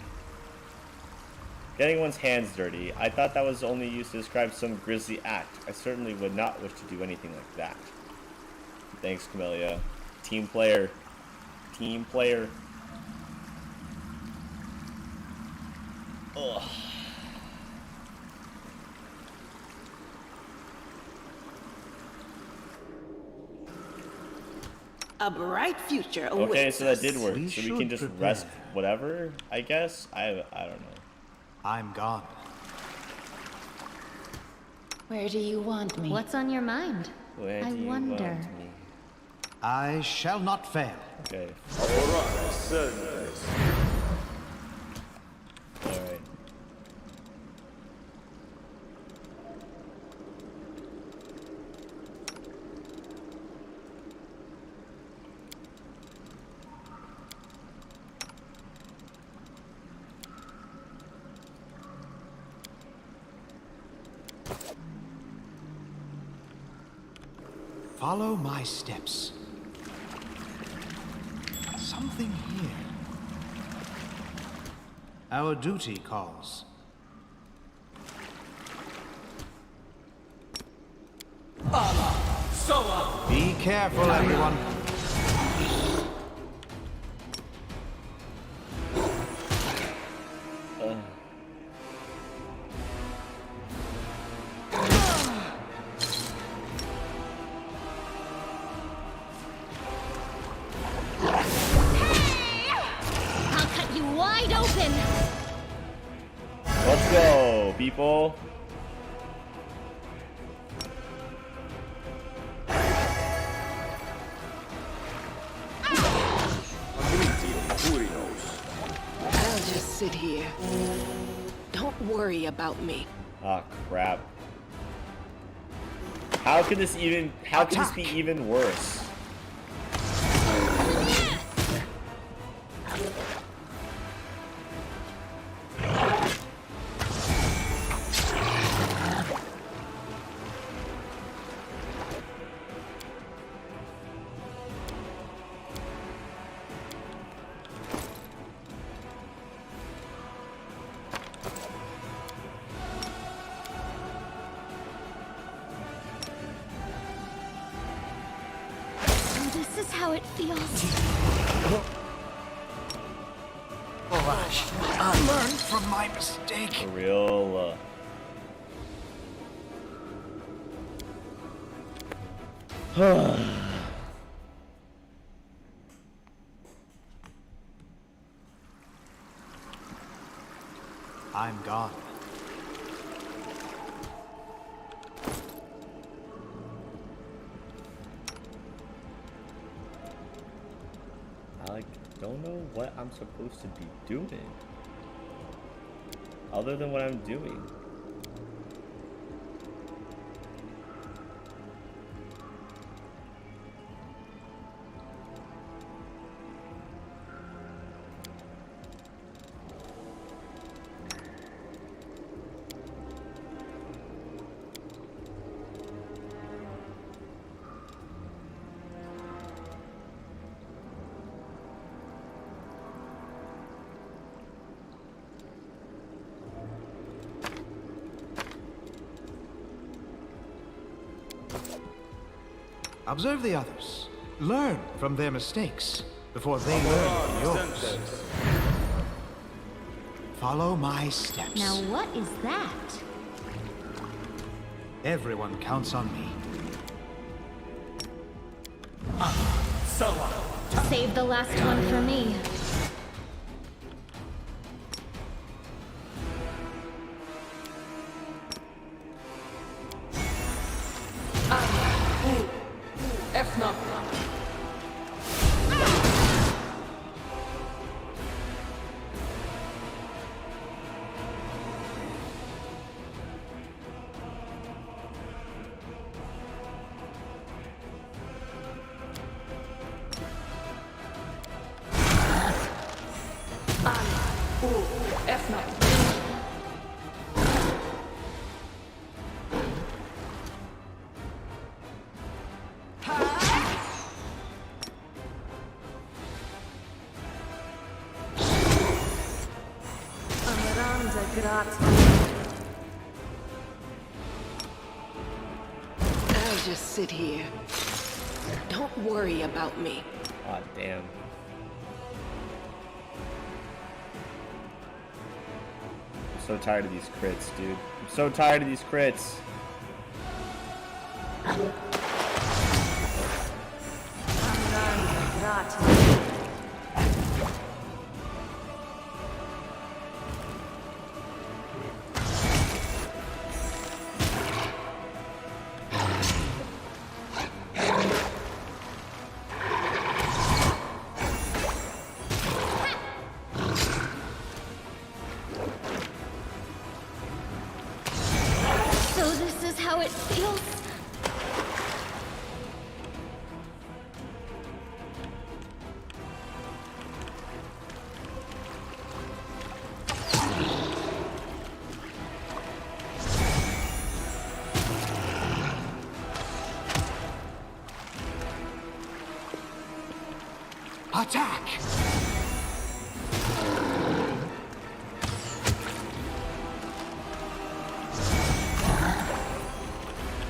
Getting one's hands dirty. I thought that was only used to describe some grisly act. I certainly would not wish to do anything like that. Thanks, Camellia. Team player. Team player. Ugh. A bright future awaits Okay, so that us. did work. So we can just rest whatever, I guess. I don't know. I'm gone. Where do you want me? What's on your mind? Where I do you wonder. want me? I shall not fail. Okay. Alright, send this. Alright. Follow my steps. Something here. Our duty calls. Be careful, everyone. I'll cut you wide open. Let's go, people. I'll just sit here. Don't worry about me. Ah, crap. How could this even? How could this be even worse? This is how it feels. I learned from my mistake. For real. I'm gone. I don't know what I'm supposed to be doing. Other than what I'm doing. Observe the others. Learn from their mistakes before they learn from yours. Follow my steps. Now what is that? Everyone counts on me. Save the last one for me. I'll just sit here. Don't worry about me. Aw, damn. I'm so tired of these crits, dude. I'm so tired of these crits. So this is how it feels? Attack!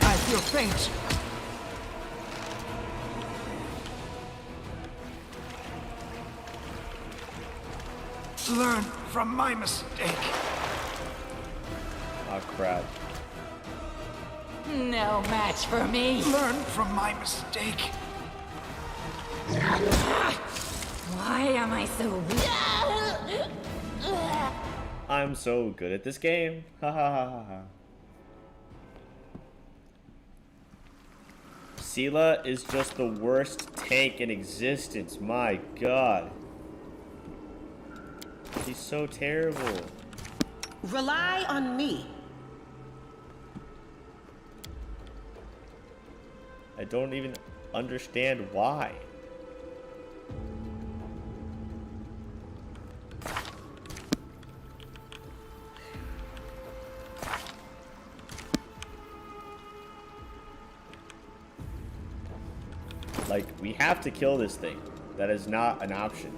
I feel faint. Learn from my mistake. Oh crap. No match for me. Learn from my mistake. Why am I so weak? I'm so good at this game. Ha ha ha ha ha. Sela is just the worst tank in existence. My god. She's so terrible. Rely on me. I don't even understand why. Like, we have to kill this thing. That is not an option.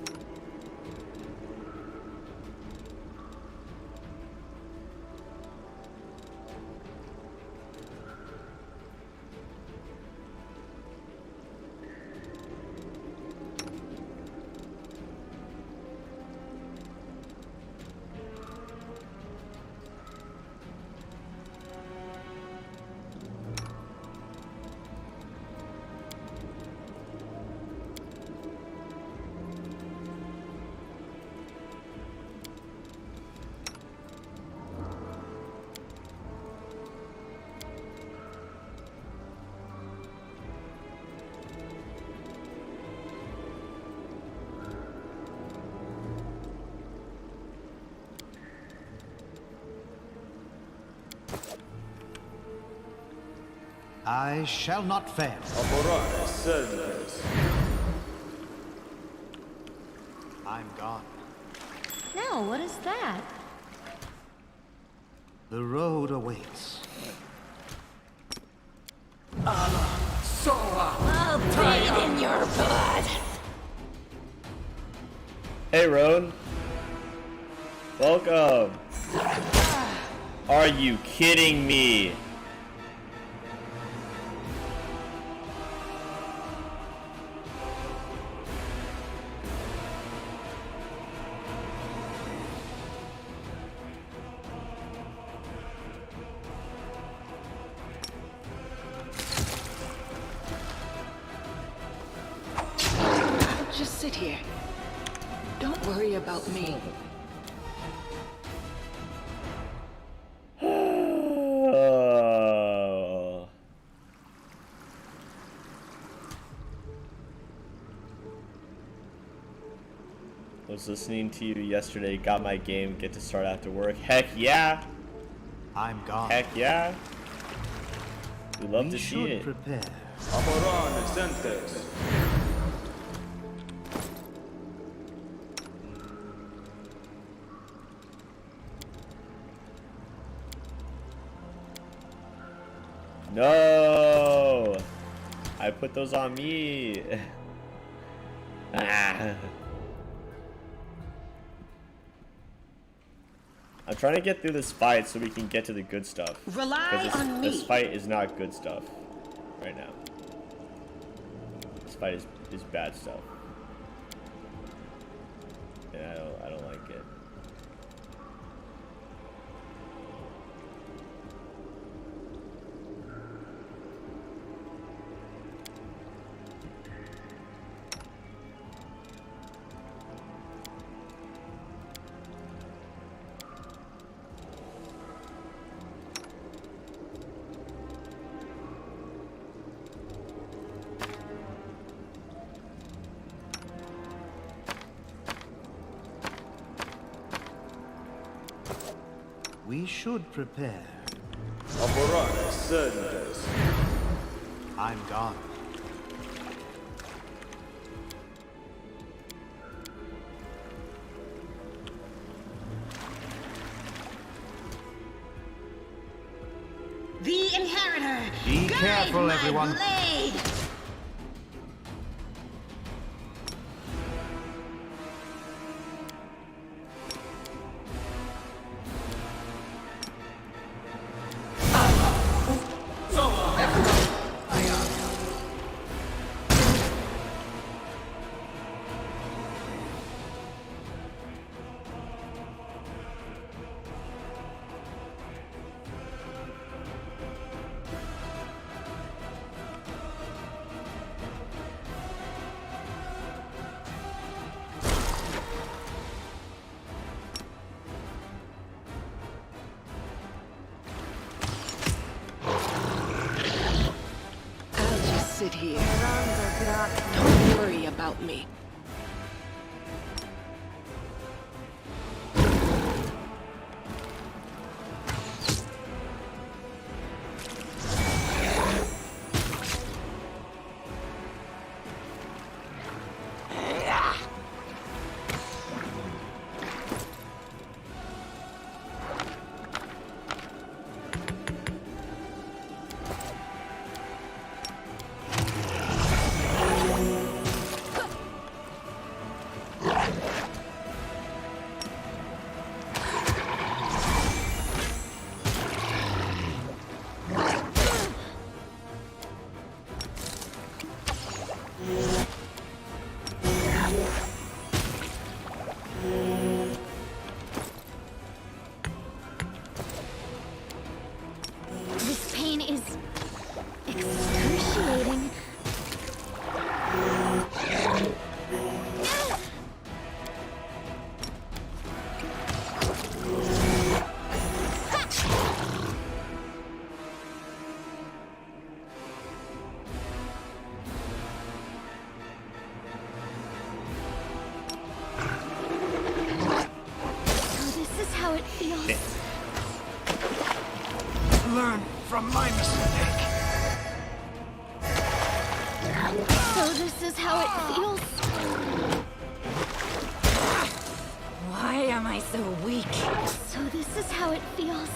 I shall not fail. Amorare Sendes. I'm gone. Now, what is that? The road awaits. I'll bathe in your blood. Hey, Roan. Welcome. Are you kidding me? Just sit here. Don't worry about me. Was listening to you yesterday, got my game, get to start after work. Heck yeah! I'm gone. Heck yeah! We love to see it. Prepare. Amorare Sendes. No! I put those on me. Ah. I'm trying to get through this fight so we can get to the good stuff. Rely on me. This fight is not good stuff right now. This fight is bad stuff. And I don't like it. We should prepare. Amorare Sendes. I'm gone. The Inheritor! Be Guide careful, my everyone. blade! Sit here. Don't worry about me. This pain is excruciating. How it feels. Learn from my mistake. this is how it feels. Why am I so weak? So this is how it feels.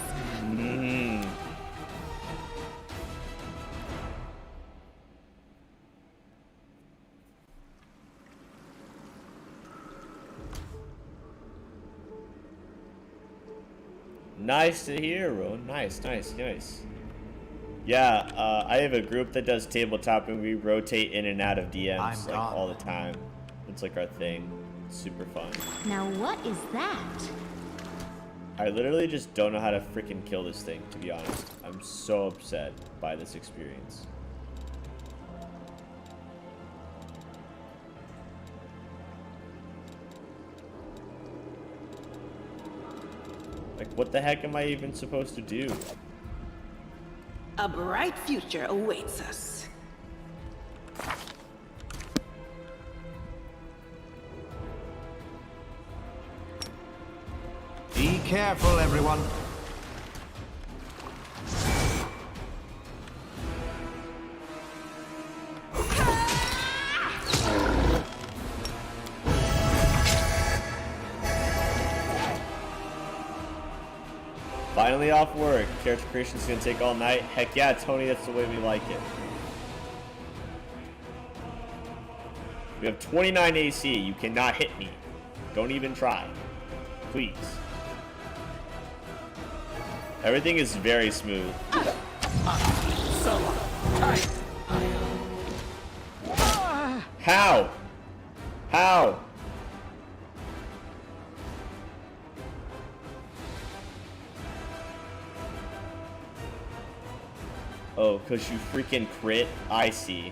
Nice to hear, Ron. Nice. Yeah, I have a group that does tabletop, and we rotate in and out of DMs like all the time. It's like our thing. It's super fun. Now what is that? I literally just don't know how to freaking kill this thing, to be honest. I'm so upset by this experience. Like, what the heck am I even supposed to do? A bright future awaits us. Be careful, everyone. Finally off work. Character creation's gonna take all night. Heck yeah, Tony, that's the way we like it. We have 29 AC. You cannot hit me. Don't even try. Please. Everything is very smooth. How? How? Oh, because you freaking crit? I see.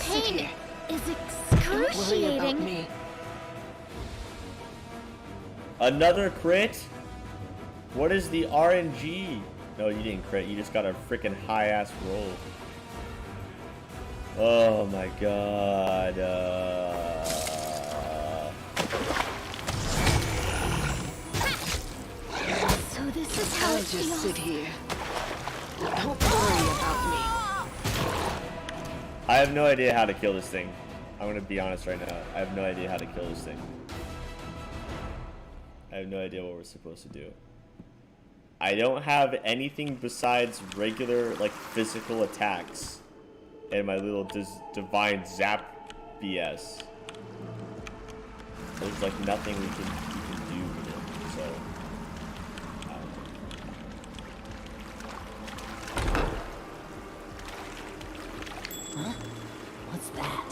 Pain is excruciating. Another crit? What is the RNG? No, you didn't crit. You just got a freaking high-ass roll. Oh my god. So this is how I'll it just feels. sit here. Don't worry about me. I have no idea how to kill this thing. I'm gonna be honest right now. I have no idea how to kill this thing. I have no idea what we're supposed to do. I don't have anything besides regular, like, physical attacks. And my little divine zap BS. There's, like, nothing we can do with it, so... Huh? What's that?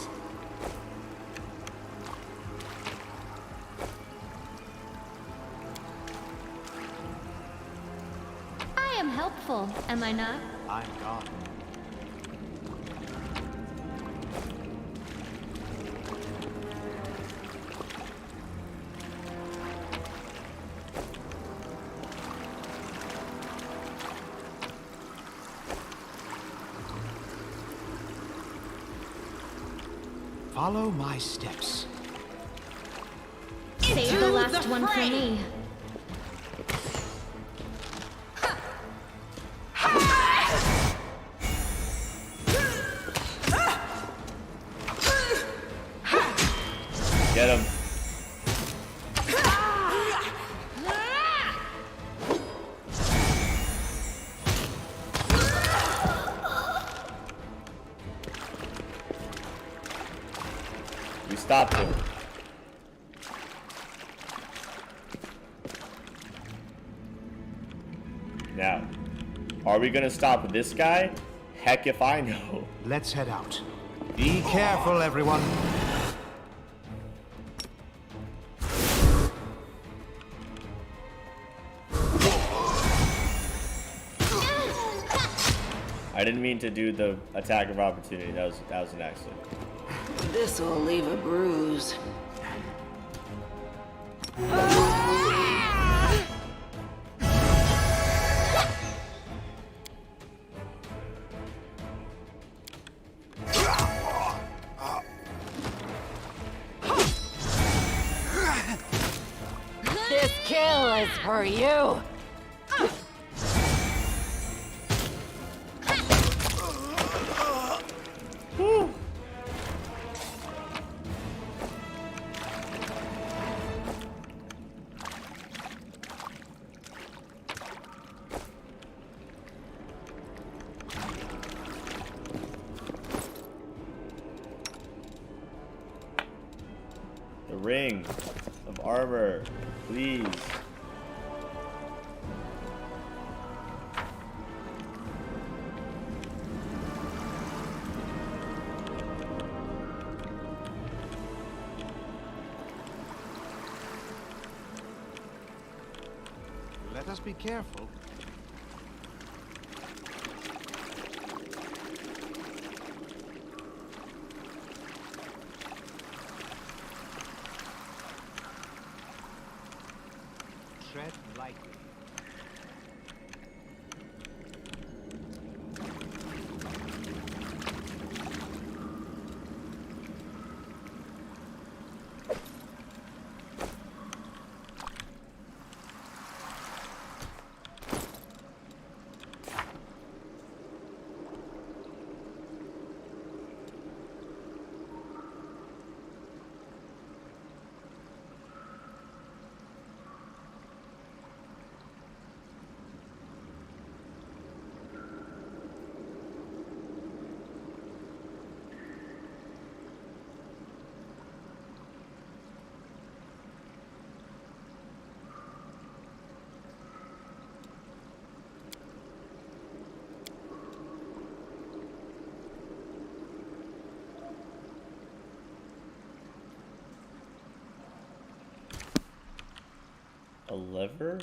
I am helpful, am I not? I'm gone. Follow my steps. Save the last one for me. Get him. We stopped him. Now, are we gonna stop this guy? Heck if I know. Let's head out. Be careful, everyone. I didn't mean to do the attack of opportunity. That was an accident. This'll leave a bruise. This kill is for you. The ring of armor, please. Let us be careful. Tread lightly. A lever?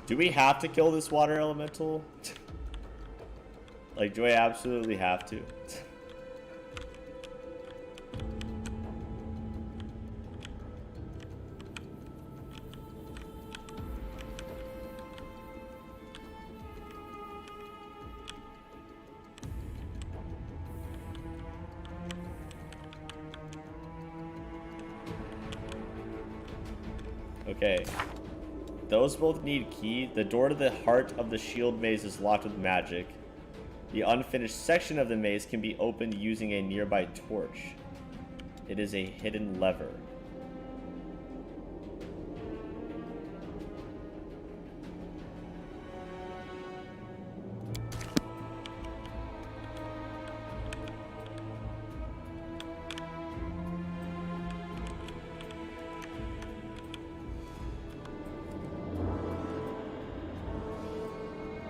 Do we have to kill this water elemental? Like, do I absolutely have to? Okay. Those both need key. The door to the heart of the shield maze is locked with magic. The unfinished section of the maze can be opened using a nearby torch. It is a hidden lever.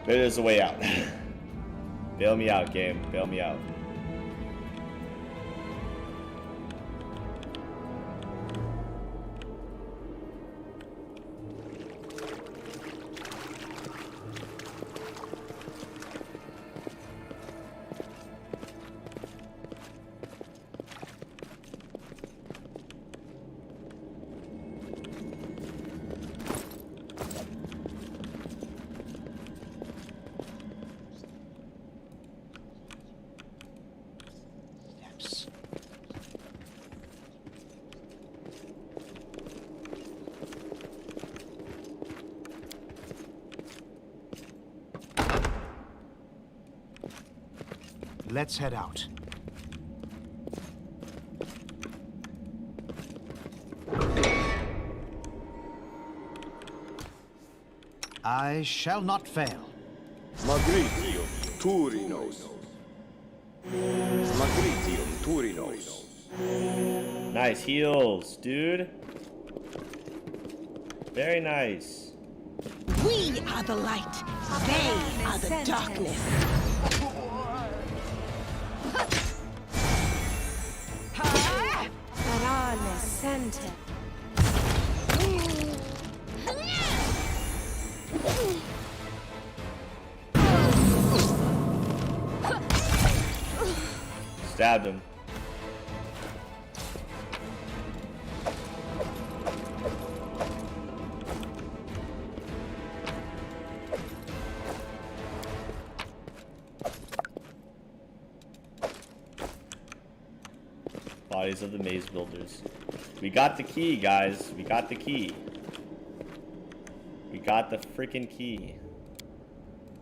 Maybe there's a way out. Bail me out, game. Bail me out. Let's head out. I shall not fail. Magritium Turinos. Magritium Turinos. Nice heals, dude. Very nice. We are the light. They are the darkness. Parane sente. Stabbed him. Bodies of the maze builders. We got the key, guys. We got the key. We got the freaking key.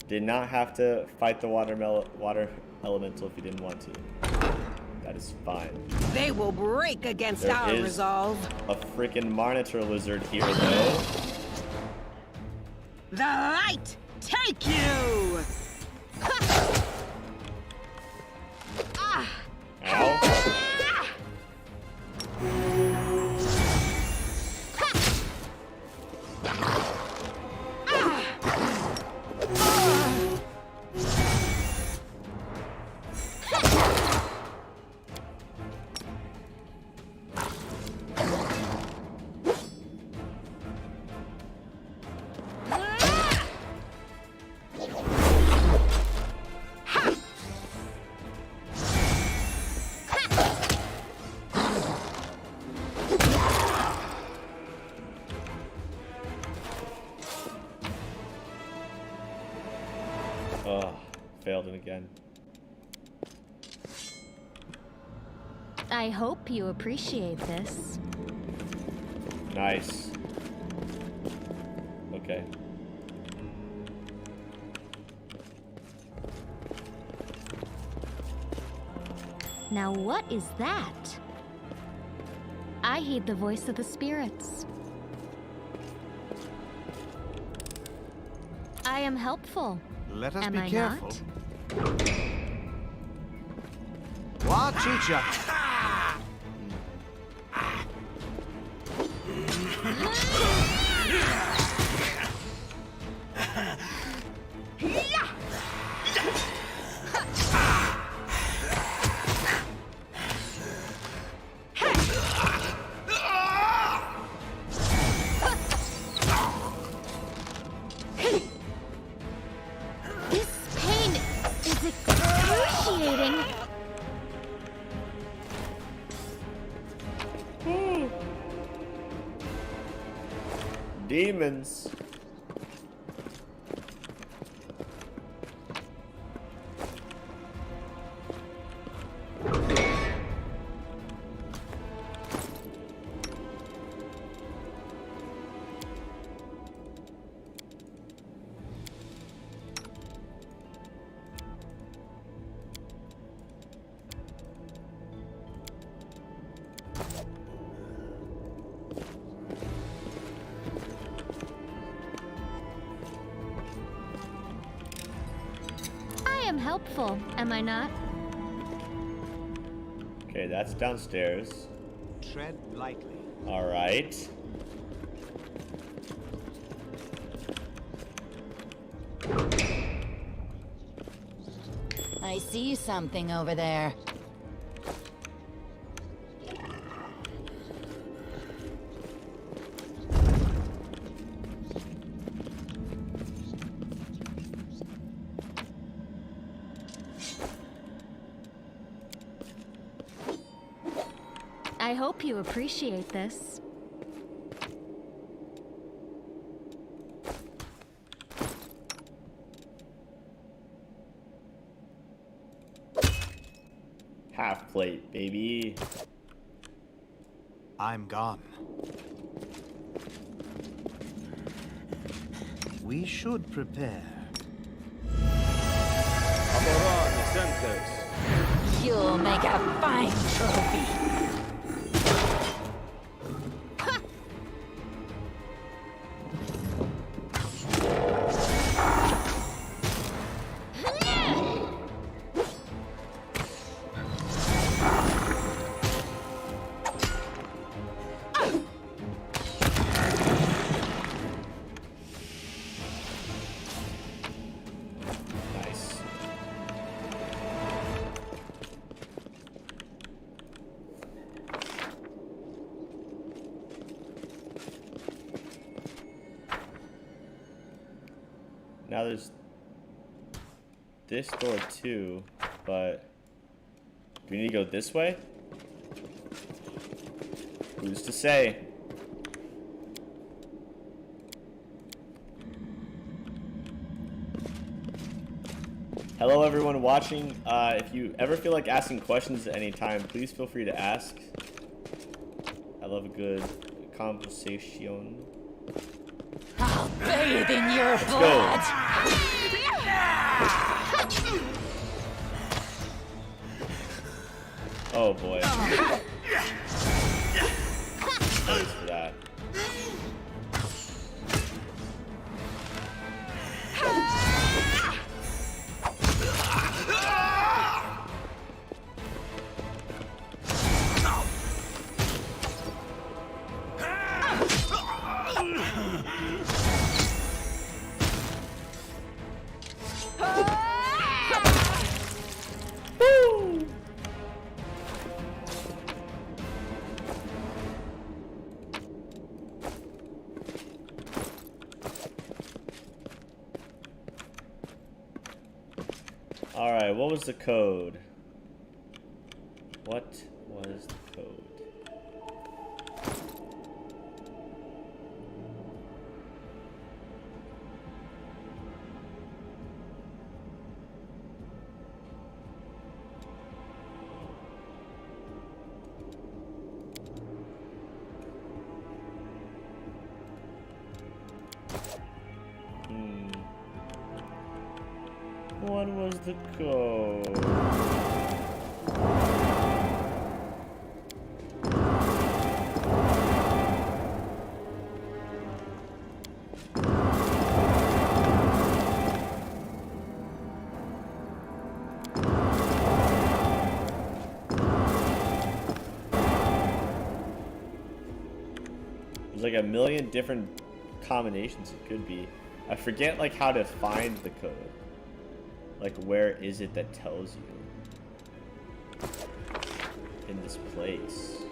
Did not have to fight the water elemental if you didn't want to. That is fine. They will break against our resolve. A freaking monitor lizard here, though. The light take you! Ow. Failed him again. I hope you appreciate this. Nice. Okay. Now what is that? I heed the voice of the spirits. I am helpful. Let us Am be I careful. not? Watch each other. Demons. Helpful, am I not? Okay, that's downstairs. Tread lightly. All right. I see something over there. I hope you appreciate this. Half plate, baby. I'm gone. We should prepare. You'll make a fine trophy. Now there's this door too, but do we need to go this way? Who's to say? Hello everyone watching. If you ever feel like asking questions at any time, please feel free to ask. I love a good conversation. I'll bathe in your Let's blood. Oh boy. Thanks for that. Alright, what was the code? What was the code? What was the code? There's like a million different combinations it could be. I forget like how to find the code. Like, where is it that tells you? In this place.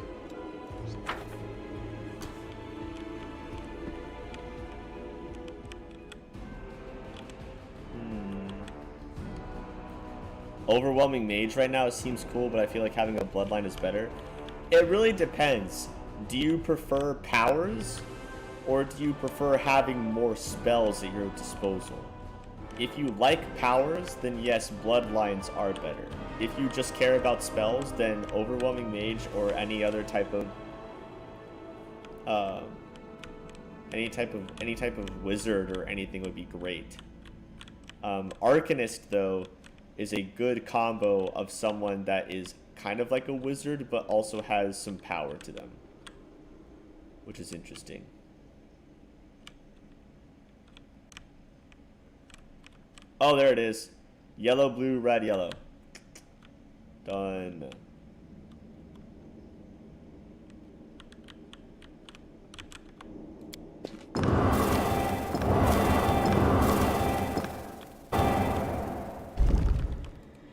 Overwhelming mage right now seems cool, but I feel like having a bloodline is better. It really depends. Do you prefer powers? Or do you prefer having more spells at your disposal? If you like powers, then yes, bloodlines are better. If you just care about spells, then overwhelming mage or any other type of any type of wizard or anything would be great. Arcanist though is a good combo of someone that is kind of like a wizard but also has some power to them, which is interesting. Oh, there it is. Yellow, blue, red, yellow. Done.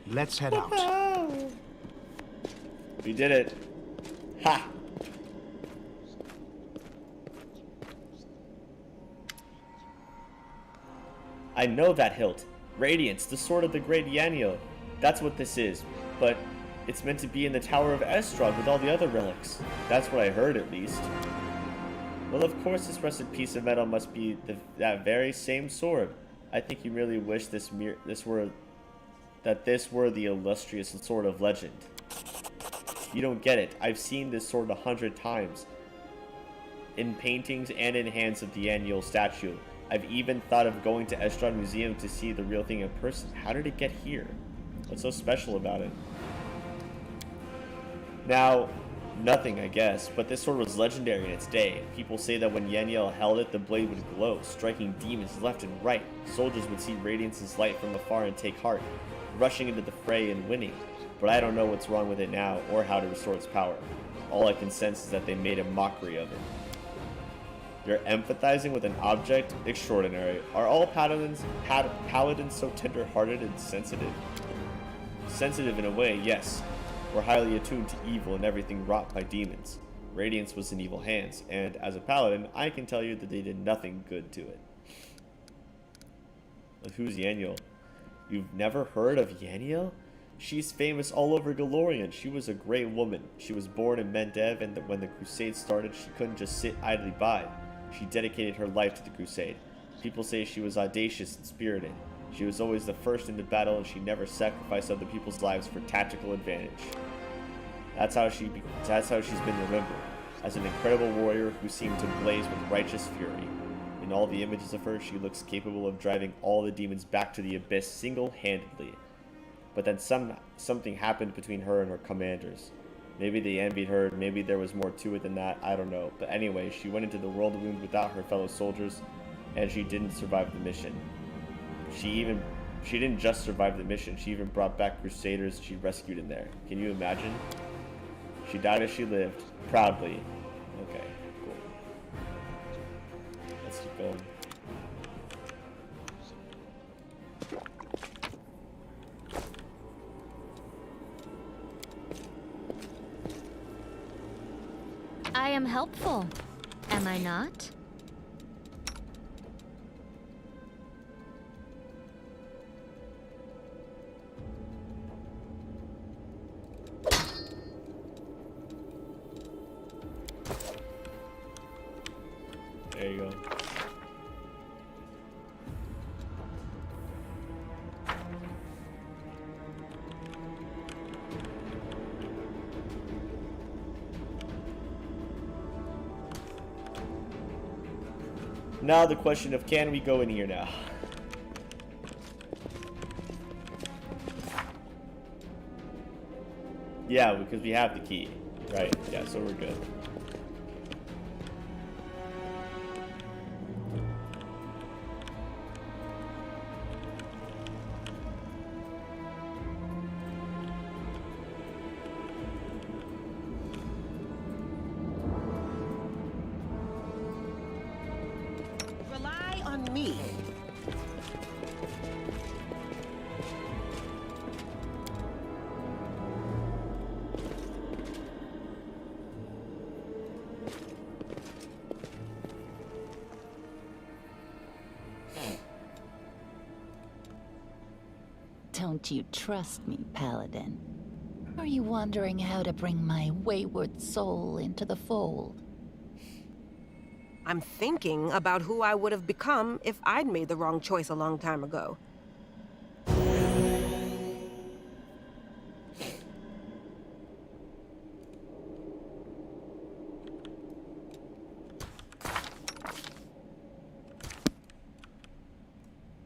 Let's head out. We did it. Ha! I know that hilt. Radiance, the sword of the great Yaniel. That's what this is. But it's meant to be in the Tower of Estrog with all the other relics. That's what I heard, at least. Well, of course this rusted piece of metal must be that very same sword. I think you really wish this were the illustrious sword of legend. You don't get it. I've seen this sword 100 times. In paintings and in hands of the Yaniel statue. I've even thought of going to Estrog Museum to see the real thing in person. How did it get here? What's so special about it? Now, nothing, I guess, but this sword was legendary in its day. People say that when Yaniel held it, the blade would glow, striking demons left and right. Soldiers would see Radiance's light from afar and take heart, rushing into the fray and winning. But I don't know what's wrong with it now, or how to restore its power. All I can sense is that they made a mockery of it. You're empathizing with an object? Extraordinary. Are all paladins so tender-hearted and sensitive? Sensitive in a way, yes. We're highly attuned to evil and everything wrought by demons. Radiance was in evil hands, and as a paladin, I can tell you that they did nothing good to it. Who's Yaniel? You've never heard of Yaniel? She's famous all over Galorian. She was a great woman. She was born in Mendev, and when the Crusade started, she couldn't just sit idly by. She dedicated her life to the Crusade. People say she was audacious and spirited. She was always the first into battle, and she never sacrificed other people's lives for tactical advantage. That's how she's been remembered, as an incredible warrior who seemed to blaze with righteous fury. In all the images of her, she looks capable of driving all the demons back to the abyss single-handedly. But then something happened between her and her commanders. Maybe they envied her, maybe there was more to it than that, I don't know. But anyway, she went into the world wound without her fellow soldiers, and she didn't survive the mission. She didn't just survive the mission, she even brought back Crusaders she rescued in there. Can you imagine? She died as she lived, proudly. Okay, cool. Let's keep going. I am helpful, am I not? There you go. Now the question of, can we go in here now? Yeah, because we have the key. Right, yeah, so we're good. Rely on me. Don't you trust me, Paladin? Are you wondering how to bring my wayward soul into the fold? I'm thinking about who I would have become if I'd made the wrong choice a long time ago.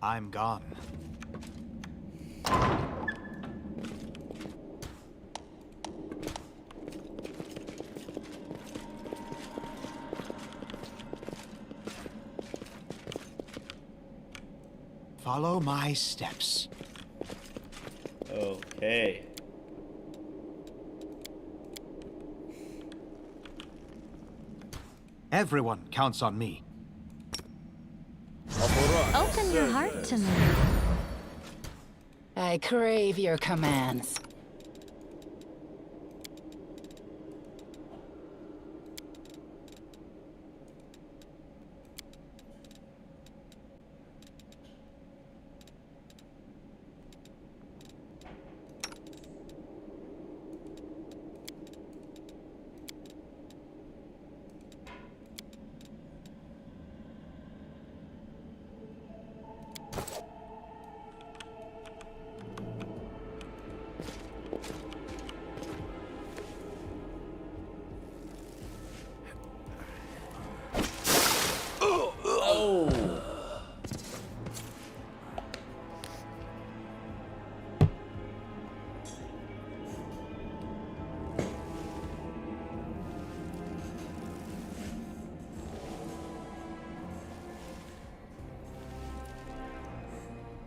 I'm gone. Follow my steps. Okay. Everyone counts on me. Open your heart to me. I crave your commands.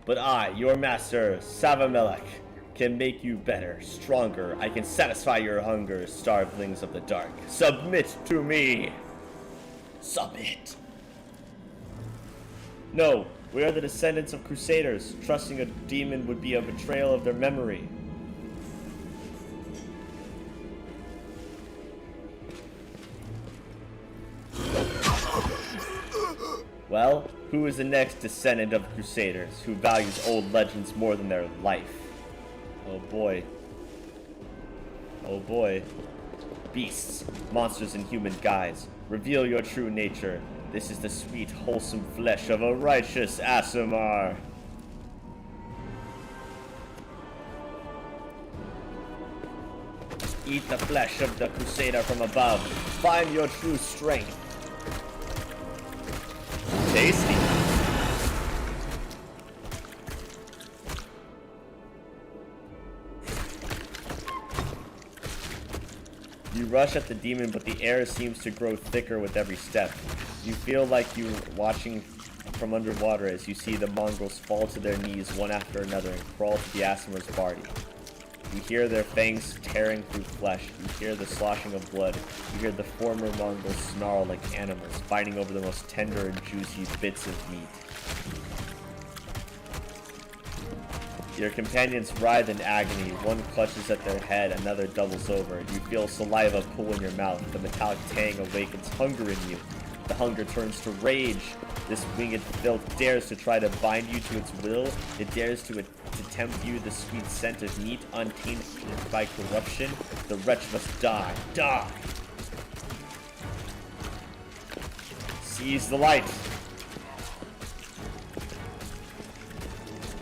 But I, your master, Savamelech, can make you better, stronger. I can satisfy your hunger, starvelings of the dark. Submit to me! Submit! No, we are the descendants of Crusaders. Trusting a demon would be a betrayal of their memory. Well, who is the next descendant of Crusaders who values old legends more than their life? Oh boy. Oh boy. Beasts, monsters in human guise, reveal your true nature. This is the sweet, wholesome flesh of a righteous Aasimar. Eat the flesh of the Crusader from above. Find your true strength. Tasty. You rush at the demon, but the air seems to grow thicker with every step. You feel like you're watching from underwater as you see the Mongols fall to their knees one after another and crawl to the Aasimar's body. You hear their fangs tearing through flesh. You hear the sloshing of blood. You hear the former Mongols snarl like animals, fighting over the most tender and juicy bits of meat. Your companions writhe in agony. One clutches at their head, another doubles over. You feel saliva pool in your mouth. The metallic tang awakens hunger in you. The hunger turns to rage. This winged filth dares to try to bind you to its will. It dares to tempt you the sweet scent of meat untainted by corruption. The wretch must die. Die! Seize the light!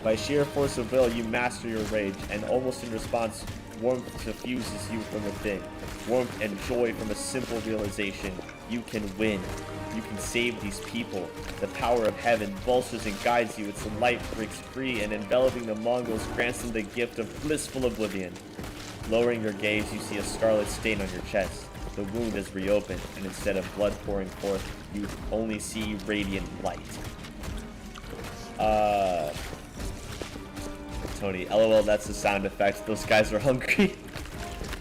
By sheer force of will, you master your rage, and almost in response, warmth suffuses you from within. Warmth and joy from a simple realization. You can win. You can save these people. The power of heaven bolsters and guides you. Its light breaks free, and enveloping the Mongols grants them the gift of blissful oblivion. Lowering your gaze, you see a scarlet stain on your chest. The wound is reopened, and instead of blood pouring forth, you only see radiant light. Tony, LOL, that's the sound effect. Those guys are hungry.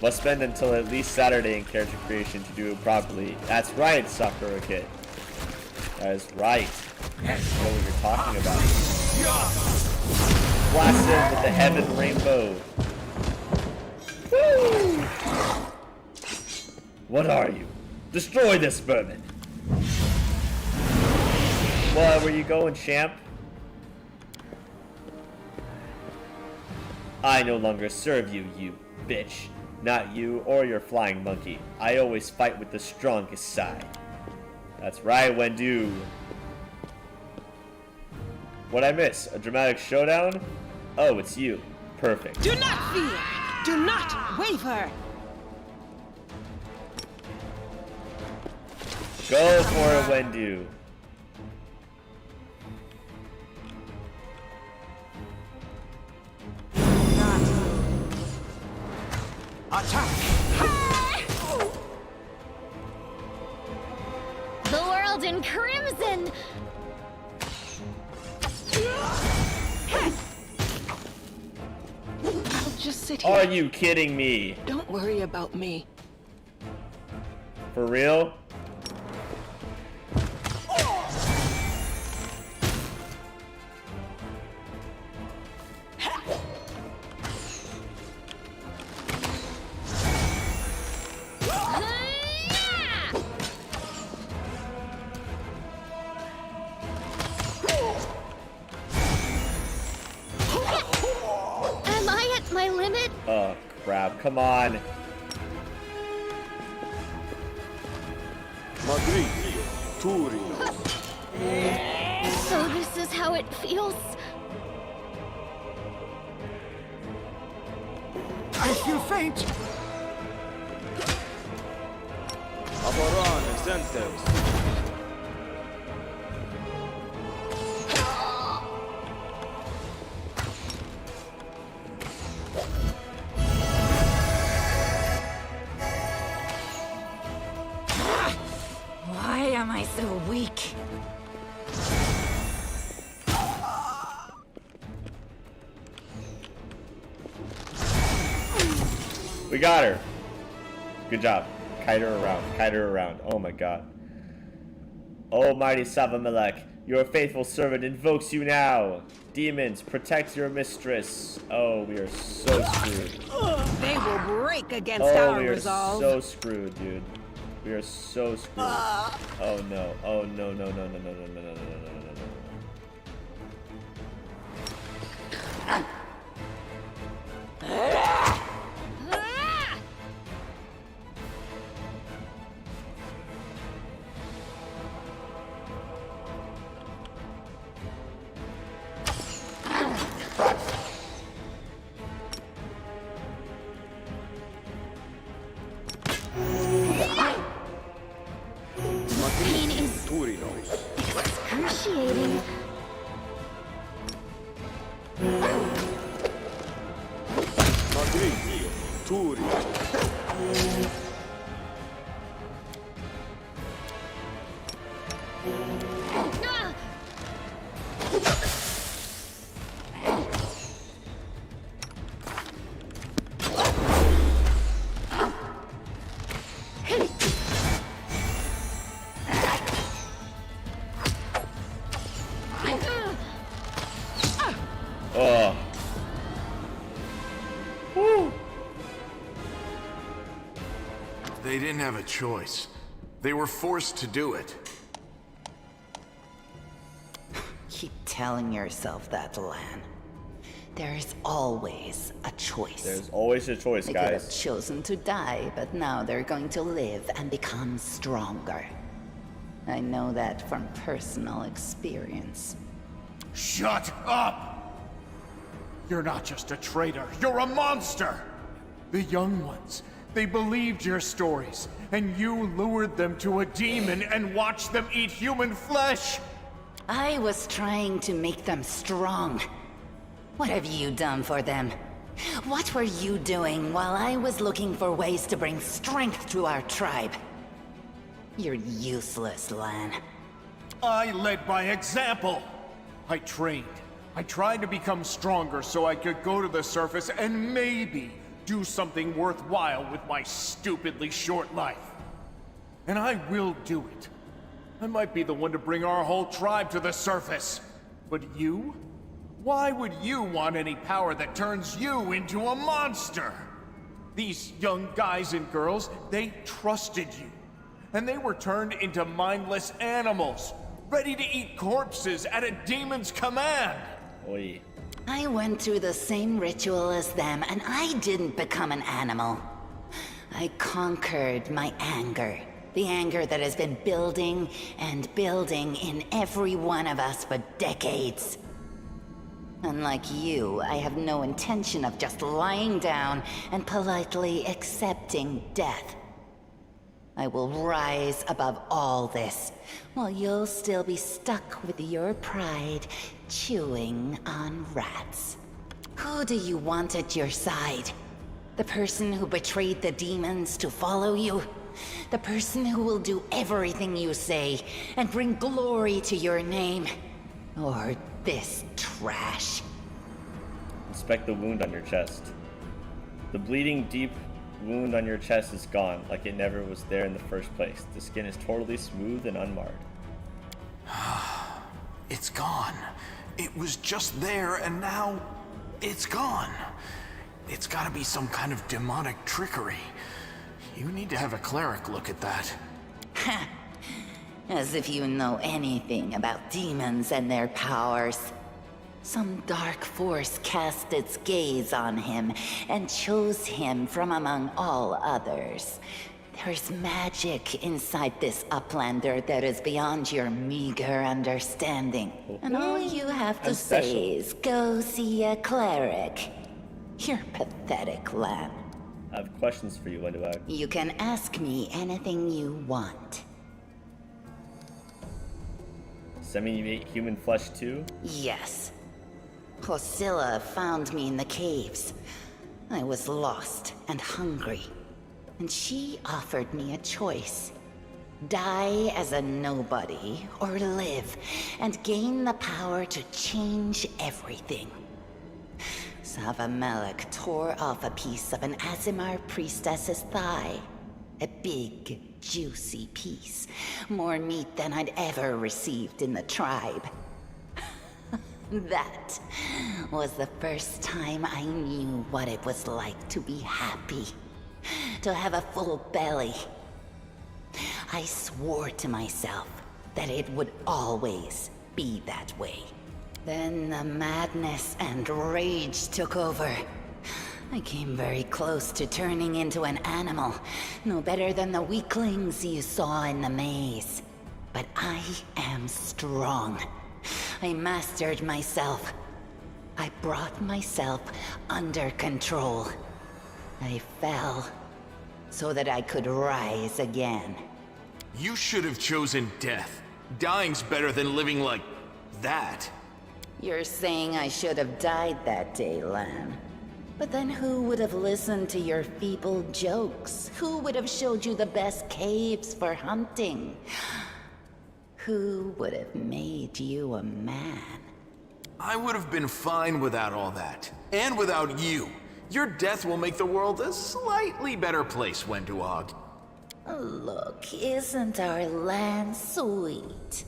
Must spend until at least Saturday in character creation to do it properly. That's right, Sakura Kid. That is right. You know what you're talking about. Blast in with the heaven rainbow. Woo! What are you? Destroy this vermin. Well, where you going, champ? I no longer serve you, you bitch. Not you or your flying monkey. I always fight with the strongest side. That's right, Wendu. What'd I miss? A dramatic showdown? Oh, it's you. Perfect. Do not fear! Do not waver! Go for it, Wendu. Attack! The world in crimson! I'll just sit here. Are you kidding me? Don't worry about me. For real? Am I at my limit? Oh, crap. Come on. Magritio, Turinos. So this is how it feels? I feel faint! Aboran Exentes. Why am I so weak? We got her. Good job. Kite her around. Kite her around. Oh my god. Almighty Savamelech, your faithful servant invokes you now. Demons, protect your mistress. Oh, we are so screwed. They will break against Oh, our we are resolve. so screwed, dude. We are so screwed. Oh no. Oh no, no, no, no, no, no, no, no, no, no, no, no. Pain is excruciating. Madrid, Turi. Oh. Woo. They didn't have a choice. They were forced to do it. Keep telling yourself that, Lan. There's always a choice. There's always a choice, They could have guys. chosen to die, but now they're going to live and become stronger. I know that from personal experience. Shut up! You're not just a traitor, you're a monster! The young ones, they believed your stories, and you lured them to a demon and watched them eat human flesh! I was trying to make them strong. What have you done for them? What were you doing while I was looking for ways to bring strength to our tribe? You're useless, Lan. I led by example! I trained. I tried to become stronger so I could go to the surface and maybe do something worthwhile with my stupidly short life. And I will do it. I might be the one to bring our whole tribe to the surface. But you? Why would you want any power that turns you into a monster? These young guys and girls, they trusted you. And they were turned into mindless animals, ready to eat corpses at a demon's command. Oi. I went through the same ritual as them, and I didn't become an animal. I conquered my anger. The anger that has been building and building in every one of us for decades. Unlike you, I have no intention of just lying down and politely accepting death. I will rise above all this, while you'll still be stuck with your pride, chewing on rats. Who do you want at your side? The person who betrayed the demons to follow you? The person who will do everything you say and bring glory to your name? Or this trash? Inspect the wound on your chest. The bleeding deep wound on your chest is gone, like it never was there in the first place. The skin is totally smooth and unmarred. It's gone. It was just there, and now it's gone. It's gotta be some kind of demonic trickery. You need to have a cleric look at that. As if you know anything about demons and their powers. Some dark force cast its gaze on him and chose him from among all others. There's magic inside this uplander that is beyond your meager understanding. And all you have to say is go see a cleric. You're pathetic, Lan. I have questions for you, Ladybug. You can ask me anything you want. Semi-ate human flesh too? Yes. Priscilla found me in the caves. I was lost and hungry, and she offered me a choice. Die as a nobody, or live and gain the power to change everything. Savamelek tore off a piece of an Azimar priestess's thigh. A big, juicy piece. More meat than I'd ever received in the tribe. That was the first time I knew what it was like to be happy. To have a full belly. I swore to myself that it would always be that way. Then the madness and rage took over. I came very close to turning into an animal, no better than the weaklings you saw in the maze. But I am strong. I mastered myself. I brought myself under control. I fell so that I could rise again. You should have chosen death. Dying's better than living like that. You're saying I should have died that day, Lan. But then who would have listened to your feeble jokes? Who would have showed you the best caves for hunting? Who would have made you a man? I would have been fine without all that. And without you. Your death will make the world a slightly better place, Wenduog. Look, isn't our Lan sweet?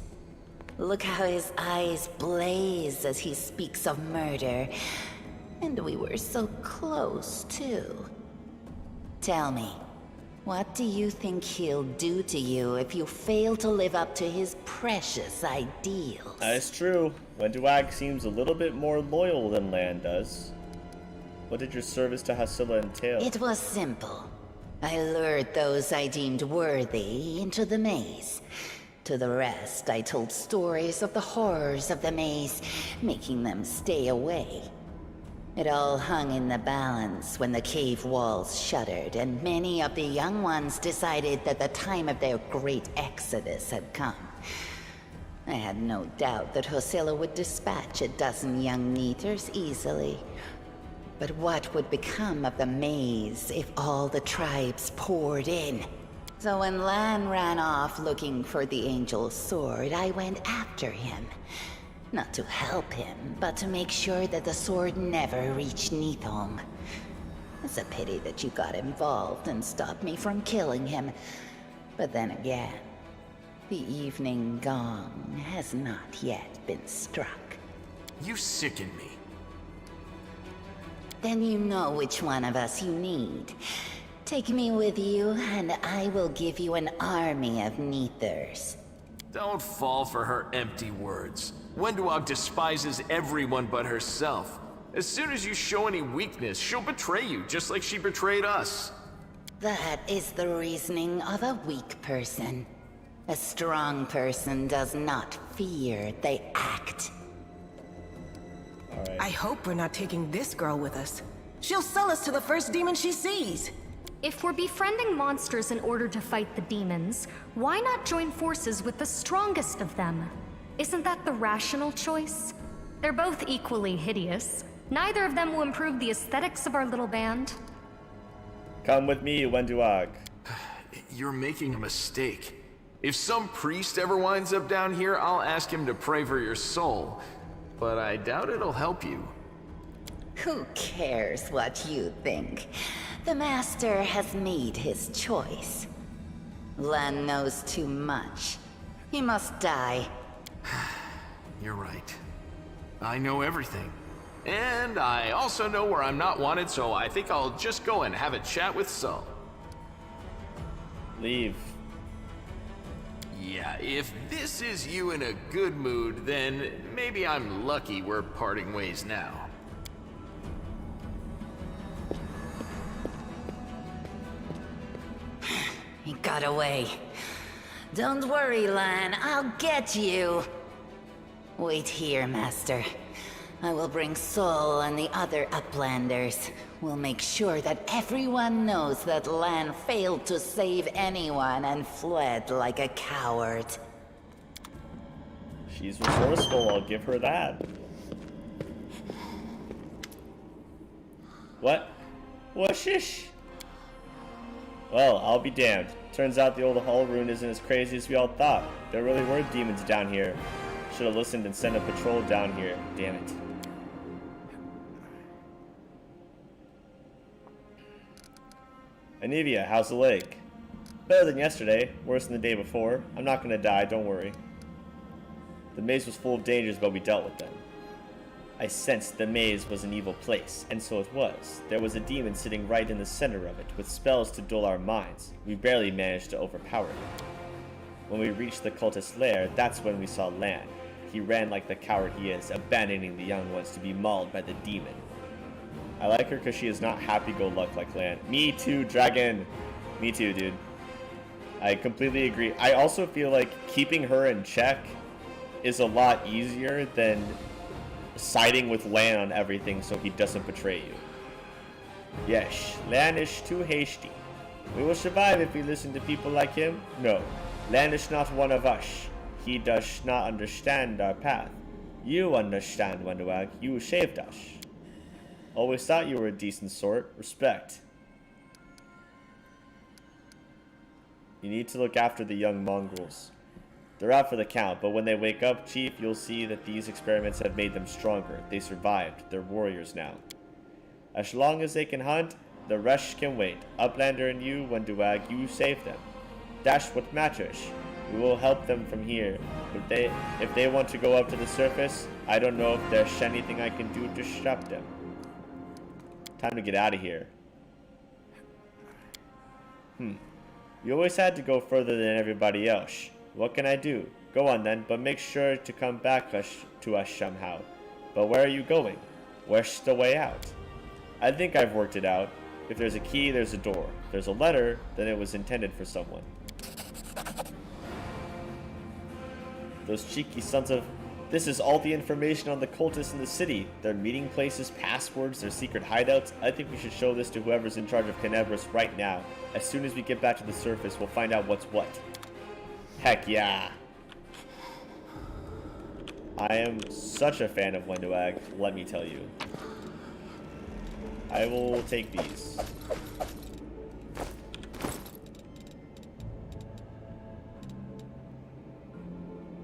Look how his eyes blaze as he speaks of murder. And we were so close, too. Tell me, what do you think he'll do to you if you fail to live up to his precious ideals? That's true. Wenduag seems a little bit more loyal than Lan does. What did your service to Hasilla entail? It was simple. I lured those I deemed worthy into the maze. To the rest, I told stories of the horrors of the maze, making them stay away. It all hung in the balance when the cave walls shuttered, and many of the young ones decided that the time of their great exodus had come. I had no doubt that Hasilla would dispatch a dozen young Neethers easily. But what would become of the maze if all the tribes poured in? So when Lan ran off looking for the Angel's sword, I went after him. Not to help him, but to make sure that the sword never reached Neethong. It's a pity that you got involved and stopped me from killing him. But then again, the evening gong has not yet been struck. You sicken me. Then you know which one of us you need. Take me with you, and I will give you an army of Neethers. Don't fall for her empty words. Wenduog despises everyone but herself. As soon as you show any weakness, she'll betray you, just like she betrayed us. That is the reasoning of a weak person. A strong person does not fear, they act. I hope we're not taking this girl with us. She'll sell us to the first demon she sees. If we're befriending monsters in order to fight the demons, why not join forces with the strongest of them? Isn't that the rational choice? They're both equally hideous. Neither of them will improve the aesthetics of our little band. Come with me, Wenduag. You're making a mistake. If some priest ever winds up down here, I'll ask him to pray for your soul. But I doubt it'll help you. Who cares what you think? The Master has made his choice. Lan knows too much. He must die. You're right. I know everything. And I also know where I'm not wanted, so I think I'll just go and have a chat with Sol. Leave. Yeah, if this is you in a good mood, then maybe I'm lucky we're parting ways now. He got away. Don't worry, Lan, I'll get you. Wait here, Master. I will bring Sol and the other Uplanders. We'll make sure that everyone knows that Lan failed to save anyone and fled like a coward. She's resourceful, I'll give her that. What? Whooshish! Well, I'll be damned. Turns out the old Hall Rune isn't as crazy as we all thought. There really were demons down here. Should have listened and sent a patrol down here. Damn it. Anivia, how's the leg? Better than yesterday. Worse than the day before. I'm not gonna die, don't worry. The maze was full of dangers, but we dealt with them. I sensed the maze was an evil place, and so it was. There was a demon sitting right in the center of it, with spells to dull our minds. We barely managed to overpower him. When we reached the cultist lair, that's when we saw Lan. He ran like the coward he is, abandoning the young ones to be mauled by the demon. I like her because she is not happy-go-luck like Lan. Me too, Dragon! Me too, dude. I completely agree. I also feel like keeping her in check is a lot easier than siding with Lan on everything so he doesn't betray you. Yes, Lan is too hasty. We will survive if we listen to people like him? No, Lan is not one of us. He does not understand our path. You understand, Wenduag. You saved us. Always thought you were a decent sort. Respect. You need to look after the young mongrels. They're out for the count, but when they wake up, Chief, you'll see that these experiments have made them stronger. They survived. They're warriors now. As long as they can hunt, the rest can wait. Uplander and you, Wenduag, you save them. That's what matters. We will help them from here. If they want to go up to the surface, I don't know if there's anything I can do to stop them. Time to get out of here. You always had to go further than everybody else. What can I do? Go on then, but make sure to come back to us somehow. But where are you going? Where's the way out? I think I've worked it out. If there's a key, there's a door. If there's a letter, then it was intended for someone. Those cheeky sons of... This is all the information on the cultists in the city. Their meeting places, passwords, their secret hideouts. I think we should show this to whoever's in charge of Canabras right now. As soon as we get back to the surface, we'll find out what's what. Heck yeah. I am such a fan of Wenduag, let me tell you. I will take these.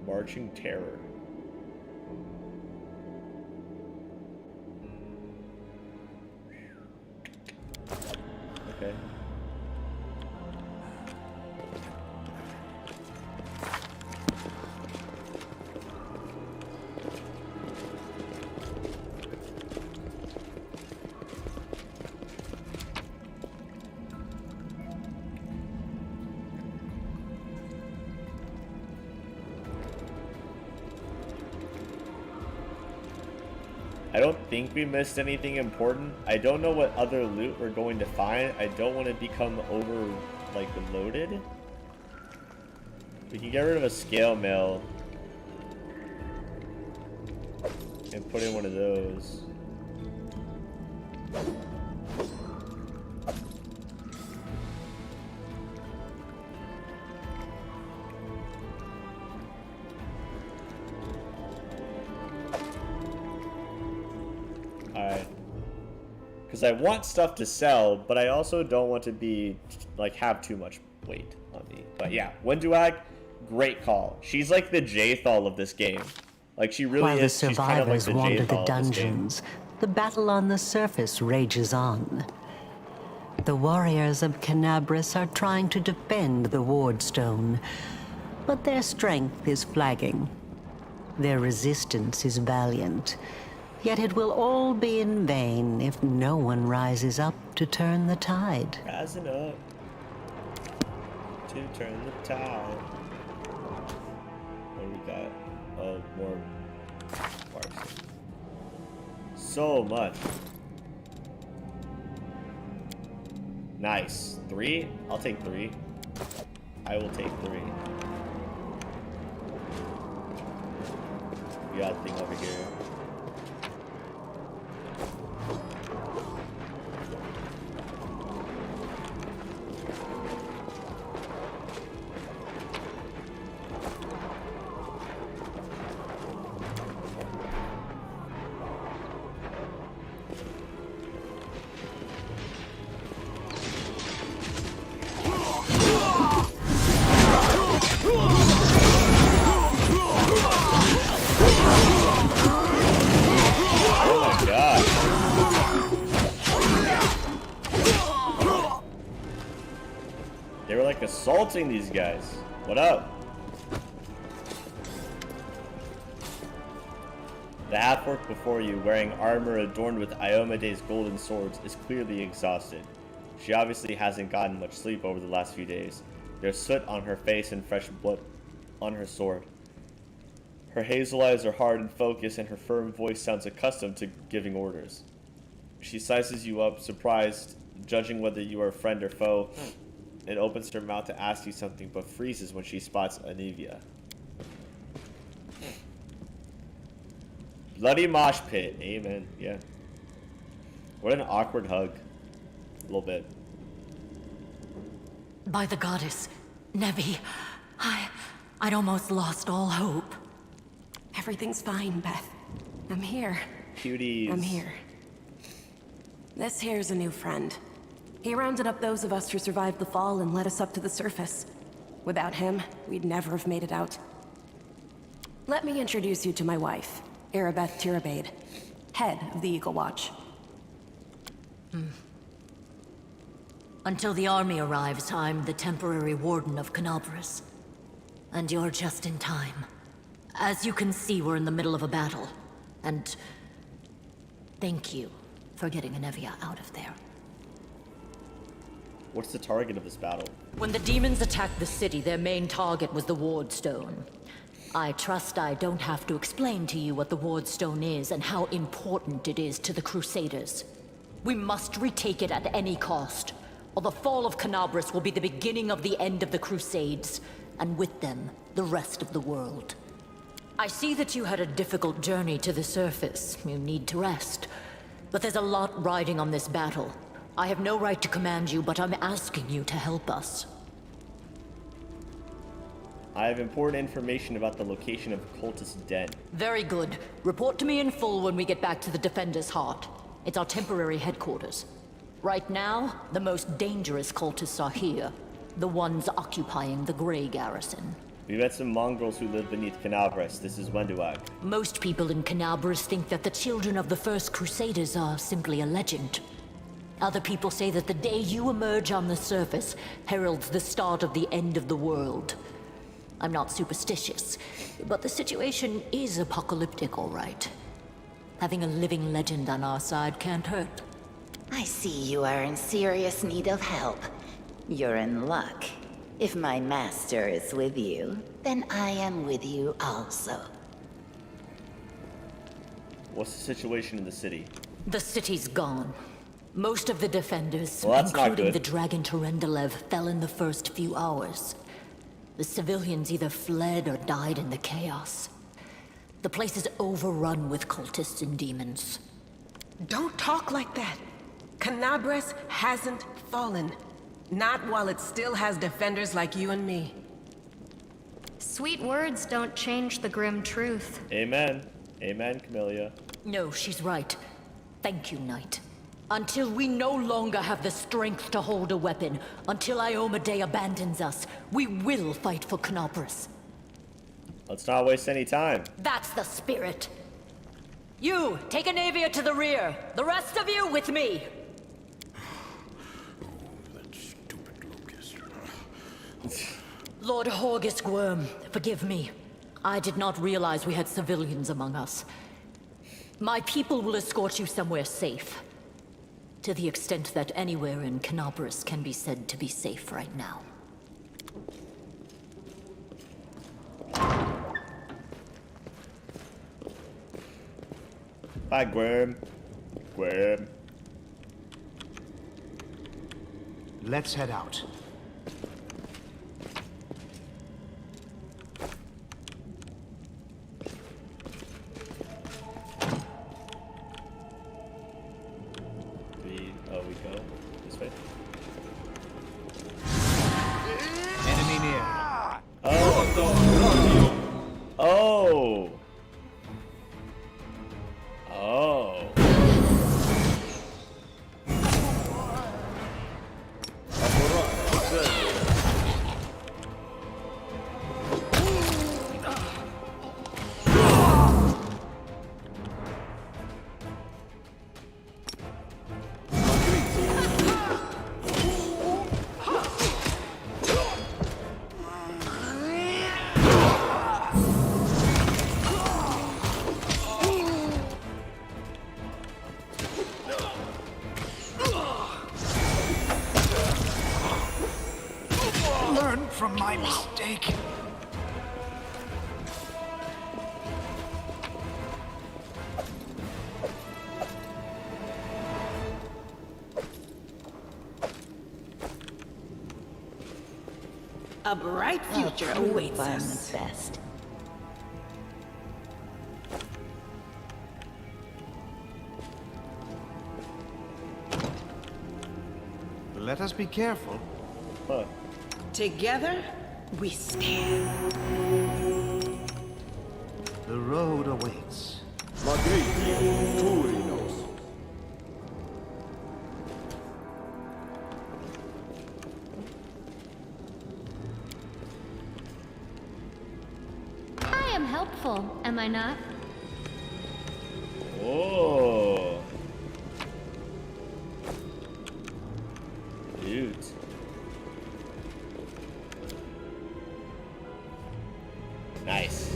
Marching Terror. Okay. I don't think we missed anything important. I don't know what other loot we're going to find. I don't want to become over, like, loaded. We can get rid of a scale mail and put in one of those. Because I want stuff to sell, but I also don't want to be, like, have too much weight on me. But yeah, Wenduag, great call. She's like the Jaethal of this game. Like, she really While is. the She's kind of like survivors the wander Jaethal the of this game. dungeons, the battle on the surface rages on. The warriors of Canabras are trying to defend the ward stone, but their strength is flagging. Their resistance is valiant. Yet it will all be in vain if no one rises up to turn the tide. Rising up to turn the tide. What do we got? Oh, more parts. So much. Nice. 3? I'll take 3. I will take 3. We got a thing over here. They were like assaulting these guys. What up? The half-orc before you, wearing armor adorned with Iomede's golden swords, is clearly exhausted. She obviously hasn't gotten much sleep over the last few days. There's soot on her face and fresh on her sword. Her hazel eyes are hard and focused, and her firm voice sounds accustomed to giving orders. She sizes you up, surprised, judging whether you are a friend or foe, and opens her mouth to ask you something, but freezes when she spots Anivia. Bloody mosh pit. Amen. Yeah. What an awkward hug. A little bit. By the goddess, Nevi, I'd almost lost all hope. Everything's fine, Beth. I'm here. Cuties. I'm here. This here's a new friend. He rounded up those of us who survived the fall and led us up to the surface. Without him, we'd never have made it out. Let me introduce you to my wife, Arabeth Tirabade, head of the Eagle Watch. Until the army arrives, I'm the temporary warden of Canobras. And you're just in time. As you can see, we're in the middle of a battle. And thank you for getting Anevia out of there. What's the target of this battle? When the demons attacked the city, their main target was the Ward Stone. I trust I don't have to explain to you what the Ward Stone is and how important it is to the Crusaders. We must retake it at any cost, or the fall of Canobras will be the beginning of the end of the Crusades, and with them, the rest of the world. I see that you had a difficult journey to the surface. You need to rest. But there's a lot riding on this battle. I have no right to command you, but I'm asking you to help us. I have important information about the location of Cultist Den. Very good. Report to me in full when we get back to the Defender's Heart. It's our temporary headquarters. Right now, the most dangerous cultists are here. The ones occupying the Grey Garrison. We met some mongrels who live beneath Canabras. This is Wenduag. Most people in Canabras think that the children of the first Crusaders are simply a legend. Other people say that the day you emerge on the surface heralds the start of the end of the world. I'm not superstitious, but the situation is apocalyptic, all right. Having a living legend on our side can't hurt. I see you are in serious need of help. You're in luck. If my master is with you, then I am with you also. What's the situation in the city? The city's gone. Most of the defenders, Well, that's not including good. the Dragon Terendelev, fell in the first few hours. The civilians either fled or died in the chaos. The place is overrun with cultists and demons. Don't talk like that. Canabras hasn't fallen. Not while it still has defenders like you and me. Sweet words don't change the grim truth. Amen. Amen, Camellia. No, she's right. Thank you, Knight. Until we no longer have the strength to hold a weapon, until Iomedae abandons us, we will fight for Canopus. Let's not waste any time. That's the spirit. You, take Anavia to the rear. The rest of you with me. Lord Horgus Worm, forgive me. I did not realize we had civilians among us. My people will escort you somewhere safe. To the extent that anywhere in Canobras can be said to be safe right now. Bye, Gworm. Gworm. Let's head out. We go this way. Enemy near. Oh. Oh. Oh. Learn from my mistake. A bright future awaits us. The best. Let us be careful. Huh. Together, we stand. The road awaits. Magritte, Turinos. I am helpful, am I not? Oh. Dude. Nice.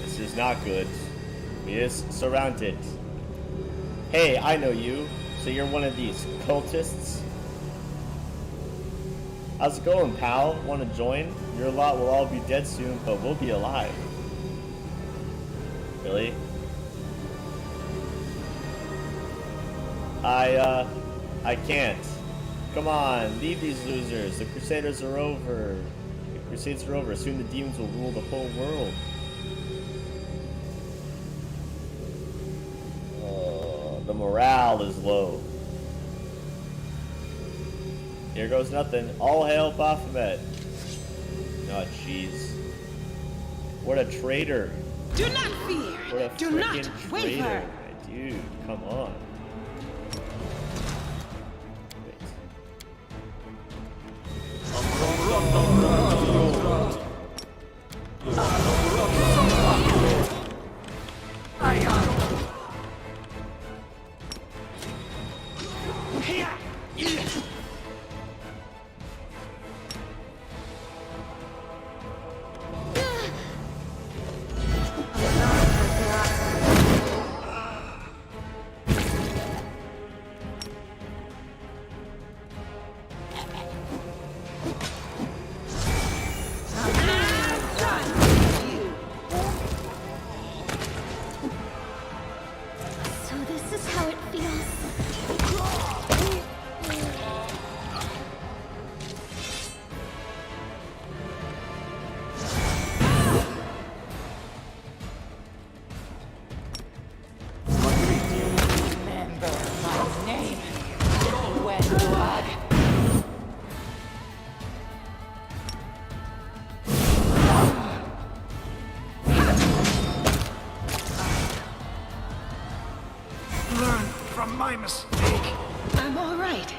This is not good. We is surrounded. Hey, I know you. So you're one of these cultists? How's it going, pal? Want to join? Your lot will all be dead soon, but we'll be alive. Really? I can't. Come on, leave these losers. The Crusaders are over. The Crusades are over. Soon the demons will rule the whole world. Oh, the morale is low. Here goes nothing. All hail Baphomet. Oh, jeez. What a traitor. Do not fear. What a Do not freaking waver. traitor. Dude, come on. So this is how it feels. Remember my name. Wendwag. Learn from my mistake. I'm all right.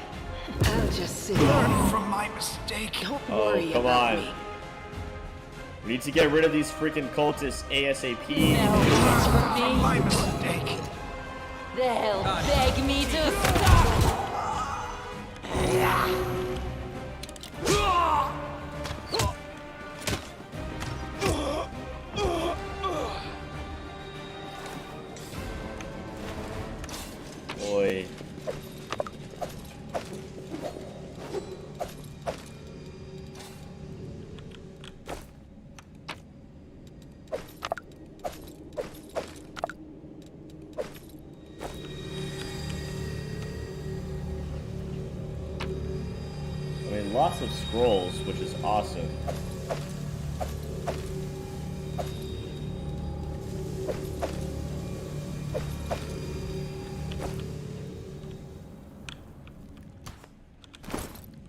I'll just sit. Learn from my mistake. Don't Oh, worry come about on. me. We need to get rid of these freaking cultists ASAP. From my mistake. They'll beg me to stop. Boy. I mean, lots of scrolls, which is awesome.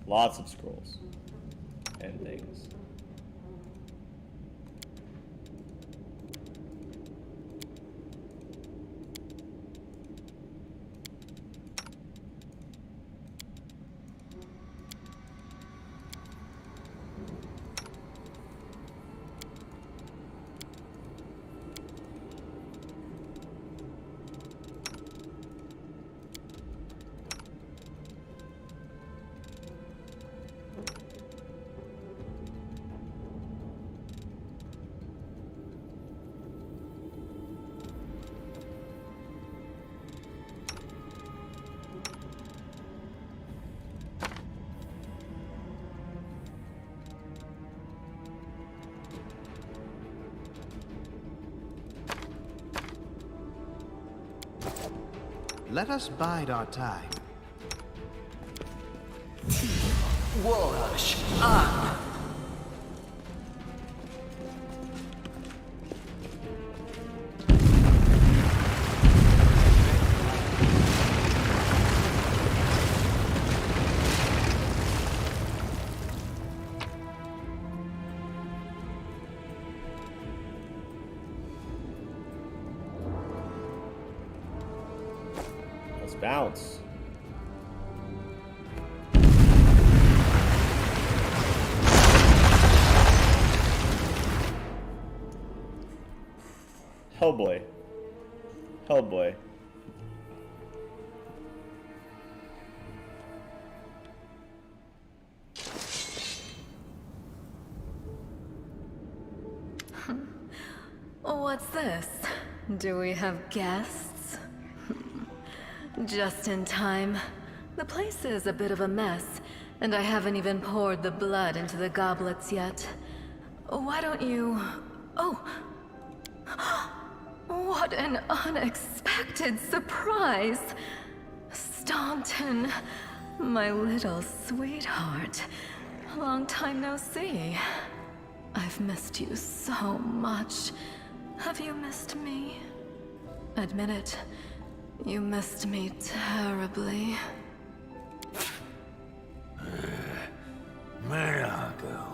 Lots of scrolls and things. Let us bide our time. Wash on. Let's bounce. Oh boy. Oh boy. What's this? Do we have guests? Just in time. The place is a bit of a mess, and I haven't even poured the blood into the goblets yet. Why don't you... Oh! What an unexpected surprise! Staunton, my little sweetheart. Long time no see. I've missed you so much. Have you missed me? Admit it. You missed me terribly. Mirago.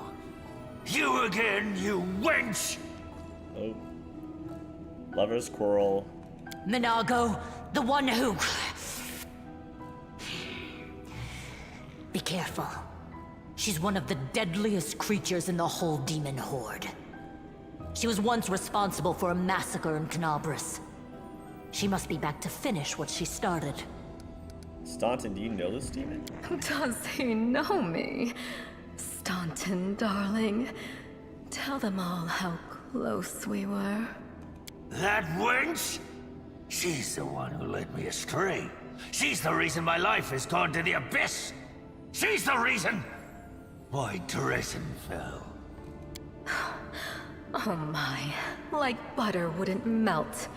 You again, you wench! Oh. Lover's quarrel. Minago, the one who... Be careful. She's one of the deadliest creatures in the whole demon horde. She was once responsible for a massacre in Canabras. She must be back to finish what she started. Staunton, do you know this demon? Does he know me? Staunton, darling. Tell them all how close we were. That wench? She's the one who led me astray. She's the reason my life has gone to the abyss. She's the reason why Dresden fell. Oh my, like butter wouldn't melt.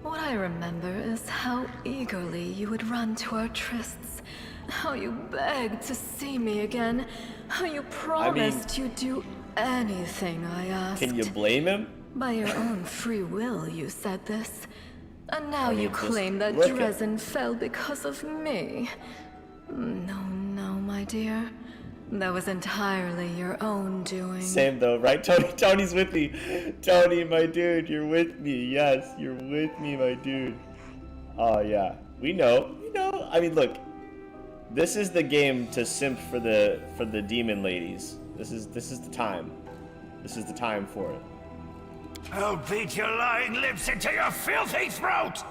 What I remember is how eagerly you would run to our trysts. How you begged to see me again. How you promised you'd do anything I asked. Can you blame him? By your own free will, you said this. And now you claim that look at- Dresden fell because of me. No, no, my dear. That was entirely your own doing. Same though, right? Tony's with me. Tony, my dude, you're with me. Yes, you're with me, my dude. Oh yeah, we know. We know. I mean, look, this is the game to simp for the demon ladies. This is the time. This is the time for it. I'll beat your lying lips into your filthy throat!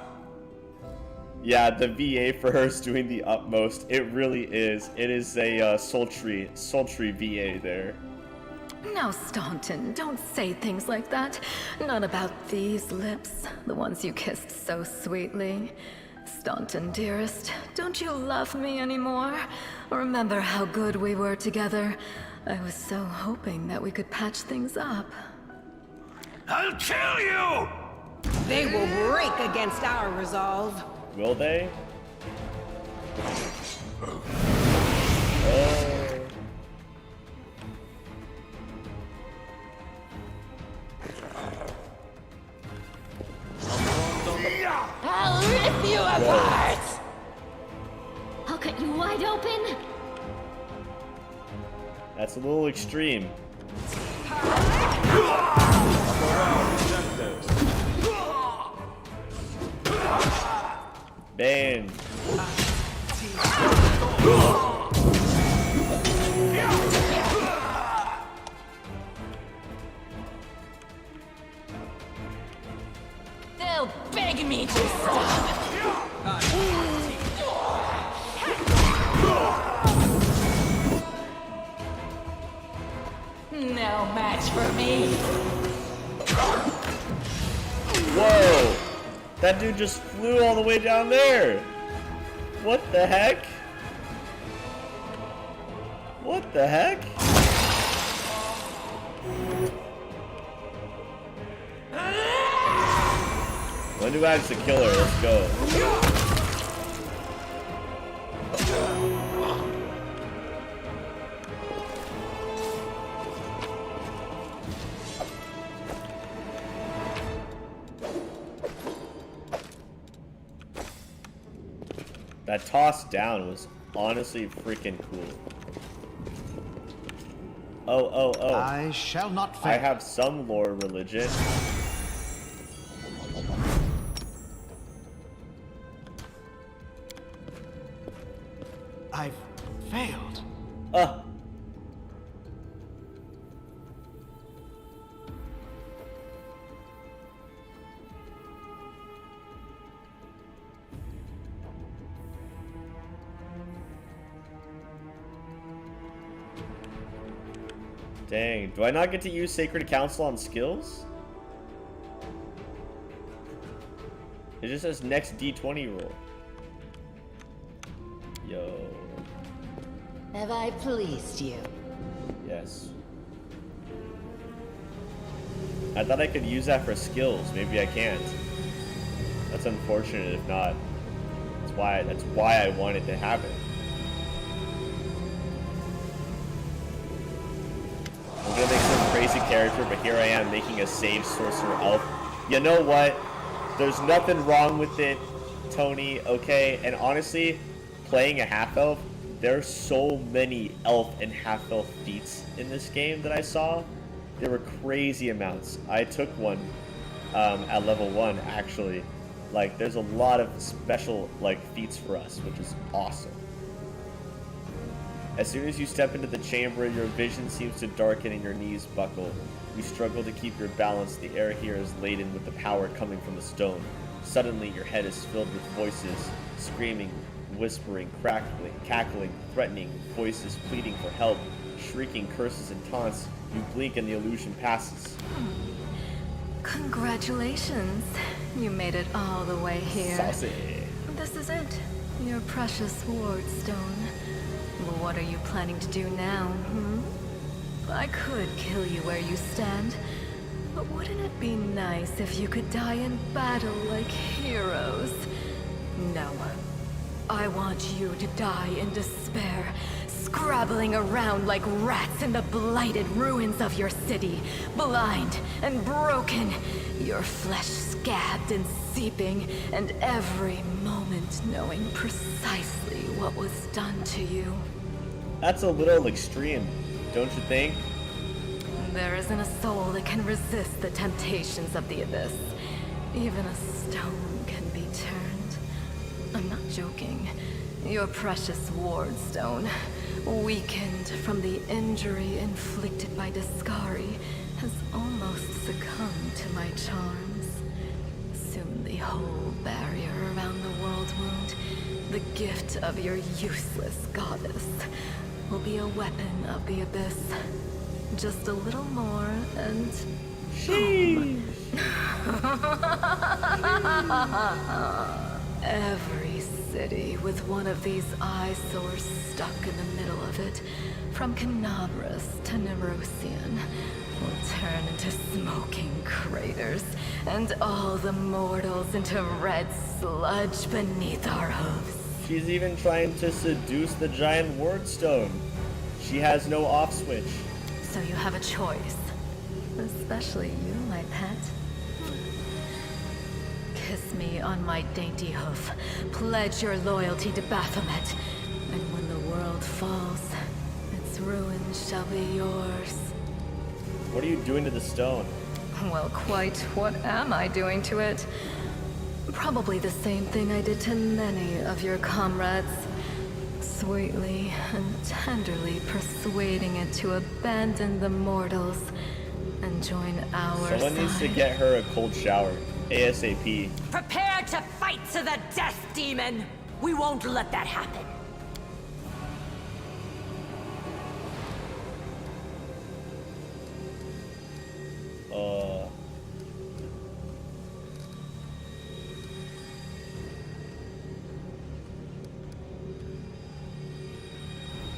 Yeah, the VA for her is doing the utmost. It really is. It is a sultry VA there. Now, Staunton, don't say things like that. Not about these lips, the ones you kissed so sweetly. Staunton, dearest, don't you love me anymore? Remember how good we were together? I was so hoping that we could patch things up. I'll kill you! They will break against our resolve. Will they? I'll rip you apart! I'll cut you wide open! That's a little extreme. Bang. They'll beg me to stop! No match for me! Whoa! That dude just flew all the way down there! What the heck? What the heck? When do I have to kill her? Let's go. That toss down was honestly freaking cool. Oh. I shall not fail. I have some lore religion. I've failed. Dang, do I not get to use Sacred Council on skills? It just says next D20 roll. Yo. Have I pleased you? Yes. I thought I could use that for skills. Maybe I can't. That's unfortunate if not. That's why I wanted to have it. I'm gonna make some crazy character, but here I am making a sage sorcerer elf. You know what? There's nothing wrong with it, Tony, okay? And honestly, playing a half-elf, there's so many elf and half-elf feats in this game that I saw. There were crazy amounts. I took one at level 1, actually. Like, there's a lot of special, like, feats for us, which is awesome. As soon as you step into the chamber, your vision seems to darken and your knees buckle. You struggle to keep your balance. The air here is laden with the power coming from the stone. Suddenly, your head is filled with voices, screaming, whispering, crackling, cackling, threatening, voices pleading for help, shrieking curses and taunts. You blink and the illusion passes. Congratulations. You made it all the way here. Saucy. This is it. Your precious ward stone. Well, what are you planning to do now, I could kill you where you stand, but wouldn't it be nice if you could die in battle like heroes? No. I want you to die in despair, scrabbling around like rats in the blighted ruins of your city, blind and broken, your flesh scabbed and seeping, and every moment knowing precisely what was done to you. That's a little extreme, don't you think? There isn't a soul that can resist the temptations of the abyss. Even a stone can be turned. I'm not joking. Your precious ward stone, weakened from the injury inflicted by Discari, has almost succumbed to my charms. Soon the whole barrier around the world wound, the gift of your useless goddess, will be a weapon of the abyss. Just a little more and... Every city with one of these eyesores stuck in the middle of it, from Canabras to Nerosian, will turn into smoking craters, and all the mortals into red sludge beneath our hooves. She's even trying to seduce the giant ward stone. She has no off switch. So you have a choice. Especially you, my pet. Kiss me on my dainty hoof. Pledge your loyalty to Baphomet. And when the world falls, its ruins shall be yours. What are you doing to the stone? Well, quite what am I doing to it? Probably the same thing I did to many of your comrades. Sweetly and tenderly persuading it to abandon the mortals and join our Someone needs to get her a cold shower. ASAP. Prepare to fight to the death, demon! We won't let that happen.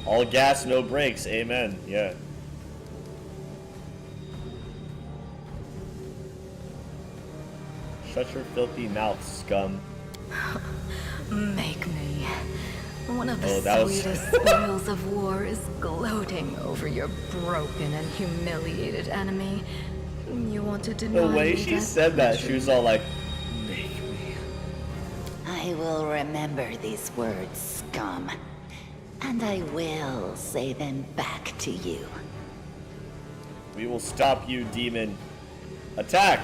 All gas, no brakes. Amen. Yeah. Shut your filthy mouth, scum. Make me. One of the that was- sweetest spoils of war is gloating over your broken and humiliated enemy. You want to deny The way me she that said that, pleasure. she was all like, I I will remember these words, scum. And I will say them back to you. We will stop you, demon. Attack!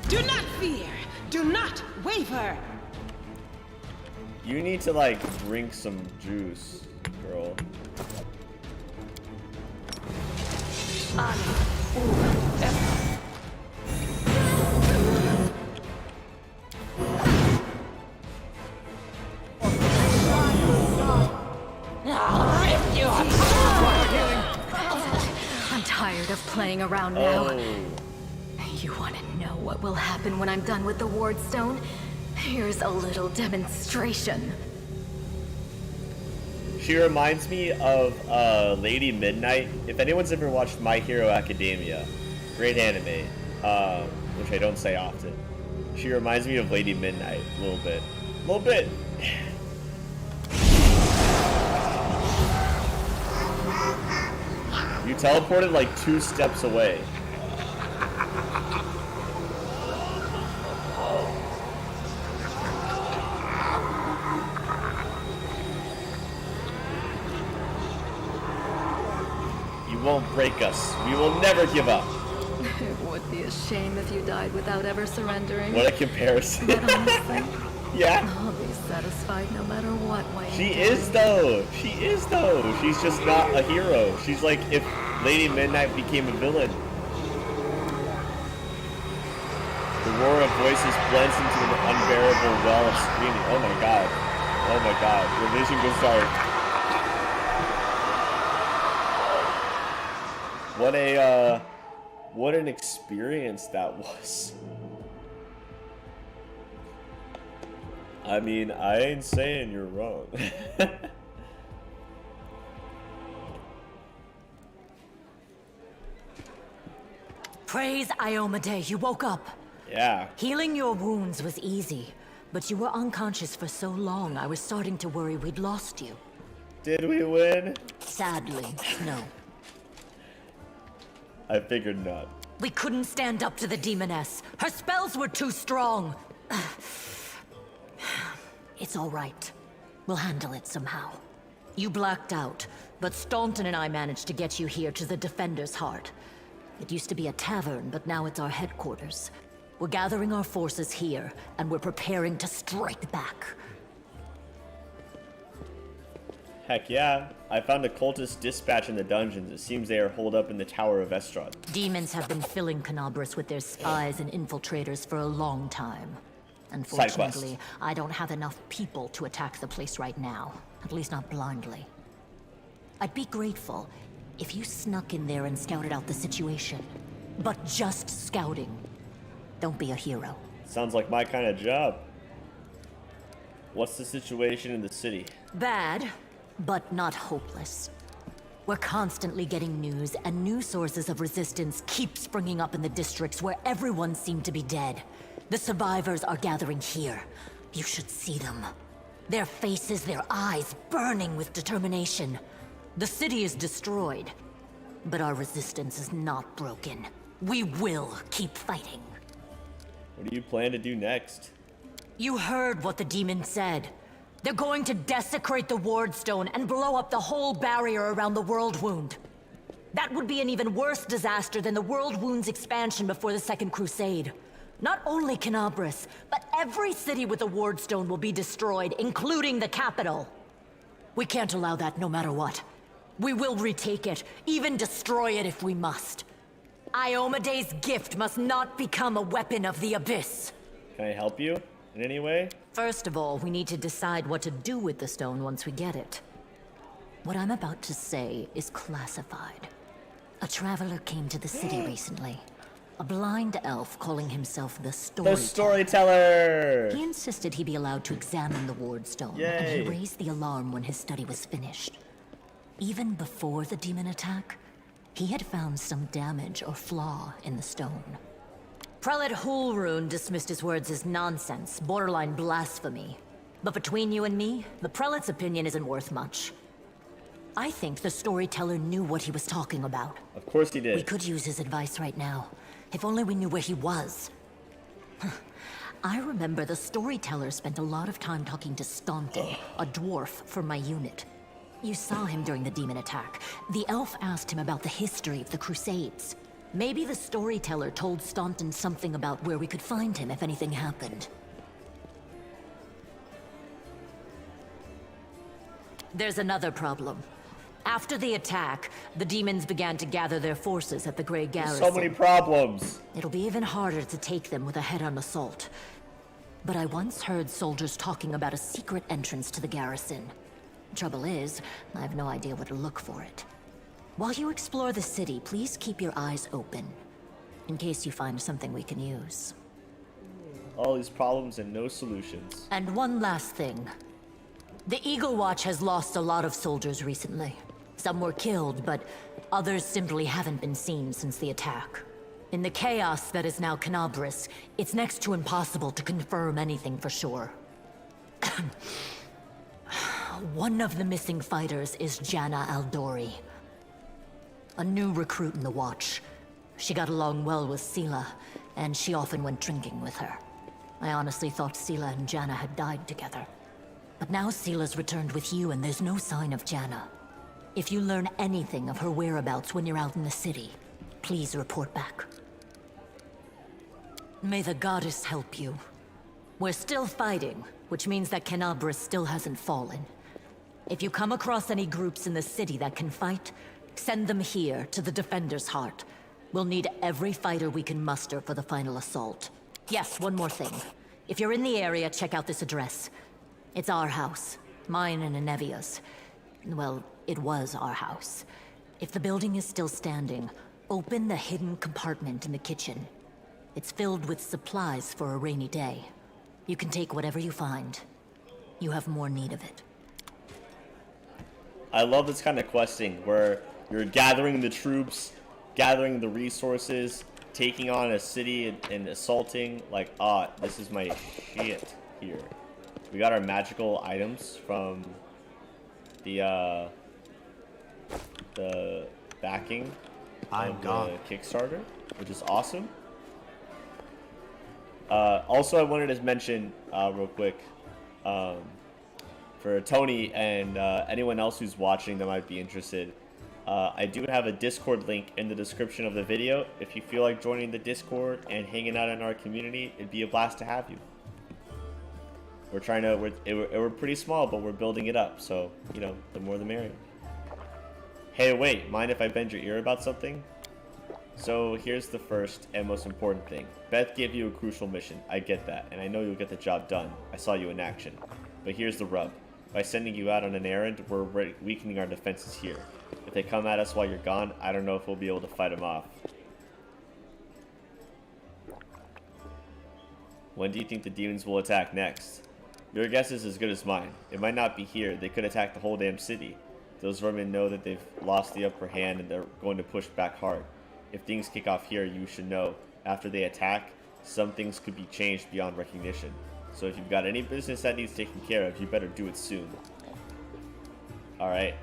Do not fear! Do not waver! You need to, like, drink some juice, girl. I'm tired of playing around now. You want to know what will happen when I'm done with the ward stone? Here's a little demonstration. She reminds me of Lady Midnight. If anyone's ever watched My Hero Academia, great anime, which I don't say often. She reminds me of Lady Midnight a little bit. A little bit. You teleported like 2 steps away. You won't break us. We will never give up. It would be a shame if you died without ever surrendering. What a comparison. But honestly, yeah. I'll be satisfied no matter what way. She is though. She is though. She's just not a hero. She's like if Lady Midnight became a villain. The roar of voices blends into an unbearable well of screaming. Oh my god. Oh my god. Your vision goes dark. What an experience that was. I mean, I ain't saying you're wrong. Praise Iomade, you woke up. Yeah. Healing your wounds was easy, but you were unconscious for so long I was starting to worry we'd lost you. Did we win? Sadly, no. I figured not. We couldn't stand up to the demoness. Her spells were too strong. It's all right. We'll handle it somehow. You blacked out, but Staunton and I managed to get you here to the Defender's Heart. It used to be a tavern, but now it's our headquarters. We're gathering our forces here, and we're preparing to strike back. Heck yeah. I found a cultist dispatch in the dungeons. It seems they are holed up in the Tower of Estrad. Demons have been filling Canabras with their spies and infiltrators for a long time. Unfortunately, I don't have enough people to attack the place right now. At least not blindly. I'd be grateful if you snuck in there and scouted out the situation. But just scouting. Don't be a hero. Sounds like my kind of job. What's the situation in the city? Bad, but not hopeless. We're constantly getting news, and new sources of resistance keep springing up in the districts where everyone seemed to be dead. The survivors are gathering here. You should see them. Their faces, their eyes burning with determination. The city is destroyed, but our resistance is not broken. We will keep fighting. What do you plan to do next? You heard what the demon said. They're going to desecrate the Ward Stone and blow up the whole barrier around the World Wound. That would be an even worse disaster than the World Wound's expansion before the Second Crusade. Not only Canabras, but every city with a Ward Stone will be destroyed, including the capital. We can't allow that no matter what. We will retake it, even destroy it if we must. Iomade's gift must not become a weapon of the Abyss. Can I help you in any way? First of all, we need to decide what to do with the stone once we get it. What I'm about to say is classified. A traveler came to the city recently. A blind elf calling himself the Storyteller. The Storyteller! He insisted he be allowed to examine the Ward Stone, and he raised the alarm when his study was finished. Even before the demon attack, he had found some damage or flaw in the stone. Prelate Hulrune dismissed his words as nonsense, borderline blasphemy. But between you and me, the prelate's opinion isn't worth much. I think the Storyteller knew what he was talking about. Of course he did. We could use his advice right now. If only we knew where he was. I remember the storyteller spent a lot of time talking to Staunton, a dwarf from my unit. You saw him during the demon attack. The elf asked him about the history of the Crusades. Maybe the storyteller told Staunton something about where we could find him if anything happened. There's another problem. After the attack, the demons began to gather their forces at the Grey Garrison. So many problems. It'll be even harder to take them with a head-on assault. But I once heard soldiers talking about a secret entrance to the garrison. Trouble is, I have no idea where to look for it. While you explore the city, please keep your eyes open, in case you find something we can use. All these problems and no solutions. And one last thing. The Eagle Watch has lost a lot of soldiers recently. Some were killed, but others simply haven't been seen since the attack. In the chaos that is now Canabris, it's next to impossible to confirm anything for sure. One of the missing fighters is Janna Aldori, a new recruit in the Watch. She got along well with Sela, and she often went drinking with her. I honestly thought Sela and Janna had died together. But now Sela's returned with you, and there's no sign of Janna. If you learn anything of her whereabouts when you're out in the city, please report back. May the goddess help you. We're still fighting, which means that Canabris still hasn't fallen. If you come across any groups in the city that can fight, send them here to the Defender's Heart. We'll need every fighter we can muster for the final assault. Yes, one more thing. If you're in the area, check out this address. It's our house. Mine and Inevia's. Well, it was our house. If the building is still standing, open the hidden compartment in the kitchen. It's filled with supplies for a rainy day. You can take whatever you find. You have more need of it. I love this kind of questing where you're gathering the troops, gathering the resources, taking on a city and assaulting. Like, this is my shit here. We got our magical items from the backing of the Kickstarter, which is awesome. Also, I wanted to mention real quick for Tony and anyone else who's watching that might be interested. I do have a Discord link in the description of the video. If you feel like joining the Discord and hanging out in our community, it'd be a blast to have you. We're pretty small, but we're building it up. So, you know, the more the merrier. Hey, wait, mind if I bend your ear about something? So here's the first and most important thing. Beth gave you a crucial mission. I get that, and I know you'll get the job done. I saw you in action. But here's the rub. By sending you out on an errand, we're weakening our defenses here. If they come at us while you're gone, I don't know if we'll be able to fight them off. When do you think the demons will attack next? Your guess is as good as mine. It might not be here. They could attack the whole damn city. Those vermin know that they've lost the upper hand and they're going to push back hard. If things kick off here, you should know. After they attack, some things could be changed beyond recognition. So if you've got any business that needs taken care of, you better do it soon. Alright.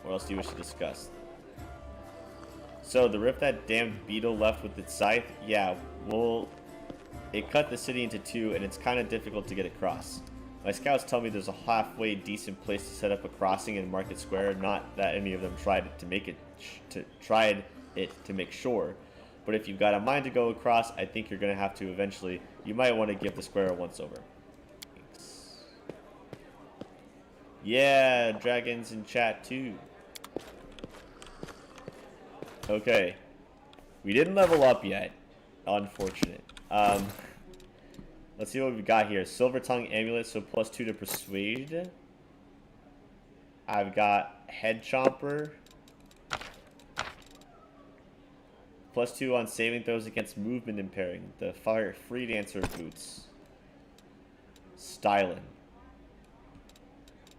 What else do you wish to discuss? So, the rift that damned beetle left with its scythe? Yeah, well, it cut the city into two, and it's kind of difficult to get across. My scouts tell me there's a halfway decent place to set up a crossing in Market Square. Not that any of them tried it to make sure. But if you've got a mind to go across, I think you're going to have to eventually. You might want to give the square a once-over. Thanks. Yeah, dragons in chat too. Okay. We didn't level up yet. Unfortunate. Let's see what we've got here. Silver Tongue Amulet, so +2 to Persuade. I've got Head Chomper. +2 on saving throws against movement impairing. The Fire Free Dancer boots. Styling.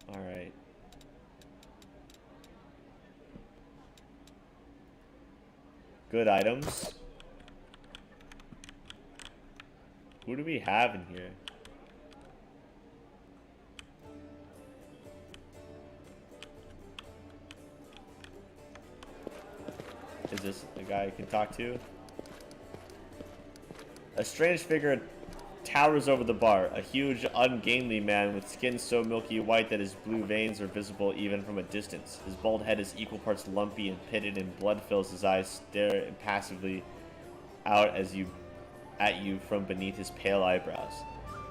Alright. Good items. Who do we have in here? Is this a guy I can talk to? A strange figure towers over the bar, a huge, ungainly man with skin so milky white that his blue veins are visible even from a distance. His bald head is equal parts lumpy and pitted, and blood fills his eyes, stare impassively out at you from beneath his pale eyebrows.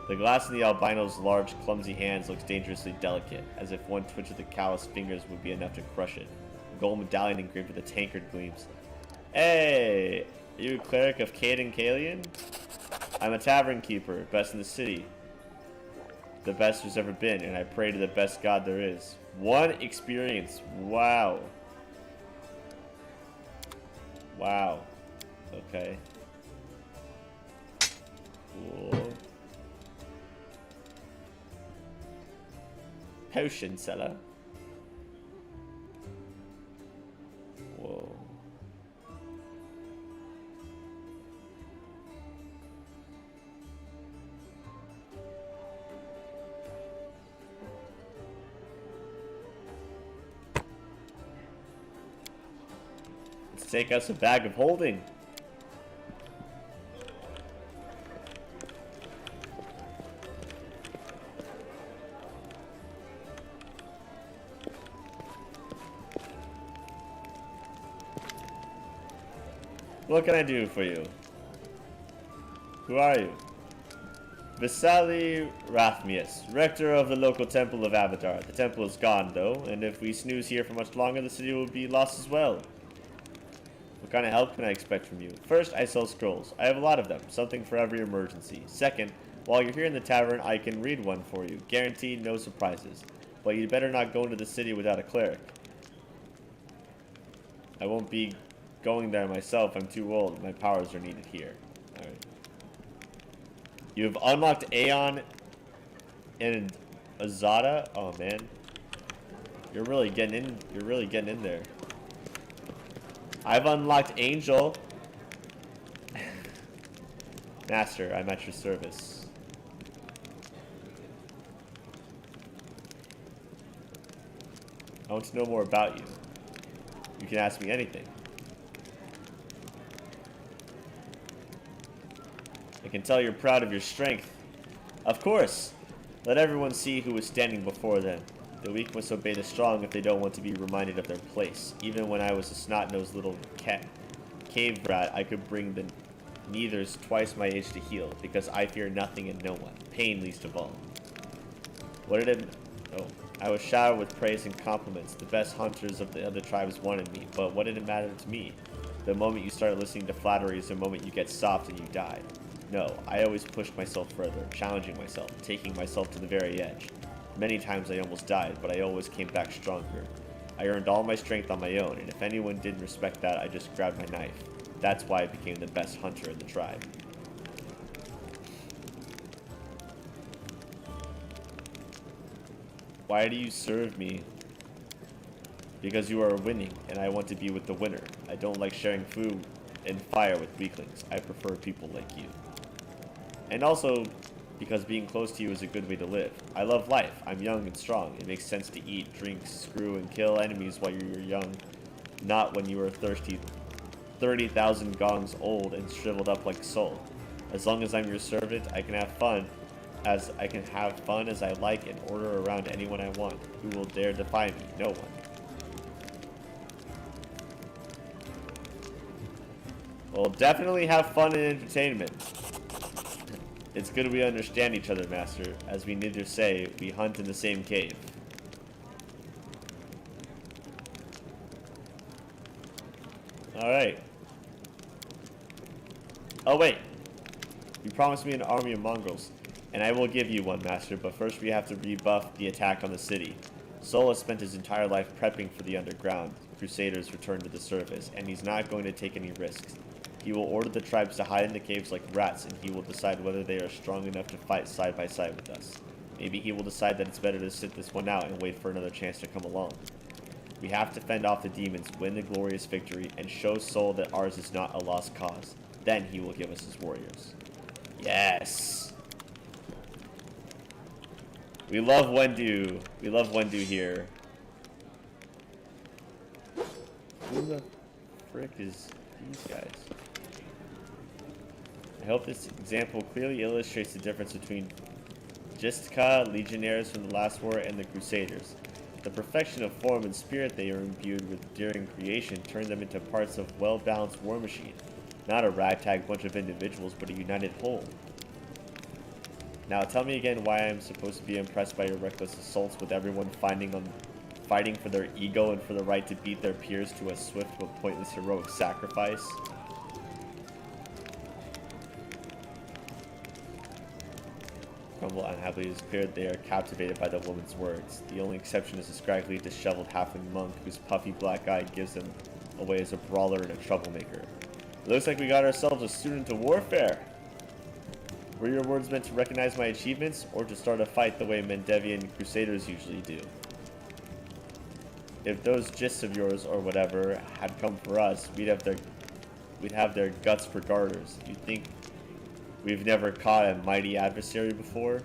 The glass in the albino's large, clumsy hands looks dangerously delicate, as if one twitch of the calloused fingers would be enough to crush it. A gold medallion engraved with a tankard gleams. Hey! Are you a cleric of Caden Kalian? I'm a tavern keeper, best in the city. The best there's ever been, and I pray to the best god there is. 1 experience. Wow. Wow. Okay. Cool. Potion seller. Whoa. Let's take us a bag of holding. What can I do for you? Who are you? Vasali Rathmius, rector of the local temple of Avatar. The temple is gone, though, and if we snooze here for much longer, the city will be lost as well. What kind of help can I expect from you? First, I sell scrolls. I have a lot of them, something for every emergency. Second, while you're here in the tavern, I can read one for you. Guaranteed no surprises. But you'd better not go into the city without a cleric. I won't be going there myself. I'm too old. My powers are needed here. Alright. You've unlocked Aeon and Azada. Oh man. You're really getting in there. I've unlocked Angel. Master, I'm at your service. I want to know more about you. You can ask me anything. I can tell you're proud of your strength. Of course! Let everyone see who is standing before them. The weak must obey the strong if they don't want to be reminded of their place. Even when I was a snot-nosed little cave rat, I could bring the neithers twice my age to heal, because I fear nothing and no one, pain least of all. What did it... Oh. I was showered with praise and compliments. The best hunters of the other tribes wanted me, but what did it matter to me? The moment you start listening to flattery is the moment you get soft and you die. No, I always pushed myself further, challenging myself, taking myself to the very edge. Many times I almost died, but I always came back stronger. I earned all my strength on my own, and if anyone didn't respect that, I just grabbed my knife. That's why I became the best hunter in the tribe. Why do you serve me? Because you are winning, and I want to be with the winner. I don't like sharing food and fire with weaklings. I prefer people like you. And also, because being close to you is a good way to live. I love life. I'm young and strong. It makes sense to eat, drink, screw, and kill enemies while you're young. Not when you are thirsty, 30,000 gongs old and shriveled up like a soul. As long as I'm your servant, I can have fun as I like and order around anyone I want. Who will dare defy me? No one. Well, definitely have fun and entertainment. It's good we understand each other, Master. As we neither say, we hunt in the same cave. Alright. Oh wait. You promised me an army of mongrels. And I will give you one, Master, but first we have to rebuff the attack on the city. Sol has spent his entire life prepping for the underground. Crusaders return to the surface, and he's not going to take any risks. He will order the tribes to hide in the caves like rats, and he will decide whether they are strong enough to fight side by side with us. Maybe he will decide that it's better to sit this one out and wait for another chance to come along. We have to fend off the demons, win the glorious victory, and show Sol that ours is not a lost cause. Then he will give us his warriors. Yes! We love Wendu. We love Wendu here. Who the frick is these guys? I hope this example clearly illustrates the difference between Justka, legionnaires from the last war, and the Crusaders. The perfection of form and spirit they are imbued with during creation turned them into parts of well-balanced war machine. Not a ragtag bunch of individuals, but a united whole. Now tell me again why I'm supposed to be impressed by your reckless assaults with everyone fighting for their ego and for the right to beat their peers to a swift but pointless heroic sacrifice. Crumble unhappily disappeared. They are captivated by the woman's words. The only exception is a scraggly, disheveled halfling monk whose puffy black eye gives him away as a brawler and a troublemaker. It looks like we got ourselves a student to warfare. Were your words meant to recognize my achievements, or to start a fight the way Mendevian Crusaders usually do? If those gists of yours, or whatever, had come for us, we'd have their guts for garters. You think we've never caught a mighty adversary before?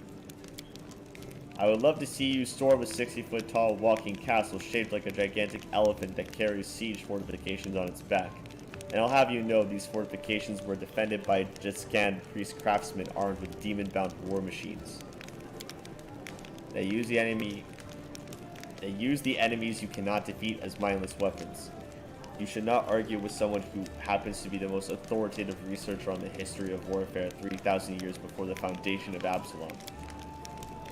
I would love to see you storm a 60-foot tall walking castle shaped like a gigantic elephant that carries siege fortifications on its back. And I'll have you know these fortifications were defended by Jitscan priest craftsmen armed with demon-bound war machines. They use the enemies you cannot defeat as mindless weapons. You should not argue with someone who happens to be the most authoritative researcher on the history of warfare 3,000 years before the foundation of Absalom.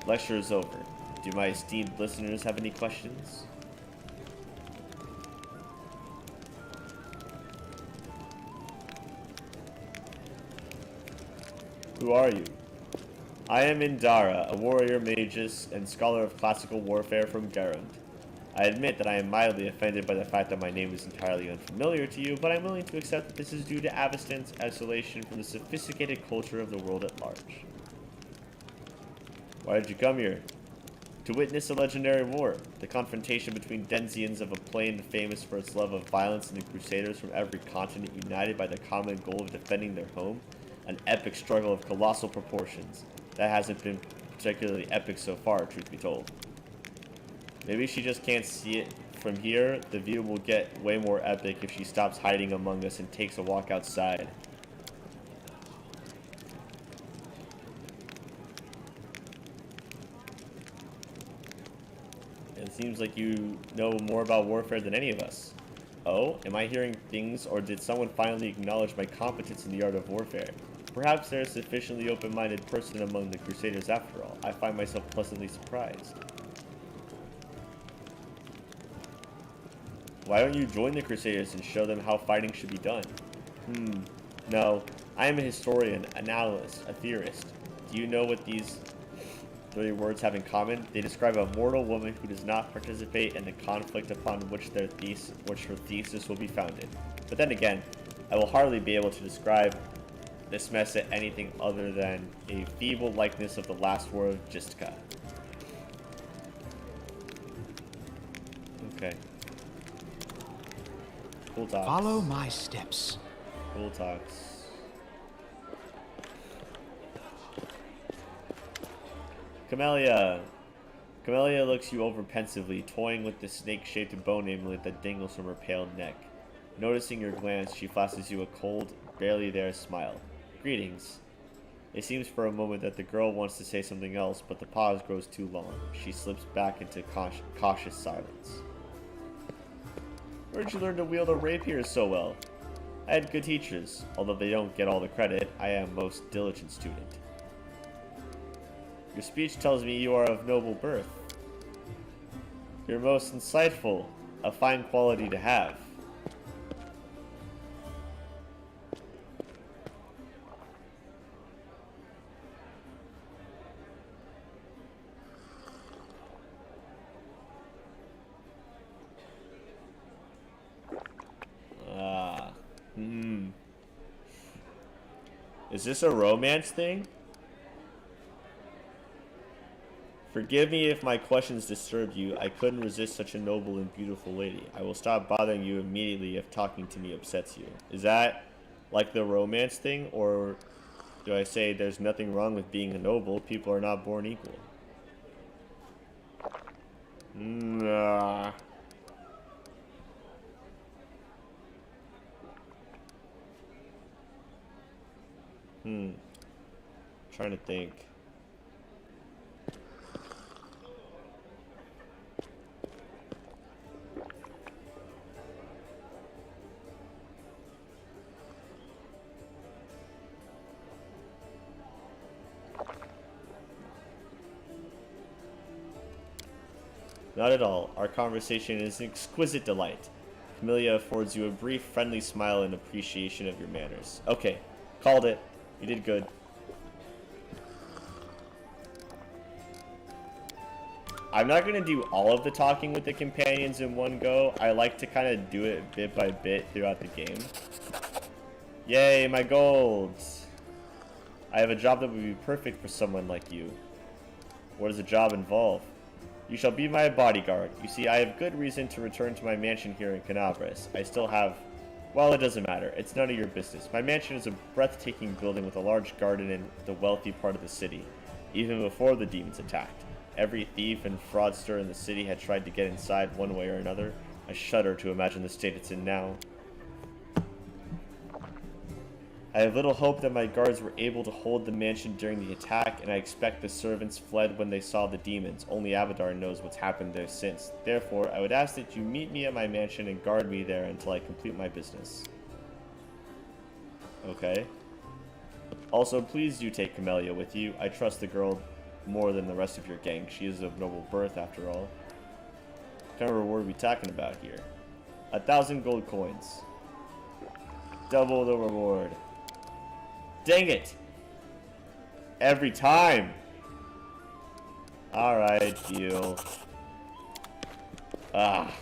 Lecture is over. Do my esteemed listeners have any questions? Who are you? I am Indara, a warrior magus and scholar of classical warfare from Garand. I admit that I am mildly offended by the fact that my name is entirely unfamiliar to you, but I'm willing to accept that this is due to Avistan's isolation from the sophisticated culture of the world at large. Why did you come here? To witness a legendary war, the confrontation between Denzians of a plane famous for its love of violence and the Crusaders from every continent united by the common goal of defending their home. An epic struggle of colossal proportions. That hasn't been particularly epic so far, truth be told. Maybe she just can't see it from here. The view will get way more epic if she stops hiding among us and takes a walk outside. It seems like you know more about warfare than any of us. Oh, am I hearing things, or did someone finally acknowledge my competence in the art of warfare? Perhaps there is a sufficiently open-minded person among the Crusaders after all. I find myself pleasantly surprised. Why don't you join the Crusaders and show them how fighting should be done? No. I am a historian, an analyst, a theorist. Do you know what these 3 words have in common? They describe a mortal woman who does not participate in the conflict upon which her thesis will be founded. But then again, I will hardly be able to describe this mess as anything other than a feeble likeness of the last war of Justka. Okay. Cool talks. Follow my steps. Cool talks. Camellia. Camellia looks you over pensively, toying with the snake-shaped bone amulet that dangles from her pale neck. Noticing your glance, she flashes you a cold, barely there smile. Greetings. It seems for a moment that the girl wants to say something else, but the pause grows too long. She slips back into cautious silence. Where'd you learn to wield a rapier so well? I had good teachers. Although they don't get all the credit, I am a most diligent student. Your speech tells me you are of noble birth. You're most insightful, a fine quality to have. Is this a romance thing? Forgive me if my questions disturbed you. I couldn't resist such a noble and beautiful lady. I will stop bothering you immediately if talking to me upsets you. Is that like the romance thing, or do I say there's nothing wrong with being a noble? People are not born equal. Nah. trying to think. Not at all. Our conversation is an exquisite delight. Camellia affords you a brief, friendly smile in appreciation of your manners. Okay, called it. You did good. I'm not going to do all of the talking with the companions in one go. I like to kind of do it bit by bit throughout the game. Yay, my golds! I have a job that would be perfect for someone like you. What does the job involve? You shall be my bodyguard. You see, I have good reason to return to my mansion here in Canabras. I still have... Well, it doesn't matter. It's none of your business. My mansion is a breathtaking building with a large garden in the wealthy part of the city, even before the demons attacked. Every thief and fraudster in the city had tried to get inside one way or another. I shudder to imagine the state it's in now. I have little hope that my guards were able to hold the mansion during the attack, and I expect the servants fled when they saw the demons. Only Abadar knows what's happened there since. Therefore, I would ask that you meet me at my mansion and guard me there until I complete my business. Okay. Also, please do take Camellia with you. I trust the girl more than the rest of your gang. She is of noble birth, after all. What kind of reward are we talking about here? 1,000 gold coins. Double the reward. Dang it! Every time! Alright, deal. Ah.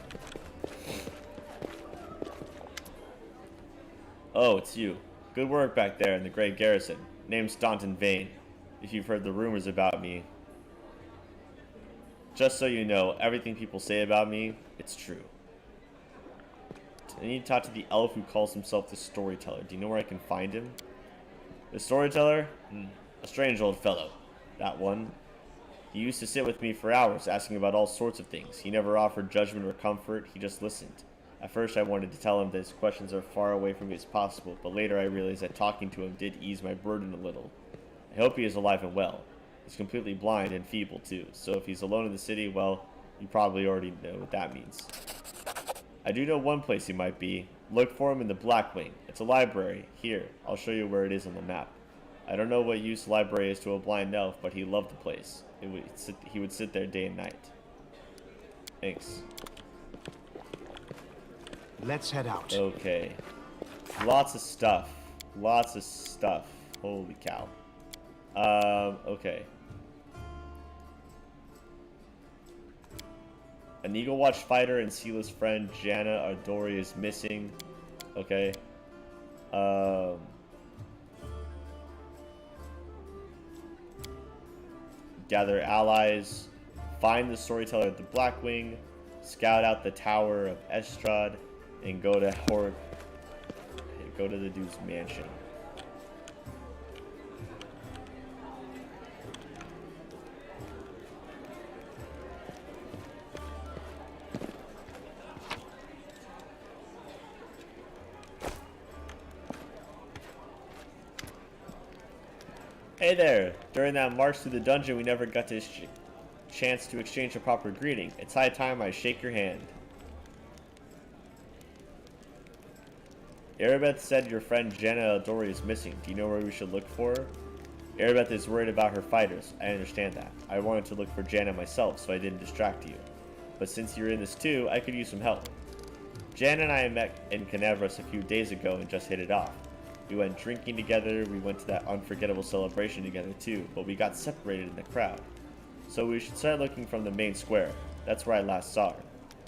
Oh, it's you. Good work back there in the Great Garrison. Name's Staunton Vane. If you've heard the rumors about me. Just so you know, everything people say about me, it's true. I need to talk to the elf who calls himself the Storyteller. Do you know where I can find him? The Storyteller? A strange old fellow. That one. He used to sit with me for hours, asking about all sorts of things. He never offered judgment or comfort, he just listened. At first I wanted to tell him that his questions are far away from me as possible, but later I realized that talking to him did ease my burden a little. I hope he is alive and well. He's completely blind and feeble too, so if he's alone in the city, well, you probably already know what that means. I do know one place he might be. Look for him in the Black Wing. It's a library. Here, I'll show you where it is on the map. I don't know what use the library is to a blind elf, but he loved the place. He would sit there day and night. Thanks. Let's head out. Okay. Lots of stuff. Lots of stuff. Holy cow. Okay. An Eagle Watch fighter and Seela's friend Janna Ardori is missing. Okay. Gather allies. Find the Storyteller at the Black Wing. Scout out the Tower of Estrad. And go to Go to the dude's mansion. Hey there! During that march through the dungeon, we never got this chance to exchange a proper greeting. It's high time I shake your hand. Erebeth said your friend Janna Eldori is missing. Do you know where we should look for her? Erebeth is worried about her fighters. I understand that. I wanted to look for Janna myself, so I didn't distract you. But since you're in this too, I could use some help. Janna and I met in Canavras a few days ago and just hit it off. We went drinking together, we went to that unforgettable celebration together too, but we got separated in the crowd. So we should start looking from the main square. That's where I last saw her.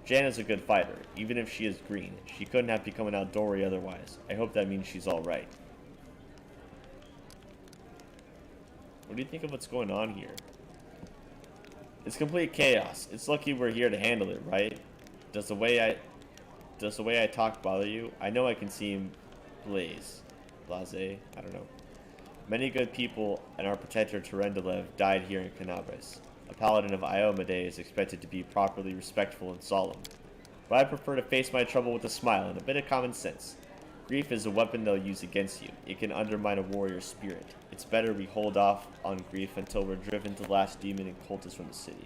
Janna's a good fighter, even if she is green. She couldn't have become an Eldori otherwise. I hope that means she's alright. What do you think of what's going on here? It's complete chaos. It's lucky we're here to handle it, right? Does the way I talk bother you? I know I can seem blase, I don't know. Many good people and our protector Terendelev died here in Canabras. A paladin of Iomade is expected to be properly respectful and solemn. But I prefer to face my trouble with a smile and a bit of common sense. Grief is a weapon they'll use against you. It can undermine a warrior's spirit. It's It's better we hold off on grief until we're driven to the last demon and cultist from the city.